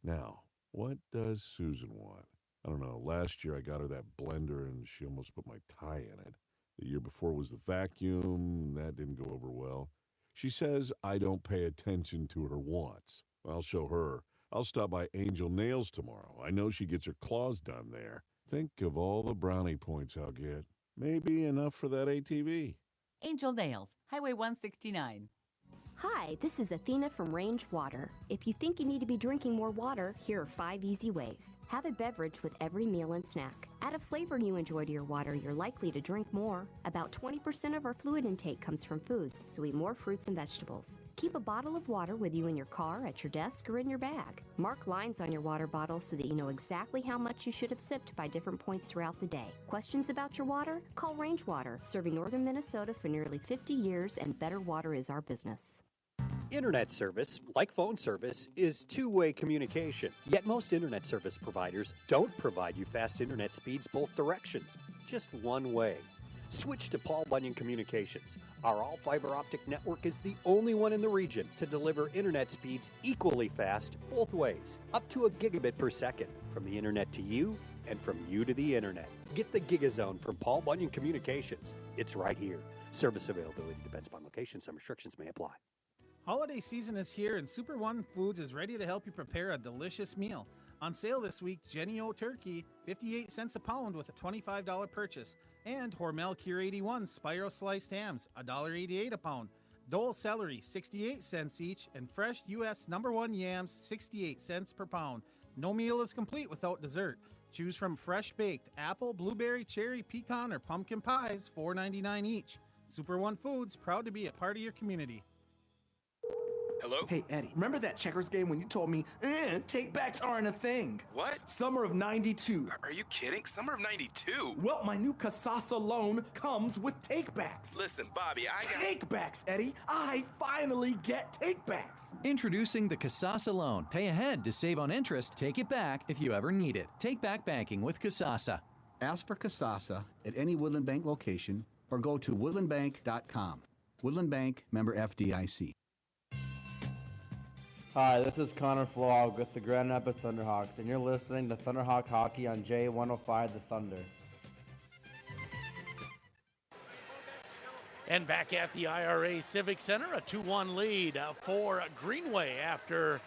Now, what does Susan want? I don't know. Last year I got her that blender and she almost put my tie in it. The year before was the vacuum. That didn't go over well. She says I don't pay attention to her wants. I'll show her. I'll stop by Angel Nails tomorrow. I know she gets her claws done there. Think of all the brownie points I'll get. Maybe enough for that ATV. Angel Nails, Highway 169. Hi, this is Athena from Range Water. If you think you need to be drinking more water, here are 5 easy ways. Have a beverage with every meal and snack. Add a flavor you enjoy to your water, you're likely to drink more. About 20% of our fluid intake comes from foods, so eat more fruits and vegetables. Keep a bottle of water with you in your car, at your desk, or in your bag. Mark lines on your water bottle so that you know exactly how much you should have sipped by different points throughout the day. Questions about your water? Call Range Water, serving northern Minnesota for nearly 50 years, and better water is our business. Internet service, like phone service, is two-way communication. Yet most internet service providers don't provide you fast internet speeds both directions, just one way. Switch to Paul Bunyan Communications. Our all-fiber optic network is the only one in the region to deliver internet speeds equally fast both ways, up to a gigabit per second, from the internet to you and from you to the internet. Get the Gigazone from Paul Bunyan Communications. It's right here. Service availability depends upon location. Some restrictions may apply. Holiday season is here, and Super One Foods is ready to help you prepare a delicious meal. On sale this week, Jenny O Turkey, 58 cents a pound with a $25 purchase, and Hormel Cure 81 Spiral Sliced Hams, $1.88 a pound. Dole celery, 68 cents each, and fresh U.S. #1 yams, 68 cents per pound. No meal is complete without dessert. Choose from fresh baked apple, blueberry, cherry, pecan, or pumpkin pies, $4.99 each. Super One Foods, proud to be a part of your community. Hello? Hey, Eddie, remember that checkers game when you told me, take-backs aren't a thing? What? Summer of 92. Are you kidding? Summer of 92? Well, my new Casasa loan comes with take-backs. Listen, Bobby, I got... Take-backs, Eddie. I finally get take-backs. Introducing the Casasa loan. Pay ahead to save on interest. Take it back if you ever need it. Take back banking with Casasa. Ask for Casasa at any Woodland Bank location or go to woodlandbank.com. Woodland Bank, member FDIC. Hi, this is Connor Flog with the Grand Rapids Thunderhawks, and you're listening to Thunderhawk Hockey on J105 The Thunder. And back at the IRA Civic Center, a 2-1 lead for Greenway after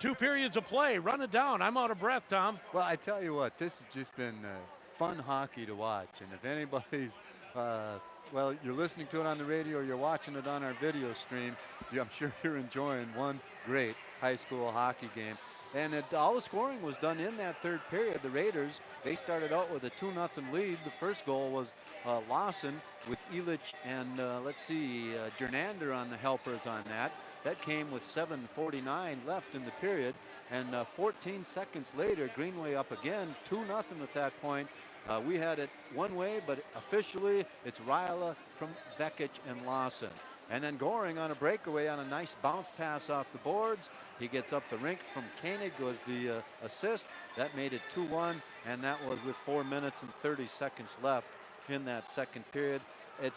2 periods of play. Run it down. I'm out of breath, Tom. Well, I tell you what, this has just been fun hockey to watch. And if anybody's, well, you're listening to it on the radio or you're watching it on our video stream, I'm sure you're enjoying one great high school hockey game. And all the scoring was done in that third period. The Raiders, they started out with a 2-0 lead. The first goal was Lawson with Elich and, Jernander on the helpers on that. That came with 7:49 left in the period. And 14 seconds later, Greenway up again, 2-0 at that point. We had it one way, but officially it's Ryla from Vekic and Lawson. And then Goring on a breakaway on a nice bounce pass off the boards. He gets up the rink from Koenig was the assist. That made it 2-1, and that was with 4 minutes and 30 seconds left in that second period.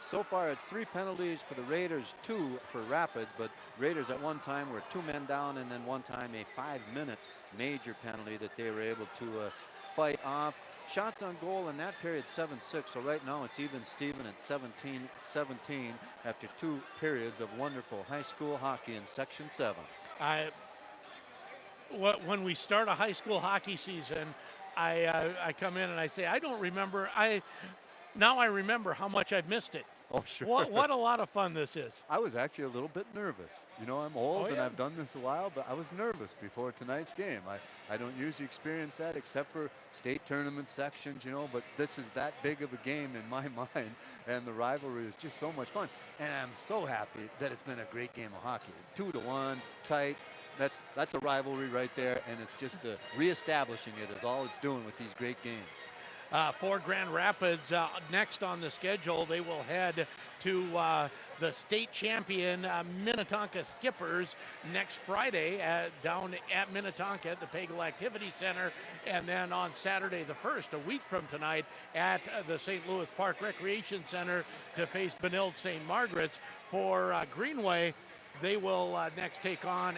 So far it's 3 penalties for the Raiders, 2 for Rapids, but Raiders at one time were 2 men down, and then one time a 5-minute major penalty that they were able to fight off. Shots on goal in that period, 7-6. So right now it's even Steven at 17-17 after 2 periods of wonderful high school hockey in Section 7. When we start a high school hockey season, I come in and I say, I don't remember. Now I remember how much I've missed it. Oh, sure. What a lot of fun this is. I was actually a little bit nervous. You know, I'm old and I've done this a while, but I was nervous before tonight's game. I don't usually experience that except for state tournament sections, you know, but this is that big of a game in my mind, and the rivalry is just so much fun. And I'm so happy that it's been a great game of hockey. 2-1, tight. That's a rivalry right there, and it's just reestablishing it is all it's doing with these great games. For Grand Rapids, next on the schedule, they will head to the state champion Minnetonka Skippers next Friday down at Minnetonka at the Pagel Activity Center. And then on Saturday the 1st, a week from tonight, at the St. Louis Park Recreation Center to face Benilde St. Margaret's. For Greenway, they will next take on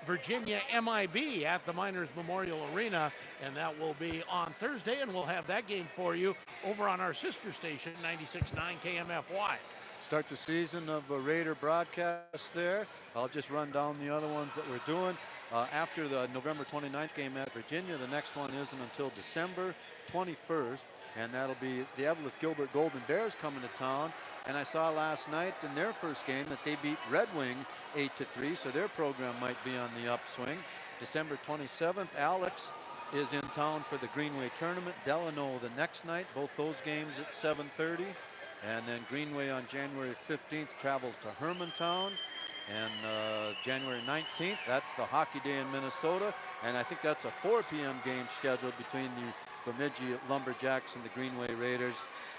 Virginia MIB at the Miners Memorial Arena, and that will be on Thursday, and we'll have that game for you over on our sister station, 96.9 KMFY. Start the season of a Raider broadcast there. I'll just run down the other ones that we're doing. After the November 29th game at Virginia, the next one isn't until December 21st, and that'll be the Evelyn Gilbert Golden Bears coming to town. And I saw last night in their first game that they beat Red Wing 8-3, so their program might be on the upswing. December 27th, Alex is in town for the Greenway tournament. Delano the next night, both those games at 7:30. And then Greenway on January 15th travels to Hermantown. And January 19th, that's the Hockey Day in Minnesota. And I think that's a 4 p.m. game scheduled between the Bemidji Lumberjacks and the Greenway Raiders.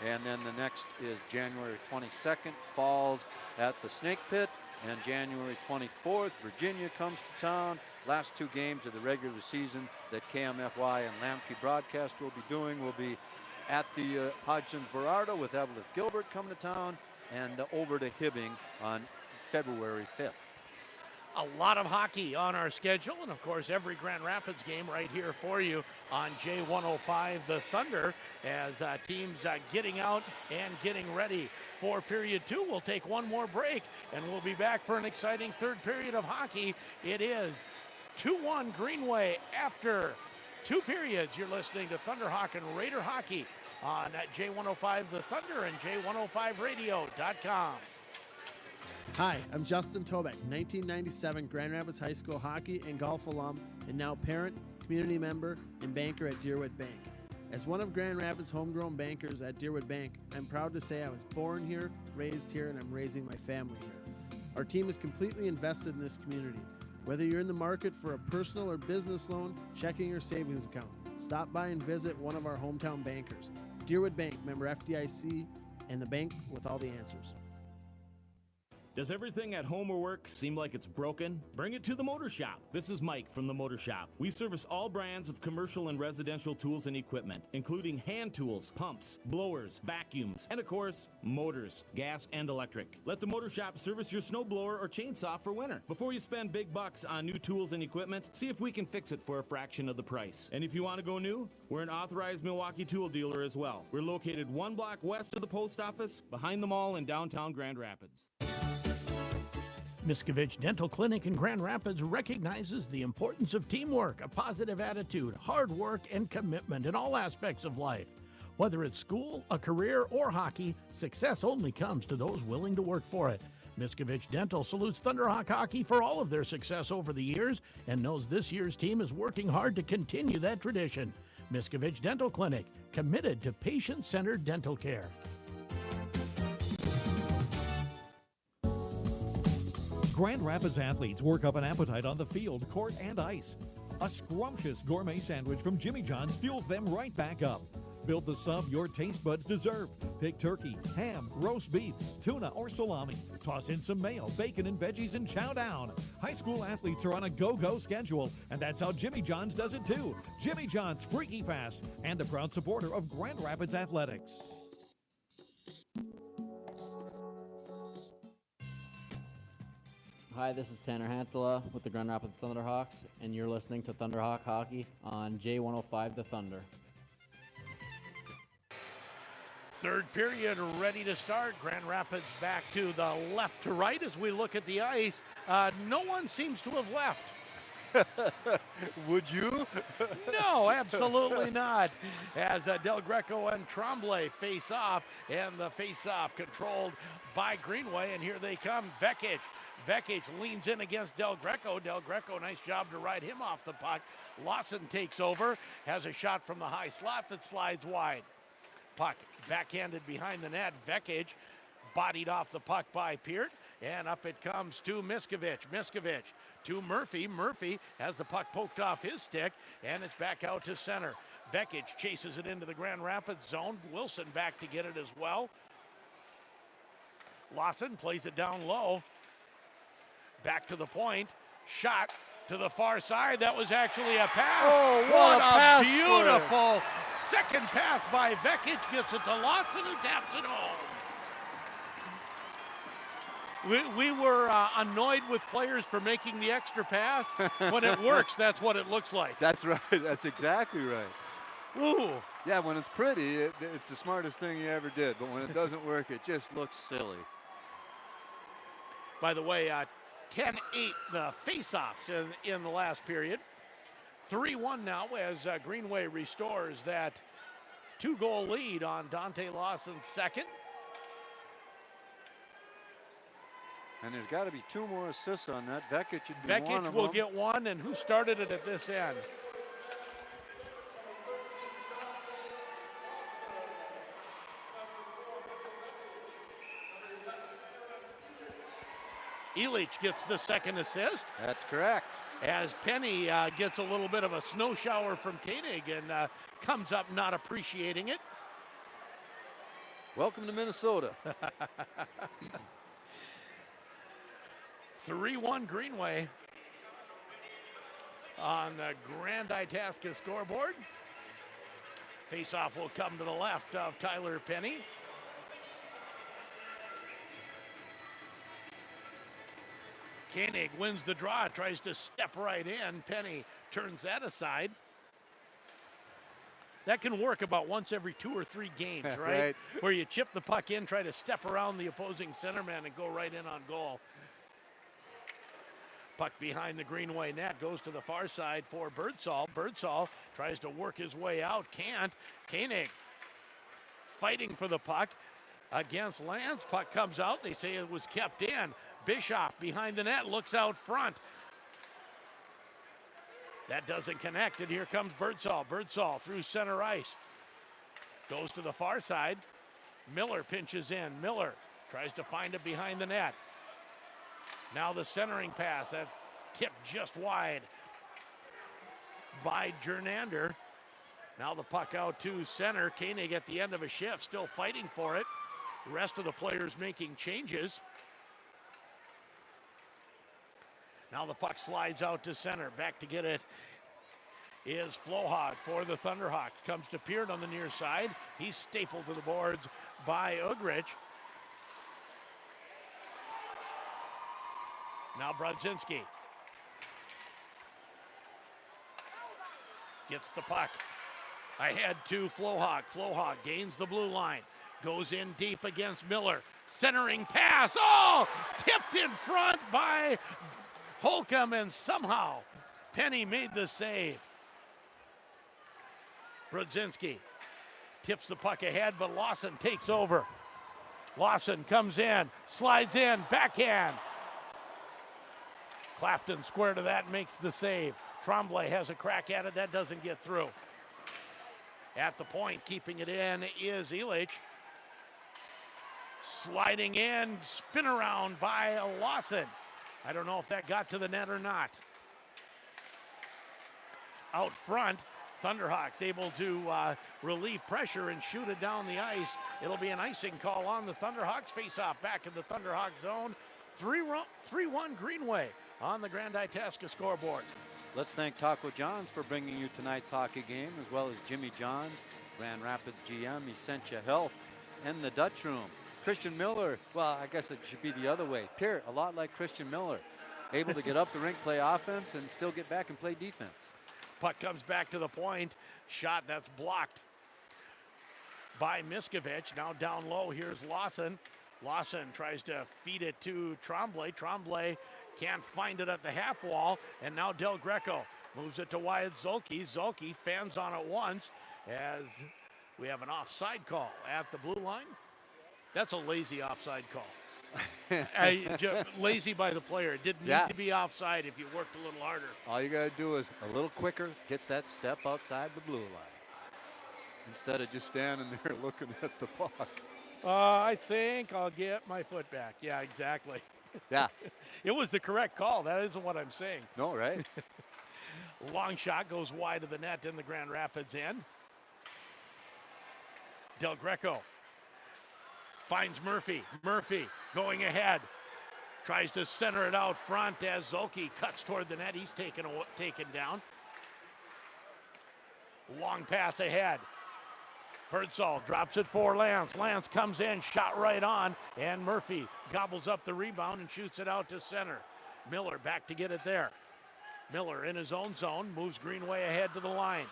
And then the next is January 22nd, Falls at the Snake Pit. And January 24th, Virginia comes to town. Last 2 games of the regular season that KMFY and Lamke broadcast will be doing will be at the Hodgson's Berardo with Evelyn Gilbert coming to town, and over to Hibbing on February 5th. A lot of hockey on our schedule, and of course every Grand Rapids game right here for you on J105 The Thunder, as teams getting out and getting ready for period 2. We'll take one more break, and we'll be back for an exciting third period of hockey. It is 2-1 Greenway after 2 periods. You're listening to Thunderhawk and Raider Hockey on J105 The Thunder and J105radio.com. Hi, I'm Justin Tobeck, 1997 Grand Rapids High School hockey and golf alum, and now parent, community member, and banker at Deerwood Bank. As one of Grand Rapids' homegrown bankers at Deerwood Bank, I'm proud to say I was born here, raised here, and I'm raising my family here. Our team is completely invested in this community. Whether you're in the market for a personal or business loan, checking or savings account, stop by and visit one of our hometown bankers. Deerwood Bank, member FDIC, and the bank with all the answers. Does everything at home or work seem like it's broken? Bring it to the Motor Shop. This is Mike from the Motor Shop. We service all brands of commercial and residential tools and equipment, including hand tools, pumps, blowers, vacuums, and of course, motors, gas and electric. Let the Motor Shop service your snowblower or chainsaw for winter. Before you spend big bucks on new tools and equipment, see if we can fix it for a fraction of the price. And if you want to go new, we're an authorized Milwaukee tool dealer as well. We're located 1 block west of the post office, behind the mall in downtown Grand Rapids. Miskovich Dental Clinic in Grand Rapids recognizes the importance of teamwork, a positive attitude, hard work, and commitment in all aspects of life. Whether it's school, a career, or hockey, success only comes to those willing to work for it. Miskovich Dental salutes Thunderhawk Hockey for all of their success over the years and knows this year's team is working hard to continue that tradition. Miskovich Dental Clinic, committed to patient-centered dental care. Grand Rapids athletes work up an appetite on the field, court, and ice. A scrumptious gourmet sandwich from Jimmy John's fuels them right back up. Build the sub your taste buds deserve. Pick turkey, ham, roast beef, tuna, or salami. Toss in some mayo, bacon, and veggies and chow down. High school athletes are on a go-go schedule, and that's how Jimmy John's does it too. Jimmy John's, freaky fast, and a proud supporter of Grand Rapids Athletics. Hi, this is Tanner Hantala with the Grand Rapids Thunderhawks, and you're listening to Thunderhawk Hockey on J105 The Thunder. Third period ready to start. Grand Rapids back to the left to right as we look at the ice. No one seems to have left. Would you? No, absolutely not. As Del Greco and Tremblay face off, and the face off controlled by Greenway, and here they come. Vekic leans in against Del Greco. Del Greco, nice job to ride him off the puck. Lawson takes over, has a shot from the high slot that slides wide. Puck backhanded behind the net. Vekic bodied off the puck by Peart, and up it comes to Miskovich. Miskovich to Murphy. Murphy has the puck poked off his stick, and it's back out to center. Vekic chases it into the Grand Rapids zone. Wilson back to get it as well. Lawson plays it down low. Back to the point, shot to the far side. That was actually a pass. Oh, what a pass beautiful second pass by Vekic. Gets it to Lawson, who taps it home. We were annoyed with players for making the extra pass. When it works, that's what it looks like. That's right. That's exactly right. Ooh. Yeah, when it's pretty, it's the smartest thing you ever did. But when it doesn't work, it just looks silly. By the way, 10-8 the face-offs in the last period. 3-1 now as Greenway restores that 2-goal lead on Dante Lawson's second. And there's got to be 2 more assists on that. Vekic should be one of them. Vekic will get one, and who started it at this end? Elich gets the second assist. That's correct. As Penny gets a little bit of a snow shower from Koenig and comes up not appreciating it. Welcome to Minnesota. 3-1 Greenway on the Grand Itasca scoreboard. Faceoff will come to the left of Tyler Penny. Koenig wins the draw, tries to step right in. Penny turns that aside. That can work about once every 2 or 3 games, right? Right. Where you chip the puck in, try to step around the opposing centerman and go right in on goal. Puck behind the Greenway net goes to the far side for Birdsall. Birdsall tries to work his way out, can't. Koenig fighting for the puck against Lance. Puck comes out. They say it was kept in. Bischoff behind the net, looks out front. That doesn't connect, and here comes Birdsall. Birdsall through center ice. Goes to the far side. Miller pinches in. Miller tries to find it behind the net. Now the centering pass. That tipped just wide by Jernander. Now the puck out to center. Koenig at the end of a shift, still fighting for it. The rest of the players making changes. Now the puck slides out to center. Back to get it is Flohawk for the Thunderhawks. Comes to Peart on the near side. He's stapled to the boards by Ugrich. Now Brodzinski gets the puck ahead to Flohawk. Flohawk gains the blue line. Goes in deep against Miller. Centering pass. Oh! Tipped in front by Holcomb, and somehow Penny made the save. Brodzinski tips the puck ahead, but Lawson takes over. Lawson comes in, slides in, backhand. Clafton square to that, makes the save. Tremblay has a crack at it, that doesn't get through. At the point, keeping it in is Elich. Sliding in, spin around by Lawson. I don't know if that got to the net or not. Out front, Thunderhawks able to relieve pressure and shoot it down the ice. It'll be an icing call on the Thunderhawks. Face-off back in the Thunderhawk zone. 3-1 Greenway on the Grand Itasca scoreboard. Let's thank Taco John's for bringing you tonight's hockey game, as well as Jimmy John's, Grand Rapids GM, Essentia Health, and the Dutch Room. Christian Miller, well, I guess it should be the other way. Peart, a lot like Christian Miller, able to get up the rink, play offense, and still get back and play defense. Puck comes back to the point. Shot that's blocked by Miskovich. Now down low, here's Lawson. Lawson tries to feed it to Tremblay. Tremblay can't find it at the half wall. And now Del Greco moves it to Wyatt Zolke. Zolke fans on it once as we have an offside call at the blue line. That's a lazy offside call. Lazy by the player. It didn't need to be offside if you worked a little harder. All you got to do is a little quicker, get that step outside the blue line, instead of just standing there looking at the puck. I think I'll get my foot back. Yeah, exactly. Yeah. It was the correct call. That isn't what I'm saying. No, right? Long shot goes wide of the net in the Grand Rapids end. Del Greco finds Murphy. Murphy going ahead. Tries to center it out front as Zolke cuts toward the net. He's taken down. Long pass ahead. Birdsall drops it for Lance. Lance comes in, shot right on, and Murphy gobbles up the rebound and shoots it out to center. Miller back to get it there. Miller in his own zone, moves Greenway ahead to the line.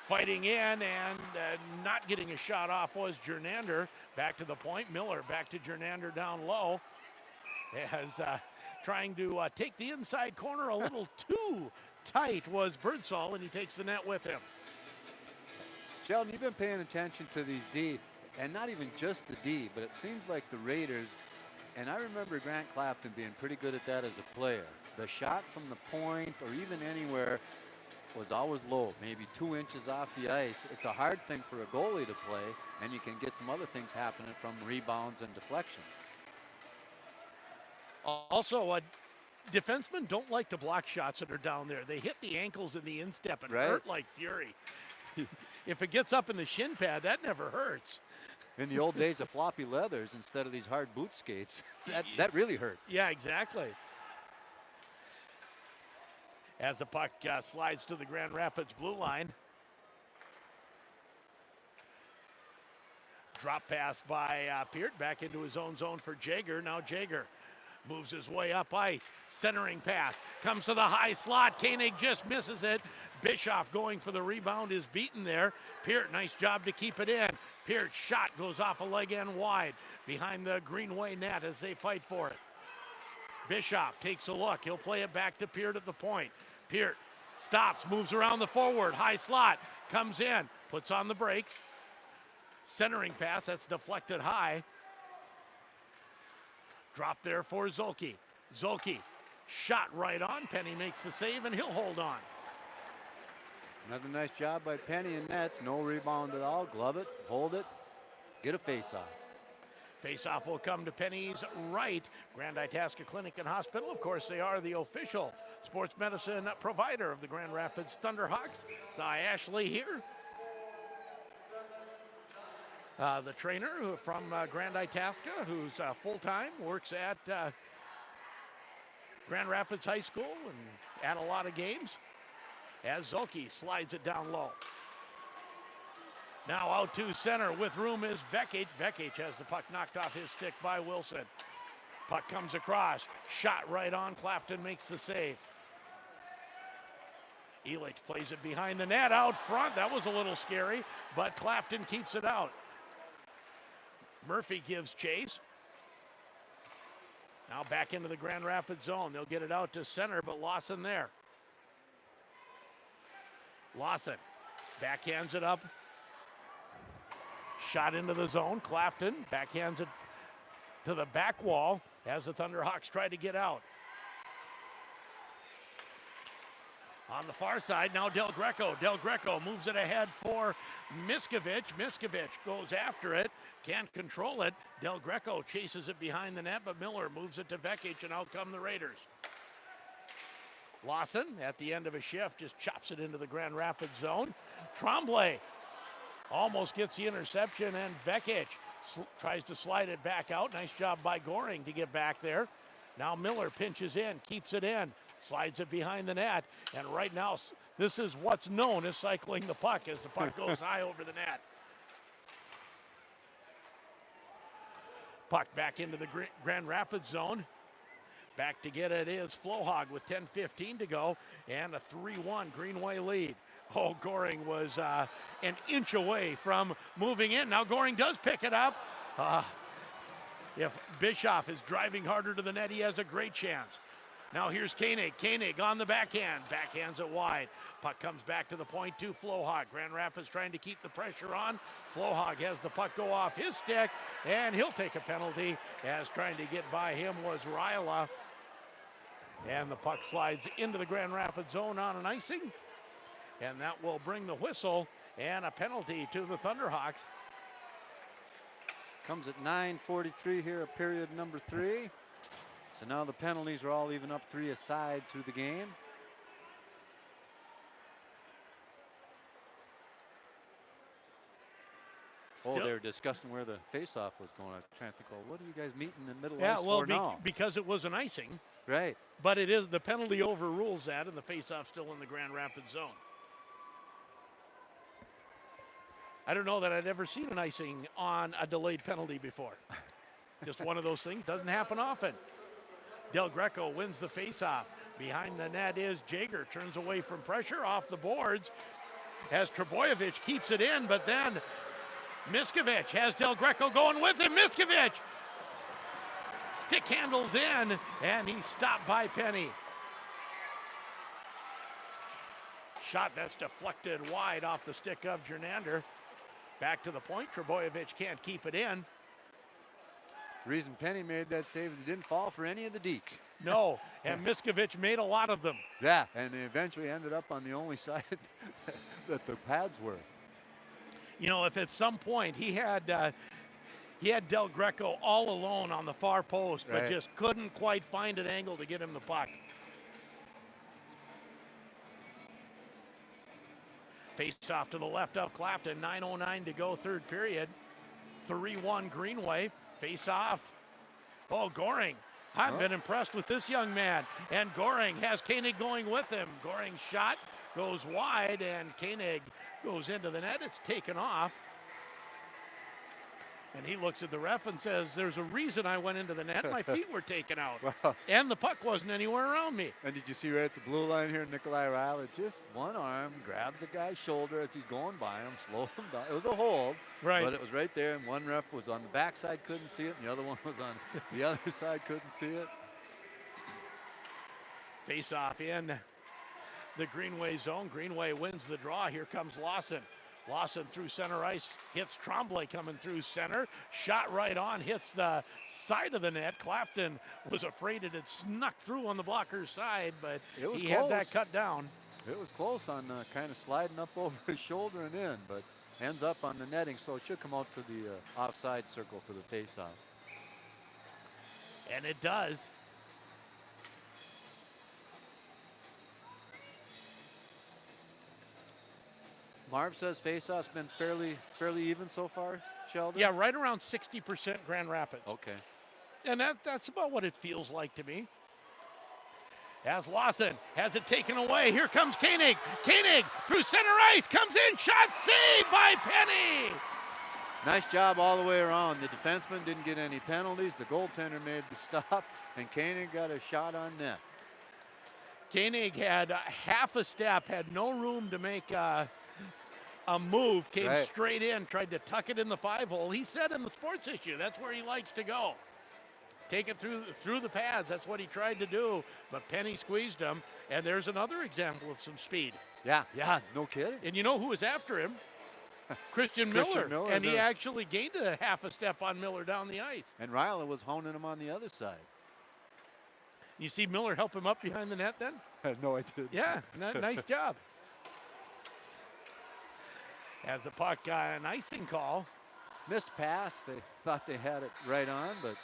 Fighting in and not getting a shot off was Jernander. Back to the point. Miller back to Jernander down low. As trying to take the inside corner a little too tight was Birdsall, and he takes the net with him. Sheldon, you've been paying attention to these D, and not even just the D, but it seems like the Raiders, and I remember Grant Clafton being pretty good at that as a player. The shot from the point or even anywhere was always low, maybe 2 inches off the ice. It's a hard thing for a goalie to play, and you can get some other things happening from rebounds and deflections. Also, defensemen don't like to block shots that are down there. They hit the ankles and the instep and hurt like fury. If it gets up in the shin pad, that never hurts. In the old days of floppy leathers instead of these hard boot skates, that really hurt. Yeah, exactly. As the puck slides to the Grand Rapids blue line. Drop pass by Peart back into his own zone for Jaeger. Now Jaeger moves his way up ice. Centering pass. Comes to the high slot. Koenig just misses it. Bischoff going for the rebound is beaten there. Peart, nice job to keep it in. Peart's shot goes off a leg end wide behind the Greenway net as they fight for it. Bischoff takes a look. He'll play it back to Peart at the point. Peart stops, moves around the forward. High slot, comes in, puts on the brakes. Centering pass, that's deflected high. Drop there for Zolke. Zolke, shot right on. Penny makes the save, and he'll hold on. Another nice job by Penny and nets. No rebound at all. Glove it, hold it, get a face-off. Face-off will come to Penny's right. Grand Itasca Clinic and Hospital, of course, they are the official sports medicine provider of the Grand Rapids Thunderhawks. Cy Ashley here. The trainer from Grand Itasca, who's full-time, works at Grand Rapids High School and at a lot of games. As Zolke slides it down low. Now out to center with room is Vekic. Vekic has the puck knocked off his stick by Wilson. Puck comes across. Shot right on. Clafton makes the save. Elich plays it behind the net out front. That was a little scary, but Clafton keeps it out. Murphy gives chase. Now back into the Grand Rapids zone. They'll get it out to center, but Lawson there. Lawson backhands it up. Shot into the zone. Clafton backhands it to the back wall as the Thunderhawks try to get out. On the far side, now Del Greco. Del Greco moves it ahead for Miskovic. Miskovic goes after it, can't control it. Del Greco chases it behind the net, but Miller moves it to Vekic, and out come the Raiders. Lawson, at the end of a shift, just chops it into the Grand Rapids zone. Tremblay almost gets the interception, and Vekic tries to slide it back out. Nice job by Goring to get back there. Now Miller pinches in, keeps it in, slides it behind the net, and right now this is what's known as cycling the puck as the puck goes high over the net. Puck back into the Grand Rapids zone. Back to get it is Flohog with 10:15 to go and a 3-1 Greenway lead. Oh, Goring was an inch away from moving in. Now Goring does pick it up. If Bischoff is driving harder to the net, he has a great chance. Now here's Koenig. Koenig on the backhand. Backhands it wide. Puck comes back to the point to Flohog. Grand Rapids trying to keep the pressure on. Flohog has the puck go off his stick, and he'll take a penalty as trying to get by him was Ryla. And the puck slides into the Grand Rapids zone on an icing. And that will bring the whistle and a penalty to the Thunderhawks. Comes at 9:43 here of period number 3. So now the penalties are all even up 3 aside through the game. Oh, they were discussing where the face-off was going. I'm trying to think, well, what are you guys meeting in the middle ice for now? Because it was an icing. Right. But it is the penalty overrules that, and the face-off still in the Grand Rapids zone. I don't know that I'd ever seen an icing on a delayed penalty before. Just one of those things. Doesn't happen often. Del Greco wins the face-off. Behind the net is Jager. Turns away from pressure off the boards as Trebojevic keeps it in, but then Miskovic has Del Greco going with him. Miskovic stick handles in, and he's stopped by Penny. Shot that's deflected wide off the stick of Jernander. Back to the point. Trebojevic can't keep it in. The reason Penny made that save is he didn't fall for any of the dekes. No, and Miskovic made a lot of them. Yeah, and they eventually ended up on the only side that the pads were. You know, if at some point he had Del Greco all alone on the far post, but just couldn't quite find an angle to get him the puck. Face off to the left of Clapton. 9:09 to go, third period. 3-1 Greenway. Face off. Oh, Goring. I've been impressed with this young man. And Goring has Koenig going with him. Goring's shot goes wide, and Koenig goes into the net. It's taken off. And he looks at the ref and says, there's a reason I went into the net. My feet were taken out. Wow. And the puck wasn't anywhere around me. And did you see right at the blue line here, Nikolai Ryla, just one arm, grabbed the guy's shoulder as he's going by him, slowed him down. It was a hold, but it was right there, and one ref was on the backside, couldn't see it, and the other one was on the other side, couldn't see it. Face off in the Greenway zone. Greenway wins the draw. Here comes Lawson. Lawson through center ice, hits Tremblay coming through center. Shot right on, hits the side of the net. Clafton was afraid it had snuck through on the blocker's side, but he had that cut down. It was close on kind of sliding up over his shoulder and in, but ends up on the netting, so it should come out to the offside circle for the face-off. And it does. Marv says face-off's been fairly even so far, Sheldon? Yeah, right around 60% Grand Rapids. Okay. And that's about what it feels like to me. As Lawson has it taken away. Here comes Koenig. Koenig through center ice, comes in, shot saved by Penny. Nice job all the way around. The defenseman didn't get any penalties. The goaltender made the stop, and Koenig got a shot on net. Koenig had half a step, had no room to make a move, came straight in, tried to tuck it in the 5-hole. He said in the sports issue, that's where he likes to go. Take it through the pads. That's what he tried to do, but Penny squeezed him, and there's another example of some speed. Yeah, no kidding. And you know who was after him? Christian Miller, and he actually gained a half a step on Miller down the ice. And Riley was honing him on the other side. You see Miller help him up behind the net then? No, I didn't. Yeah, nice job. As the puck, an icing call. Missed pass. They thought they had it right on, but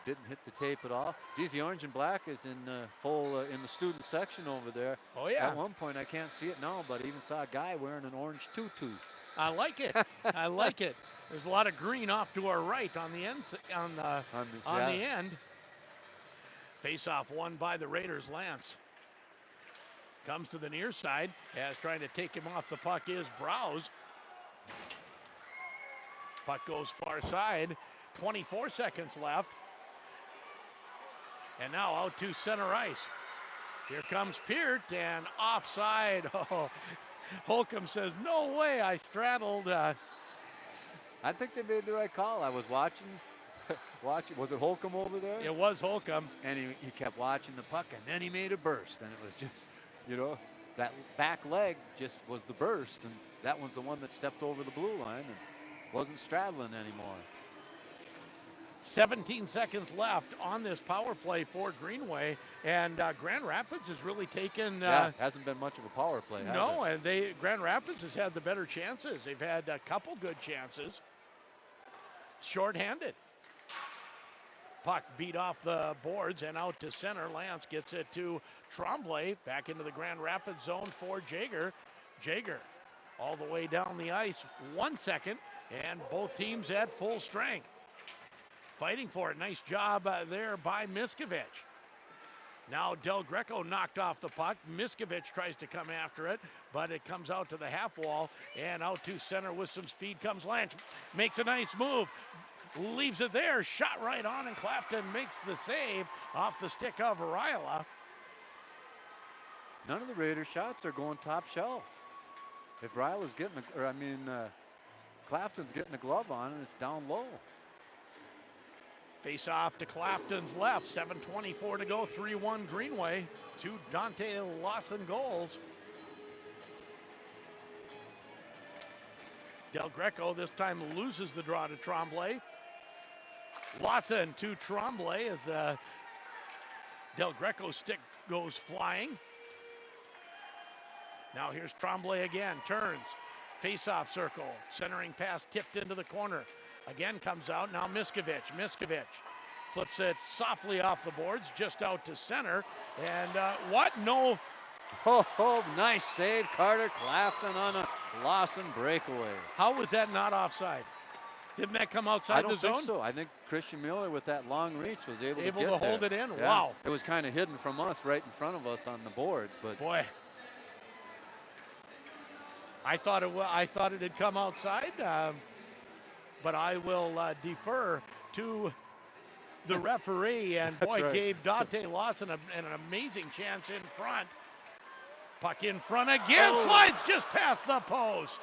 didn't hit the tape at all. Geez, the orange and black is in full in the student section over there. Oh, yeah. At one point, I can't see it now, but I even saw a guy wearing an orange tutu. I like it. I like it. There's a lot of green off to our right on the end. On the end. Face-off won by the Raiders. Lance comes to the near side as trying to take him off the puck is Browse. Puck goes far side. 24 seconds left. And now out to center ice. Here comes Peart and offside. Oh, Holcomb says, no way, I straddled. I think they made the right call. I was watching. Was it Holcomb over there? It was Holcomb. And he kept watching the puck, and then he made a burst. And it was just, that back leg just was the burst. And that one's the one that stepped over the blue line and wasn't straddling anymore. 17 seconds left on this power play for Greenway, and Grand Rapids has really taken. Hasn't been much of a power play. No, and Grand Rapids has had the better chances. They've had a couple good chances. Short-handed. Puck beat off the boards and out to center. Lance gets it to Tremblay, back into the Grand Rapids zone for Jaeger. Jaeger all the way down the ice, 1 second, and both teams at full strength. Fighting for it. Nice job there by Miskovich. Now Del Greco knocked off the puck. Miskovich tries to come after it, but it comes out to the half wall and out to center with some speed comes Lance. Makes a nice move. Leaves it there. Shot right on, and Clafton makes the save off the stick of Ryla. None of the Raiders shots are going top shelf. If Ryla's getting, Clafton's getting a glove on and it's down low. Face off to Clafton's left. 7:24 to go. 3-1 Greenway. 2 Dante Lawson goals. Del Greco this time loses the draw to Tremblay. Lawson to Tremblay as Del Greco's stick goes flying. Now here's Tremblay again. Turns. Face-off circle. Centering pass tipped into the corner. Again comes out, now Miskovich. Miskovich flips it softly off the boards, just out to center. And what? No. Nice save, Carter Clafton on a Lawson breakaway. How was that not offside? Didn't that come outside the zone? I don't think so. I think Christian Miller with that long reach was able to get hold it in? Yeah. Wow. It was kind of hidden from us right in front of us on the boards. But boy. I thought it had come outside. But I will defer to the referee, and boy, gave Dante Lawson an amazing chance in front. Puck in front again, slides just past the post.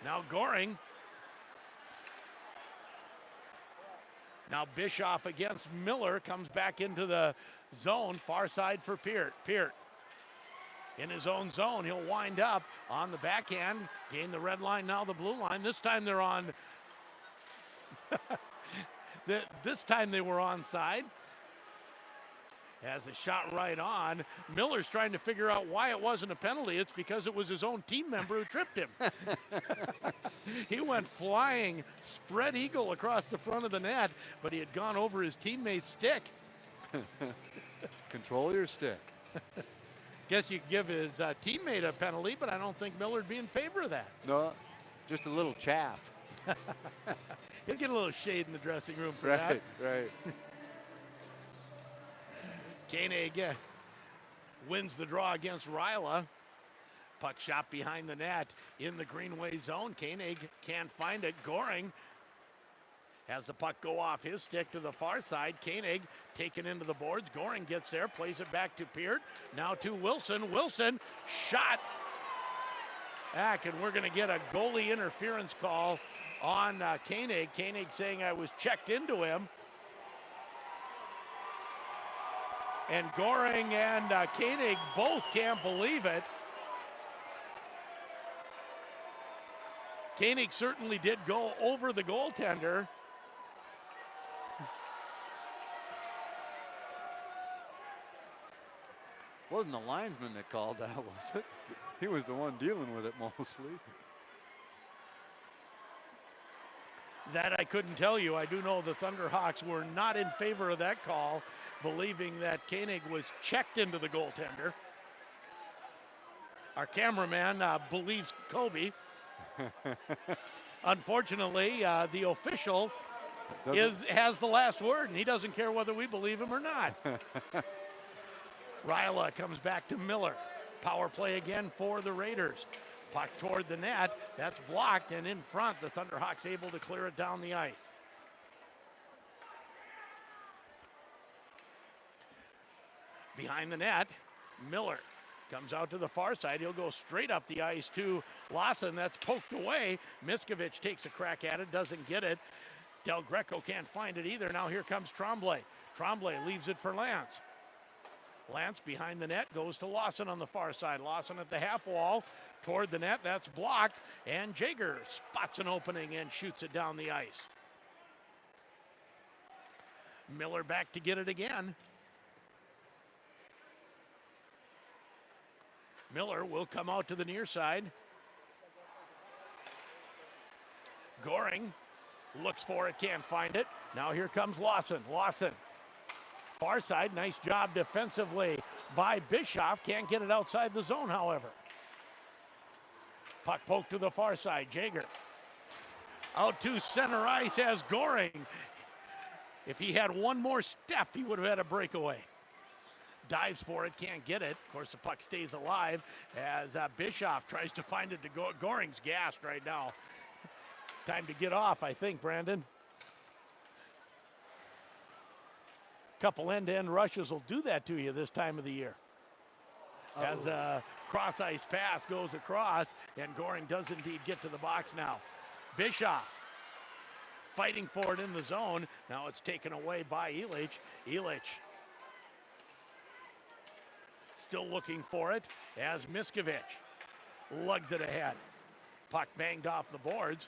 Now Goring. Now Bischoff against Miller, comes back into the zone, far side for Peart. Peart in his own zone. He'll wind up on the backhand, gain the red line, now the blue line. This time they're on. This time they were onside. Has a shot right on. Miller's trying to figure out why it wasn't a penalty. It's because it was his own team member who tripped him. He went flying, spread eagle across the front of the net, but he had gone over his teammate's stick. Control your stick. Guess you could give his teammate a penalty, but I don't think Miller'd be in favor of that. No, just a little chaff. He'll get a little shade in the dressing room for Right, that. right. Koenig wins the draw against Ryla. Puck shot behind the net in the Greenway zone. Koenig can't find it. Goring has the puck go off his stick to the far side. Koenig taken into the boards. Goring gets there, plays it back to Peart. Now to Wilson. Wilson shot back, and we're going to get a goalie interference call on Koenig. Koenig saying I was checked into him. And Goring and Koenig both can't believe it. Koenig certainly did go over the goaltender. Wasn't the linesman that called that, was it? He was the one dealing with it mostly. That I couldn't tell you. I do know the Thunderhawks were not in favor of that call, believing that Koenig was checked into the goaltender. Our cameraman believes Kobe. Unfortunately, the official has the last word, and he doesn't care whether we believe him or not. Ryla comes back to Miller. Power play again for the Raiders. Puck toward the net. That's blocked, and in front, the Thunderhawks able to clear it down the ice. Behind the net, Miller comes out to the far side. He'll go straight up the ice to Lawson. That's poked away. Miskovich takes a crack at it, doesn't get it. Del Greco can't find it either. Now here comes Tremblay. Tremblay leaves it for Lance. Lance behind the net goes to Lawson on the far side. Lawson at the half wall toward the net. That's blocked. And Jaeger spots an opening and shoots it down the ice. Miller back to get it again. Miller will come out to the near side. Goring looks for it, can't find it. Now here comes Lawson. Lawson, far side, nice job defensively by Bischoff. Can't get it outside the zone, however. Puck poked to the far side. Jaeger out to center ice as Goring. If he had one more step, he would have had a breakaway. Dives for it, can't get it. Of course, the puck stays alive as Bischoff tries to find it to go. Goring's gassed right now. Time to get off, I think, Brandon. Couple end-to-end rushes will do that to you this time of the year. As a cross-ice pass goes across, and Goring does indeed get to the box now. Bischoff fighting for it in the zone. Now it's taken away by Elich. Elich still looking for it as Miskovich lugs it ahead. Puck banged off the boards.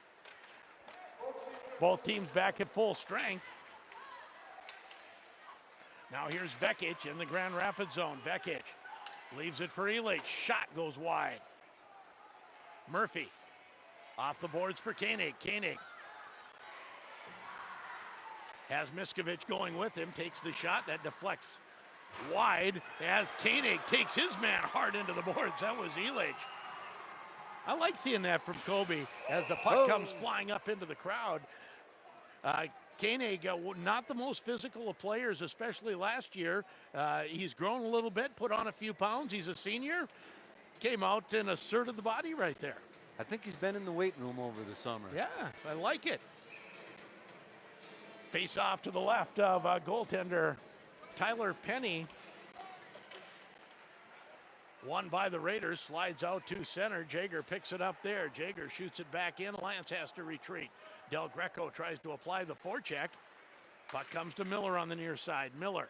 Both teams back at full strength. Now here's Vekic in the Grand Rapids zone. Vekic leaves it for Elich. Shot goes wide. Murphy off the boards for Koenig. Koenig has Miskovich going with him. Takes the shot. That deflects wide as Koenig takes his man hard into the boards. That was Elich. I like seeing that from Kobe as the puck comes flying up into the crowd. Koenig, not the most physical of players, especially last year. He's grown a little bit, put on a few pounds. He's a senior. Came out and asserted the body right there. I think he's been in the weight room over the summer. Yeah, I like it. Face off to the left of goaltender Tyler Penny. Won by the Raiders, slides out to center. Jaeger picks it up there. Jaeger shoots it back in. Lance has to retreat. Del Greco tries to apply the forecheck. Puck comes to Miller on the near side. Miller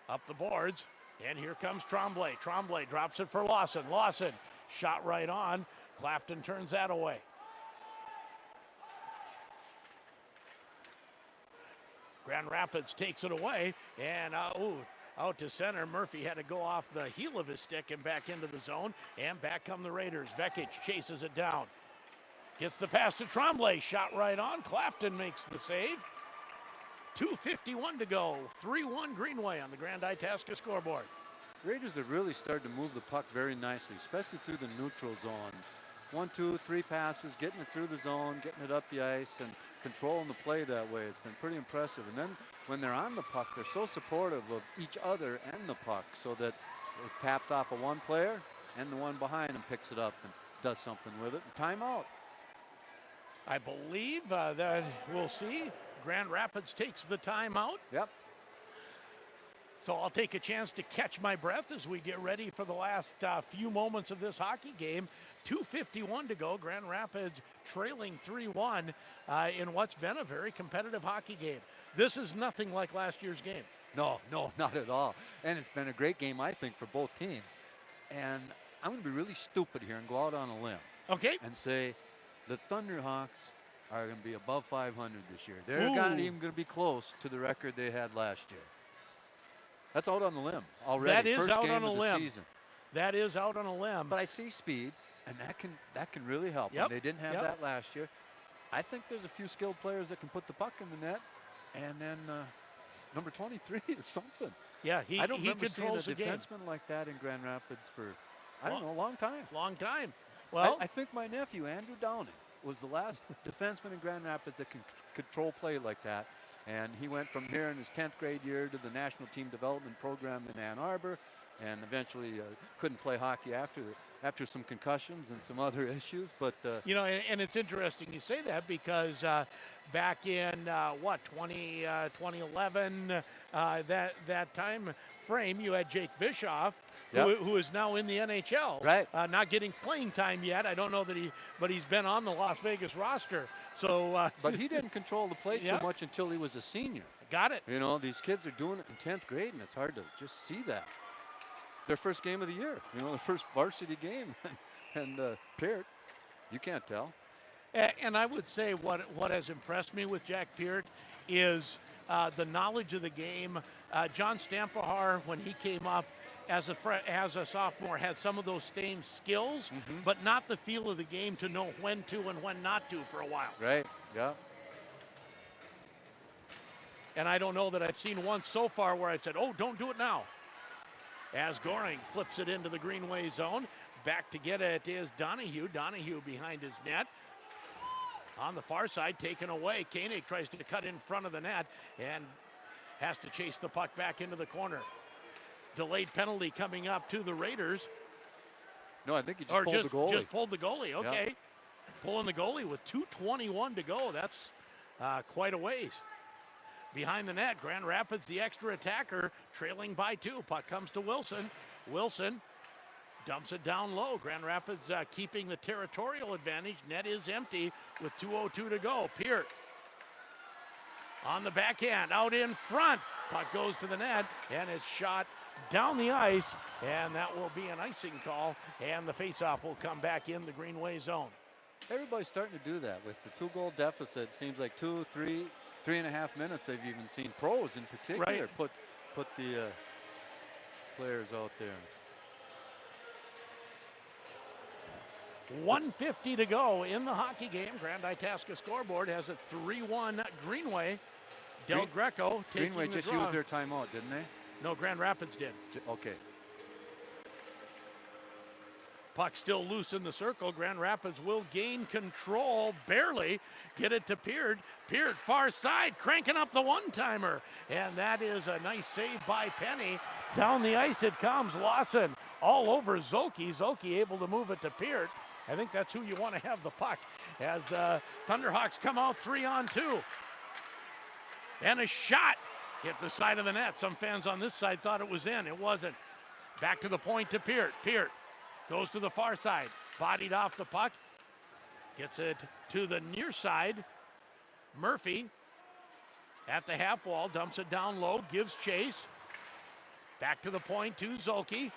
up the boards. And here comes Tremblay. Tremblay drops it for Lawson. Lawson shot right on. Clafton turns that away. Grand Rapids takes it away, and out to center. Murphy had to go off the heel of his stick and back into the zone, and back come the Raiders. Vekic chases it down. Gets the pass to Tremblay, shot right on. Clafton makes the save. 2:51 to go. 3-1 Greenway on the Grand Itasca scoreboard. Raiders have really started to move the puck very nicely, especially through the neutral zone. 1, 2, 3 passes, getting it through the zone, getting it up the ice, and controlling the play that way. It's been pretty impressive. And then when they're on the puck, they're so supportive of each other and the puck, so that it tapped off of one player, and the one behind him picks it up and does something with it. And timeout. I believe that we'll see. Grand Rapids takes the timeout. Yep. So I'll take a chance to catch my breath as we get ready for the last few moments of this hockey game. 2:51 to go. Grand Rapids trailing 3-1 in what's been a very competitive hockey game. This is nothing like last year's game. No, not at all. And it's been a great game, I think, for both teams. And I'm going to be really stupid here and go out on a limb. Okay. And say the Thunderhawks are going to be above 500 this year. They're not even going to be close to the record they had last year. That's out on the limb already. That is First out game on a of the limb. season. That is out on a limb. But I see speed, and that can really help. Yep. And they didn't have that last year. I think there's a few skilled players that can put the puck in the net, and then number 23 is something. Yeah, he I don't remember controls seeing the a game. defenseman like that in Grand Rapids for, I don't know, a long time. Long time. Well, I think my nephew, Andrew Downing, was the last defenseman in Grand Rapids that can control play like that. And he went from here in his 10th grade year to the National Team Development Program in Ann Arbor, and eventually couldn't play hockey after some concussions and some other issues. But and it's interesting you say that because back in 2011, that time frame, you had Jake Bischoff, who is now in the NHL. Right. Not getting playing time yet. I don't know that but he's been on the Las Vegas roster. So, but he didn't control the play too much until he was a senior. Got it. You know, these kids are doing it in 10th grade, and it's hard to just see that. Their first game of the year, the first varsity game, and Peart, you can't tell. And I would say what has impressed me with Jack Peart is the knowledge of the game. John Stampahar, when he came up as a sophomore, had some of those same skills, but not the feel of the game to know when to and when not to for a while. Right, yeah. And I don't know that I've seen one so far where I've said, oh, don't do it now. As Goring flips it into the Greenway zone, back to get it is Donahue. Donahue behind his net. On the far side, taken away. Koenig tries to cut in front of the net and has to chase the puck back into the corner. Delayed penalty coming up to the Raiders. No, I think he just pulled the goalie. Just pulled the goalie, okay. Yep. Pulling the goalie with 2:21 to go. That's quite a ways. Behind the net, Grand Rapids, the extra attacker, trailing by 2. Puck comes to Wilson. Wilson dumps it down low. Grand Rapids keeping the territorial advantage. Net is empty with 2:02 to go. Peart on the backhand, out in front. Puck goes to the net and is shot down the ice, and that will be an icing call, and the faceoff will come back in the Greenway zone. Everybody's starting to do that with the 2-goal deficit. Seems like 2, 3, 3.5 minutes they've even seen pros in particular put the players out there. 1:50 to go in the hockey game. Grand Itasca scoreboard has it 3-1 Greenway. Del Greco taking Greenway the just draw. used their timeout, didn't they? No, Grand Rapids did. Okay. Puck still loose in the circle. Grand Rapids will gain control, barely. Get it to Peart. Peart, far side, cranking up the one-timer. And that is a nice save by Penny. Down the ice it comes. Lawson all over Zolke. Zolke able to move it to Peart. I think that's who you want to have the puck as Thunderhawks come out 3-on-2. And a shot hit the side of the net. Some fans on this side thought it was in. It wasn't. Back to the point to Peart. Peart goes to the far side. Bodied off the puck. Gets it to the near side. Murphy at the half wall. Dumps it down low. Gives chase. Back to the point to Zolke.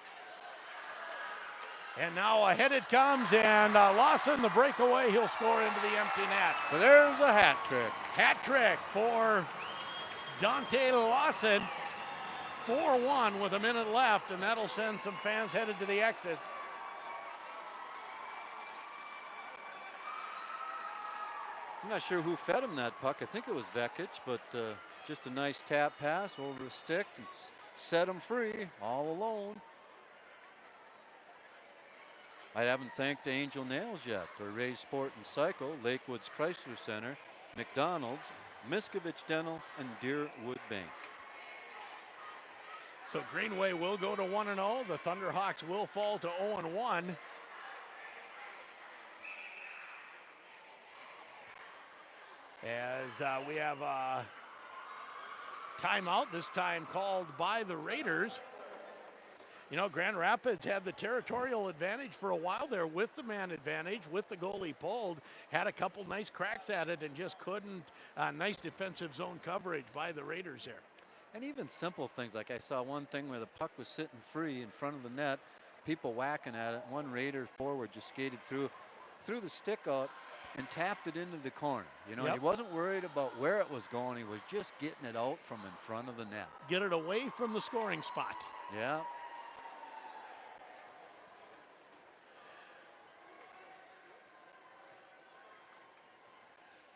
And now ahead it comes, and Lawson, the breakaway, he'll score into the empty net. So there's a hat trick. Hat trick for Dante Lawson. 4-1 with a minute left, and that'll send some fans headed to the exits. I'm not sure who fed him that puck. I think it was Vekic, but just a nice tap pass over a stick and set him free all alone. I haven't thanked Angel Nails yet, or Ray Sport and Cycle, Lakewood's Chrysler Center, McDonald's, Miskovich Dental, and Deerwood Bank. So Greenway will go to 1-0. The Thunderhawks will fall to 0-1. As we have a timeout, this time called by the Raiders. You know, Grand Rapids had the territorial advantage for a while there with the man advantage, with the goalie pulled, had a couple nice cracks at it and just couldn't. Nice defensive zone coverage by the Raiders there. And even simple things, like I saw one thing where the puck was sitting free in front of the net, people whacking at it. One Raider forward just skated through the stick out and tapped it into the corner. You know, Yep. He wasn't worried about where it was going. He was just getting it out from in front of the net. Get it away from the scoring spot. Yeah.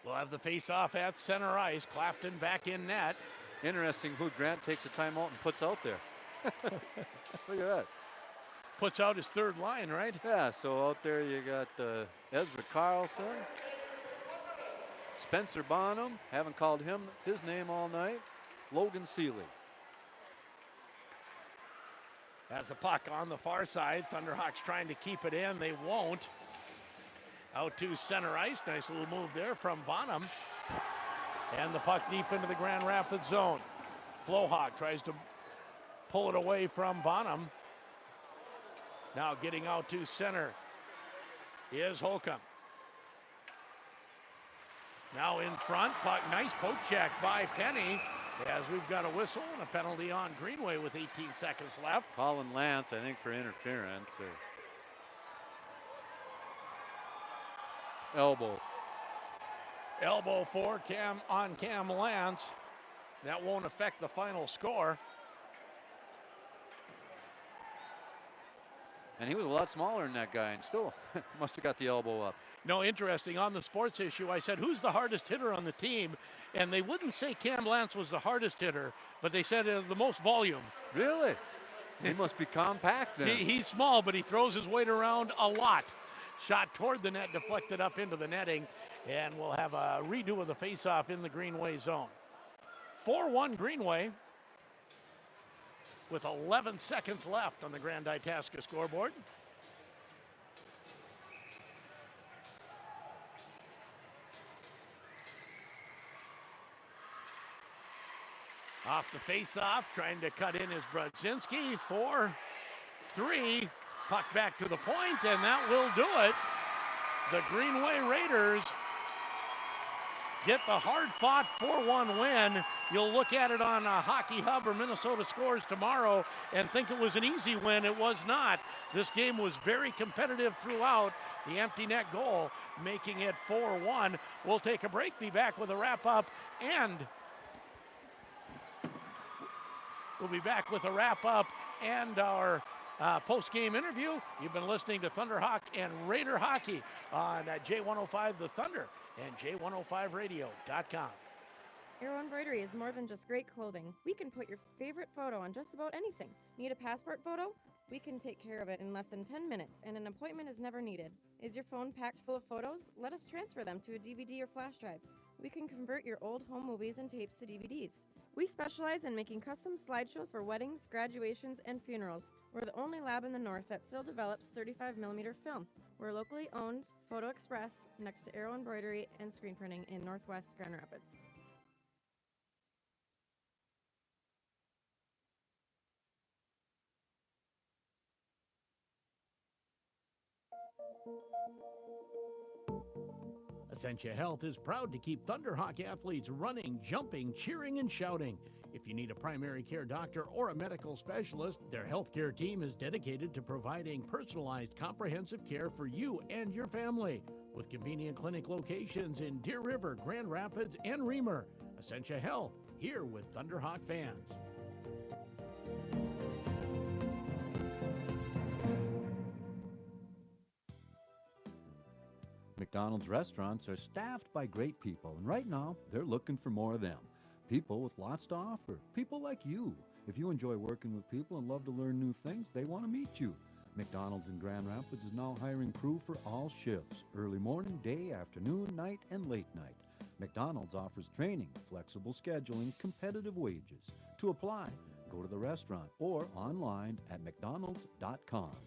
We'll have the face-off at center ice. Clafton back in net. Interesting who Grant takes a timeout and puts out there. Look at that. Puts out his third line, right? Yeah, so out there you got Ezra Carlson, Spencer Bonham, haven't called his name all night, Logan Seeley. As the puck on the far side, Thunderhawks trying to keep it in. They won't. Out to center ice. Nice little move there from Bonham. And the puck deep into the Grand Rapids zone. Flohawk tries to pull it away from Bonham. Now getting out to center is Holcomb. Now in front, puck, nice poke check by Penny. As we've got a whistle and a penalty on Greenway with 18 seconds left. Colin Lance, I think, for interference. Or elbow. Elbow for Cam Lance. That won't affect the final score. And he was a lot smaller than that guy and still must have got the elbow up. No, interesting. On the sports issue, I said, who's the hardest hitter on the team? And they wouldn't say Cam Lance was the hardest hitter, but they said the most volume. Really? He must be compact then. He's small, but he throws his weight around a lot. Shot toward the net, deflected up into the netting, and we'll have a redo of the faceoff in the Greenway zone. 4-1 Greenway with 11 seconds left on the Grand Itasca scoreboard. Off the face-off, trying to cut in is Brodzinski for 3. Puck back to the point, and that will do it. The Greenway Raiders get the hard-fought 4-1 win. You'll look at it on Hockey Hub or Minnesota Scores tomorrow and think it was an easy win. It was not. This game was very competitive throughout. The empty net goal making it 4-1. We'll take a break, be back with a wrap-up, and we'll be back with a wrap-up and our post-game interview. You've been listening to Thunderhawk and Raider Hockey on J105 The Thunder and J105radio.com. Arrow Embroidery is more than just great clothing. We can put your favorite photo on just about anything. Need a passport photo? We can take care of it in less than 10 minutes, and an appointment is never needed. Is your phone packed full of photos? Let us transfer them to a DVD or flash drive. We can convert your old home movies and tapes to DVDs. We specialize in making custom slideshows for weddings, graduations, and funerals. We're the only lab in the north that still develops 35mm film. We're locally owned, Photo Express, next to Arrow Embroidery and Screen Printing in Northwest Grand Rapids. Essentia Health is proud to keep Thunderhawk athletes running, jumping, cheering, and shouting. If you need a primary care doctor or a medical specialist, their healthcare team is dedicated to providing personalized, comprehensive care for you and your family. With convenient clinic locations in Deer River, Grand Rapids, and Reamer, Essentia Health, here with Thunderhawk fans. McDonald's restaurants are staffed by great people, and right now, they're looking for more of them. People with lots to offer. People like you. If you enjoy working with people and love to learn new things, they want to meet you. McDonald's in Grand Rapids is now hiring crew for all shifts, early morning, day, afternoon, night, and late night. McDonald's offers training, flexible scheduling, competitive wages. To apply, go to the restaurant or online at mcdonalds.com.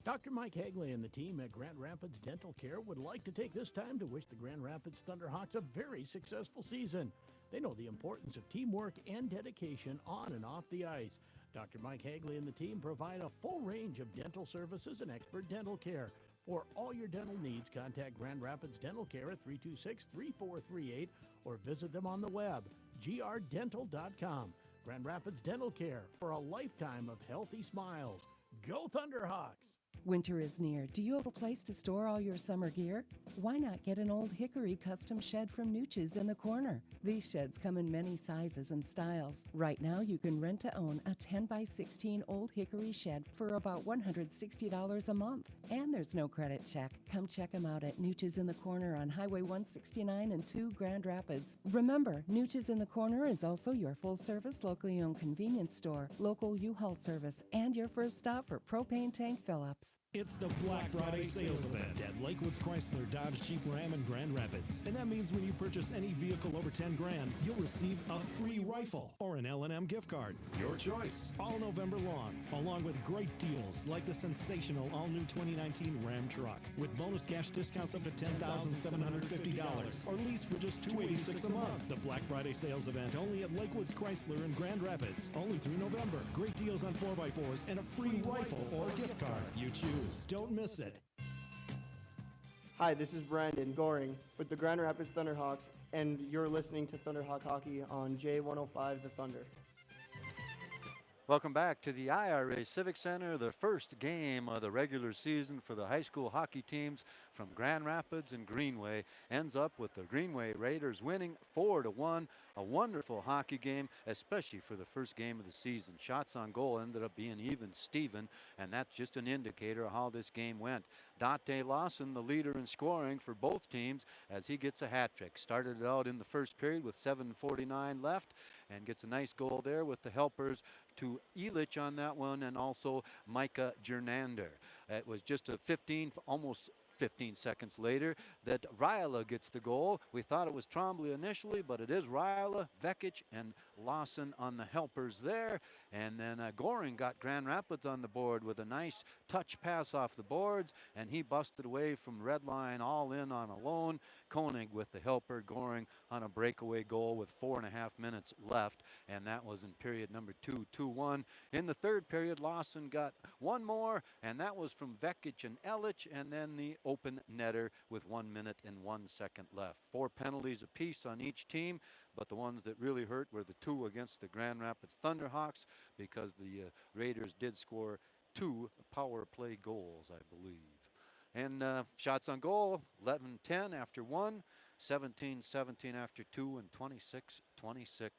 Dr. Mike Hagley and the team at Grand Rapids Dental Care would like to take this time to wish the Grand Rapids Thunderhawks a very successful season. They know the importance of teamwork and dedication on and off the ice. Dr. Mike Hagley and the team provide a full range of dental services and expert dental care. For all your dental needs, contact Grand Rapids Dental Care at 326-3438 or visit them on the web, grdental.com. Grand Rapids Dental Care, for a lifetime of healthy smiles. Go Thunderhawks! Winter is near. Do you have a place to store all your summer gear? Why not get an old hickory custom shed from Nooches in the Corner? These sheds come in many sizes and styles. Right now, you can rent to own a 10x16 old hickory shed for about $160 a month. And there's no credit check. Come check them out at Nooches in the Corner on Highway 169 and 2 Grand Rapids. Remember, Nooches in the Corner is also your full-service, locally owned convenience store, local U-Haul service, and your first stop for propane tank fill-ups. It's the Black Friday sales event at Lakewoods Chrysler Dodge Jeep Ram in Grand Rapids. And that means when you purchase any vehicle over 10 grand, you'll receive a free rifle or an L&M gift card. Your choice. All November long, along with great deals like the sensational all-new 2019 Ram truck with bonus cash discounts up to $10,750 or lease for just $286 a month. The Black Friday sales event only at Lakewoods Chrysler in Grand Rapids, only through November. Great deals on 4x4s and a free rifle or gift card. You choose. Don't miss it. Hi, this is Brandon Goring with the Grand Rapids Thunderhawks, and you're listening to Thunderhawk Hockey on J105 The Thunder. Welcome back to the IRA Civic Center, the first game of the regular season for the high school hockey teams from Grand Rapids and Greenway. Ends up with the Greenway Raiders winning 4-1. A wonderful hockey game, especially for the first game of the season. Shots on goal ended up being even Steven, and that's just an indicator of how this game went. Dante Lawson, the leader in scoring for both teams, as he gets a hat trick. Started it out in the first period with 7:49 left and gets a nice goal there with the helpers to Elich on that one, and also Micah Jernander. It was just almost 15 seconds later that Ryla gets the goal. We thought it was Trombley initially, but it is Ryla, Vekic, and Lawson on the helpers there. And then Goring got Grand Rapids on the board with a nice touch pass off the boards, and he busted away from red line all in on a lone. Koenig with the helper, Goring on a breakaway goal with 4.5 minutes left, and that was in period number 2, 2-1. In the third period, Lawson got one more, and that was from Vekic and Elich, and then the open netter with 1 minute and 1 second left. 4 penalties apiece on each team, but the ones that really hurt were the 2 against the Grand Rapids Thunderhawks, because the Raiders did score 2 power play goals, I believe. And shots on goal, 11-10 after 1, 17-17 after 2, and 26-26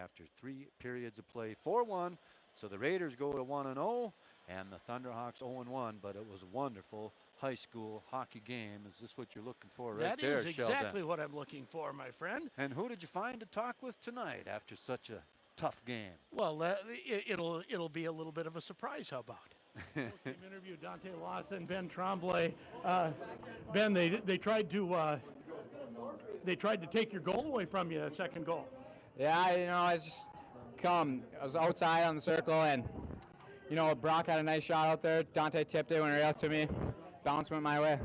after 3 periods of play. 4-1, so the Raiders go to 1-0, and the Thunderhawks 0-1, but it was a wonderful high school hockey game. Is this what you're looking for right there, That is Sheldon? exactly what I'm looking for, my friend. And who did you find to talk with tonight after such a tough game? Well, it'll be a little bit of a surprise. How about? Team interview, Dante Lawson, Ben Tremblay. Ben, they tried to take your goal away from you, second goal. Yeah, I was outside on the circle, and Brock had a nice shot out there. Dante tipped it, went right out to me, bounce went my way.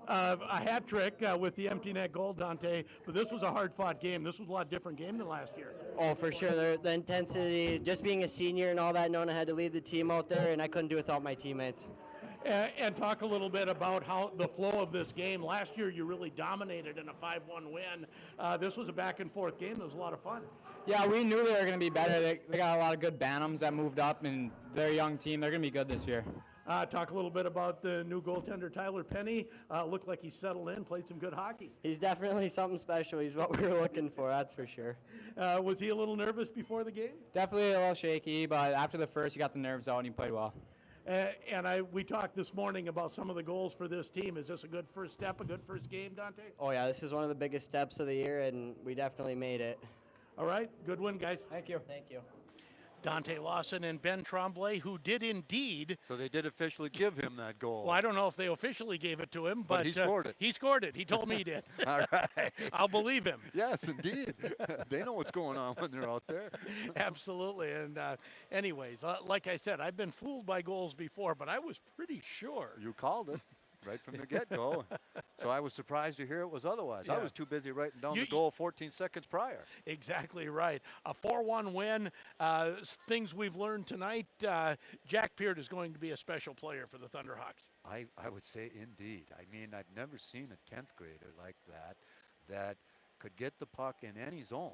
A hat trick with the empty net goal, Dante, but this was a hard-fought game. This was a lot different game than last year. Oh, for sure. The intensity, just being a senior and all that, knowing I had to lead the team out there, and I couldn't do it without my teammates. And talk a little bit about how the flow of this game. Last year, you really dominated in a 5-1 win. This was a back-and-forth game. It was a lot of fun. Yeah, we knew they were going to be better. They got a lot of good Bantams that moved up, and they're a young team. They're going to be good this year. Talk a little bit about the new goaltender, Tyler Penny. Looked like he settled in, played some good hockey. He's definitely something special. He's what we were looking for, that's for sure. Was he a little nervous before the game? Definitely a little shaky, but after the first, he got the nerves out and he played well. We talked this morning about some of the goals for this team. Is this a good first step, a good first game, Dante? Oh, yeah, this is one of the biggest steps of the year, and we definitely made it. All right, good win, guys. Thank you. Thank you. Dante Lawson and Ben Tremblay, who did indeed. So they did officially give him that goal. Well, I don't know if they officially gave it to him, but he scored it. He scored it. He told me he did. All right. I'll believe him. Yes, indeed. They know what's going on when they're out there. Absolutely. And anyways, like I said, I've been fooled by goals before, but I was pretty sure. You called it right from the get-go. So I was surprised to hear it was otherwise. Yeah. I was too busy writing down the goal 14 seconds prior. Exactly right. A 4-1 win. Things we've learned tonight. Jack Peart is going to be a special player for the Thunderhawks. I would say indeed. I mean, I've never seen a 10th grader like that could get the puck in any zone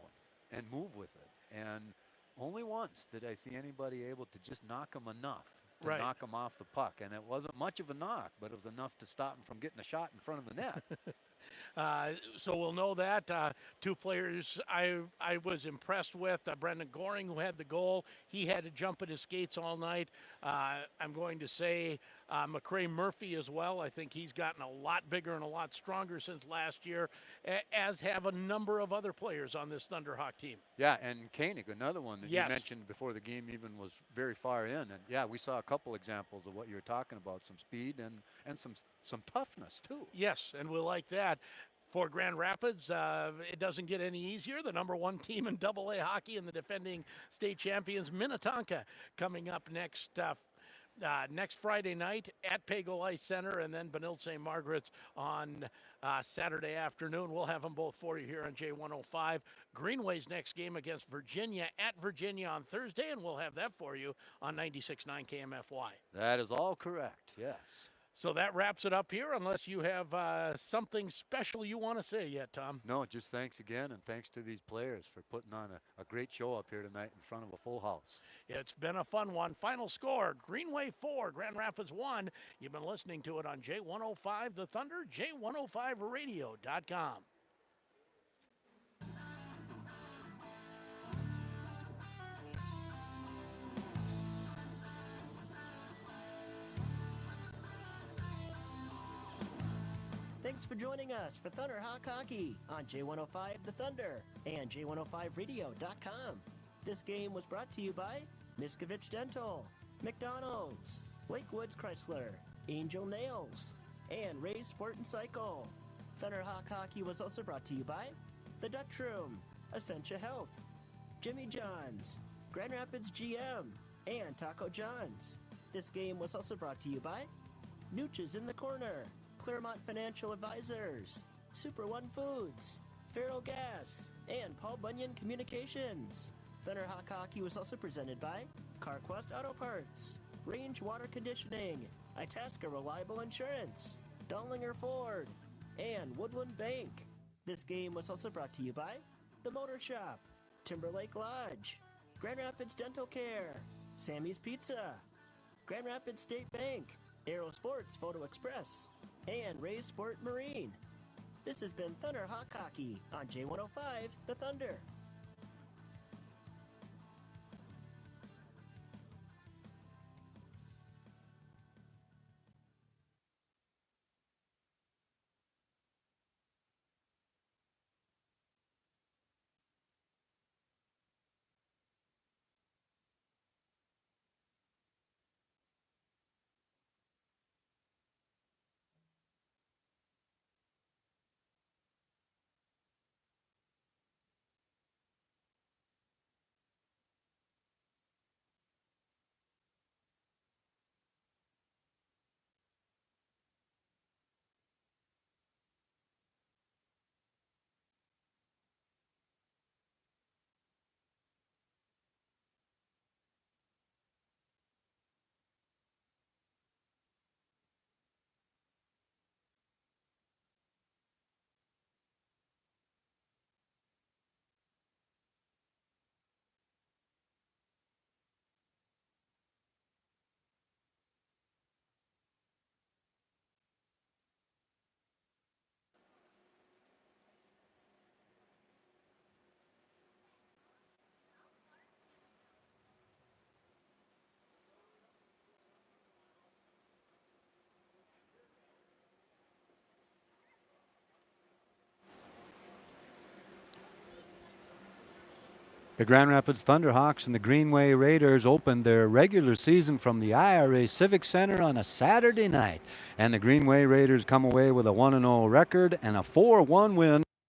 and move with it. And only once did I see anybody able to just knock him enough to knock him off the puck. And it wasn't much of a knock, but it was enough to stop him from getting a shot in front of the net. So we'll know that. Two players I was impressed with. Brendan Goring, who had the goal. He had to jump at his skates all night. I'm going to say McCray Murphy as well. I think he's gotten a lot bigger and a lot stronger since last year, as have a number of other players on this Thunderhawk team. Yeah, and Koenig, another one that Yes. you mentioned before the game even was very far in. And yeah, we saw a couple examples of what you were talking about, some speed and some toughness too. Yes, and we'll like that. For Grand Rapids, it doesn't get any easier. The number one team in AA hockey and the defending state champions, Minnetonka, coming up next Friday night at Pago Ice Center, and then Benilde St. Margaret's on Saturday afternoon. We'll have them both for you here on J105. Greenway's next game against Virginia at Virginia on Thursday, and we'll have that for you on 96.9 KMFY. That is all correct, yes. So that wraps it up here, unless you have something special you want to say yet, Tom. No, just thanks again, and thanks to these players for putting on a great show up here tonight in front of a full house. It's been a fun one. Final score, Greenway 4, Grand Rapids 1. You've been listening to it on J105 The Thunder, J105radio.com. Thanks for joining us for Thunderhawk Hockey on J105 The Thunder and J105radio.com. This game was brought to you by Miskovich Dental, McDonald's, Lakewoods Chrysler, Angel Nails, and Ray's Sport and Cycle. Thunderhawk Hockey was also brought to you by The Dutch Room, Essentia Health, Jimmy John's, Grand Rapids GM, and Taco John's. This game was also brought to you by Nooches in the Corner, Claremont Financial Advisors, Super One Foods, Farrell Gas, and Paul Bunyan Communications. Thunderhawk Hockey was also presented by CarQuest Auto Parts, Range Water Conditioning, Itasca Reliable Insurance, Dollinger Ford, and Woodland Bank. This game was also brought to you by The Motor Shop, Timberlake Lodge, Grand Rapids Dental Care, Sammy's Pizza, Grand Rapids State Bank, Aero Sports Photo Express, and Ray's Sport Marine. This has been Thunderhawk Hockey on J105 The Thunder. The Grand Rapids Thunderhawks and the Greenway Raiders opened their regular season from the IRA Civic Center on a Saturday night. And the Greenway Raiders come away with a 1-0 record and a 4-1 win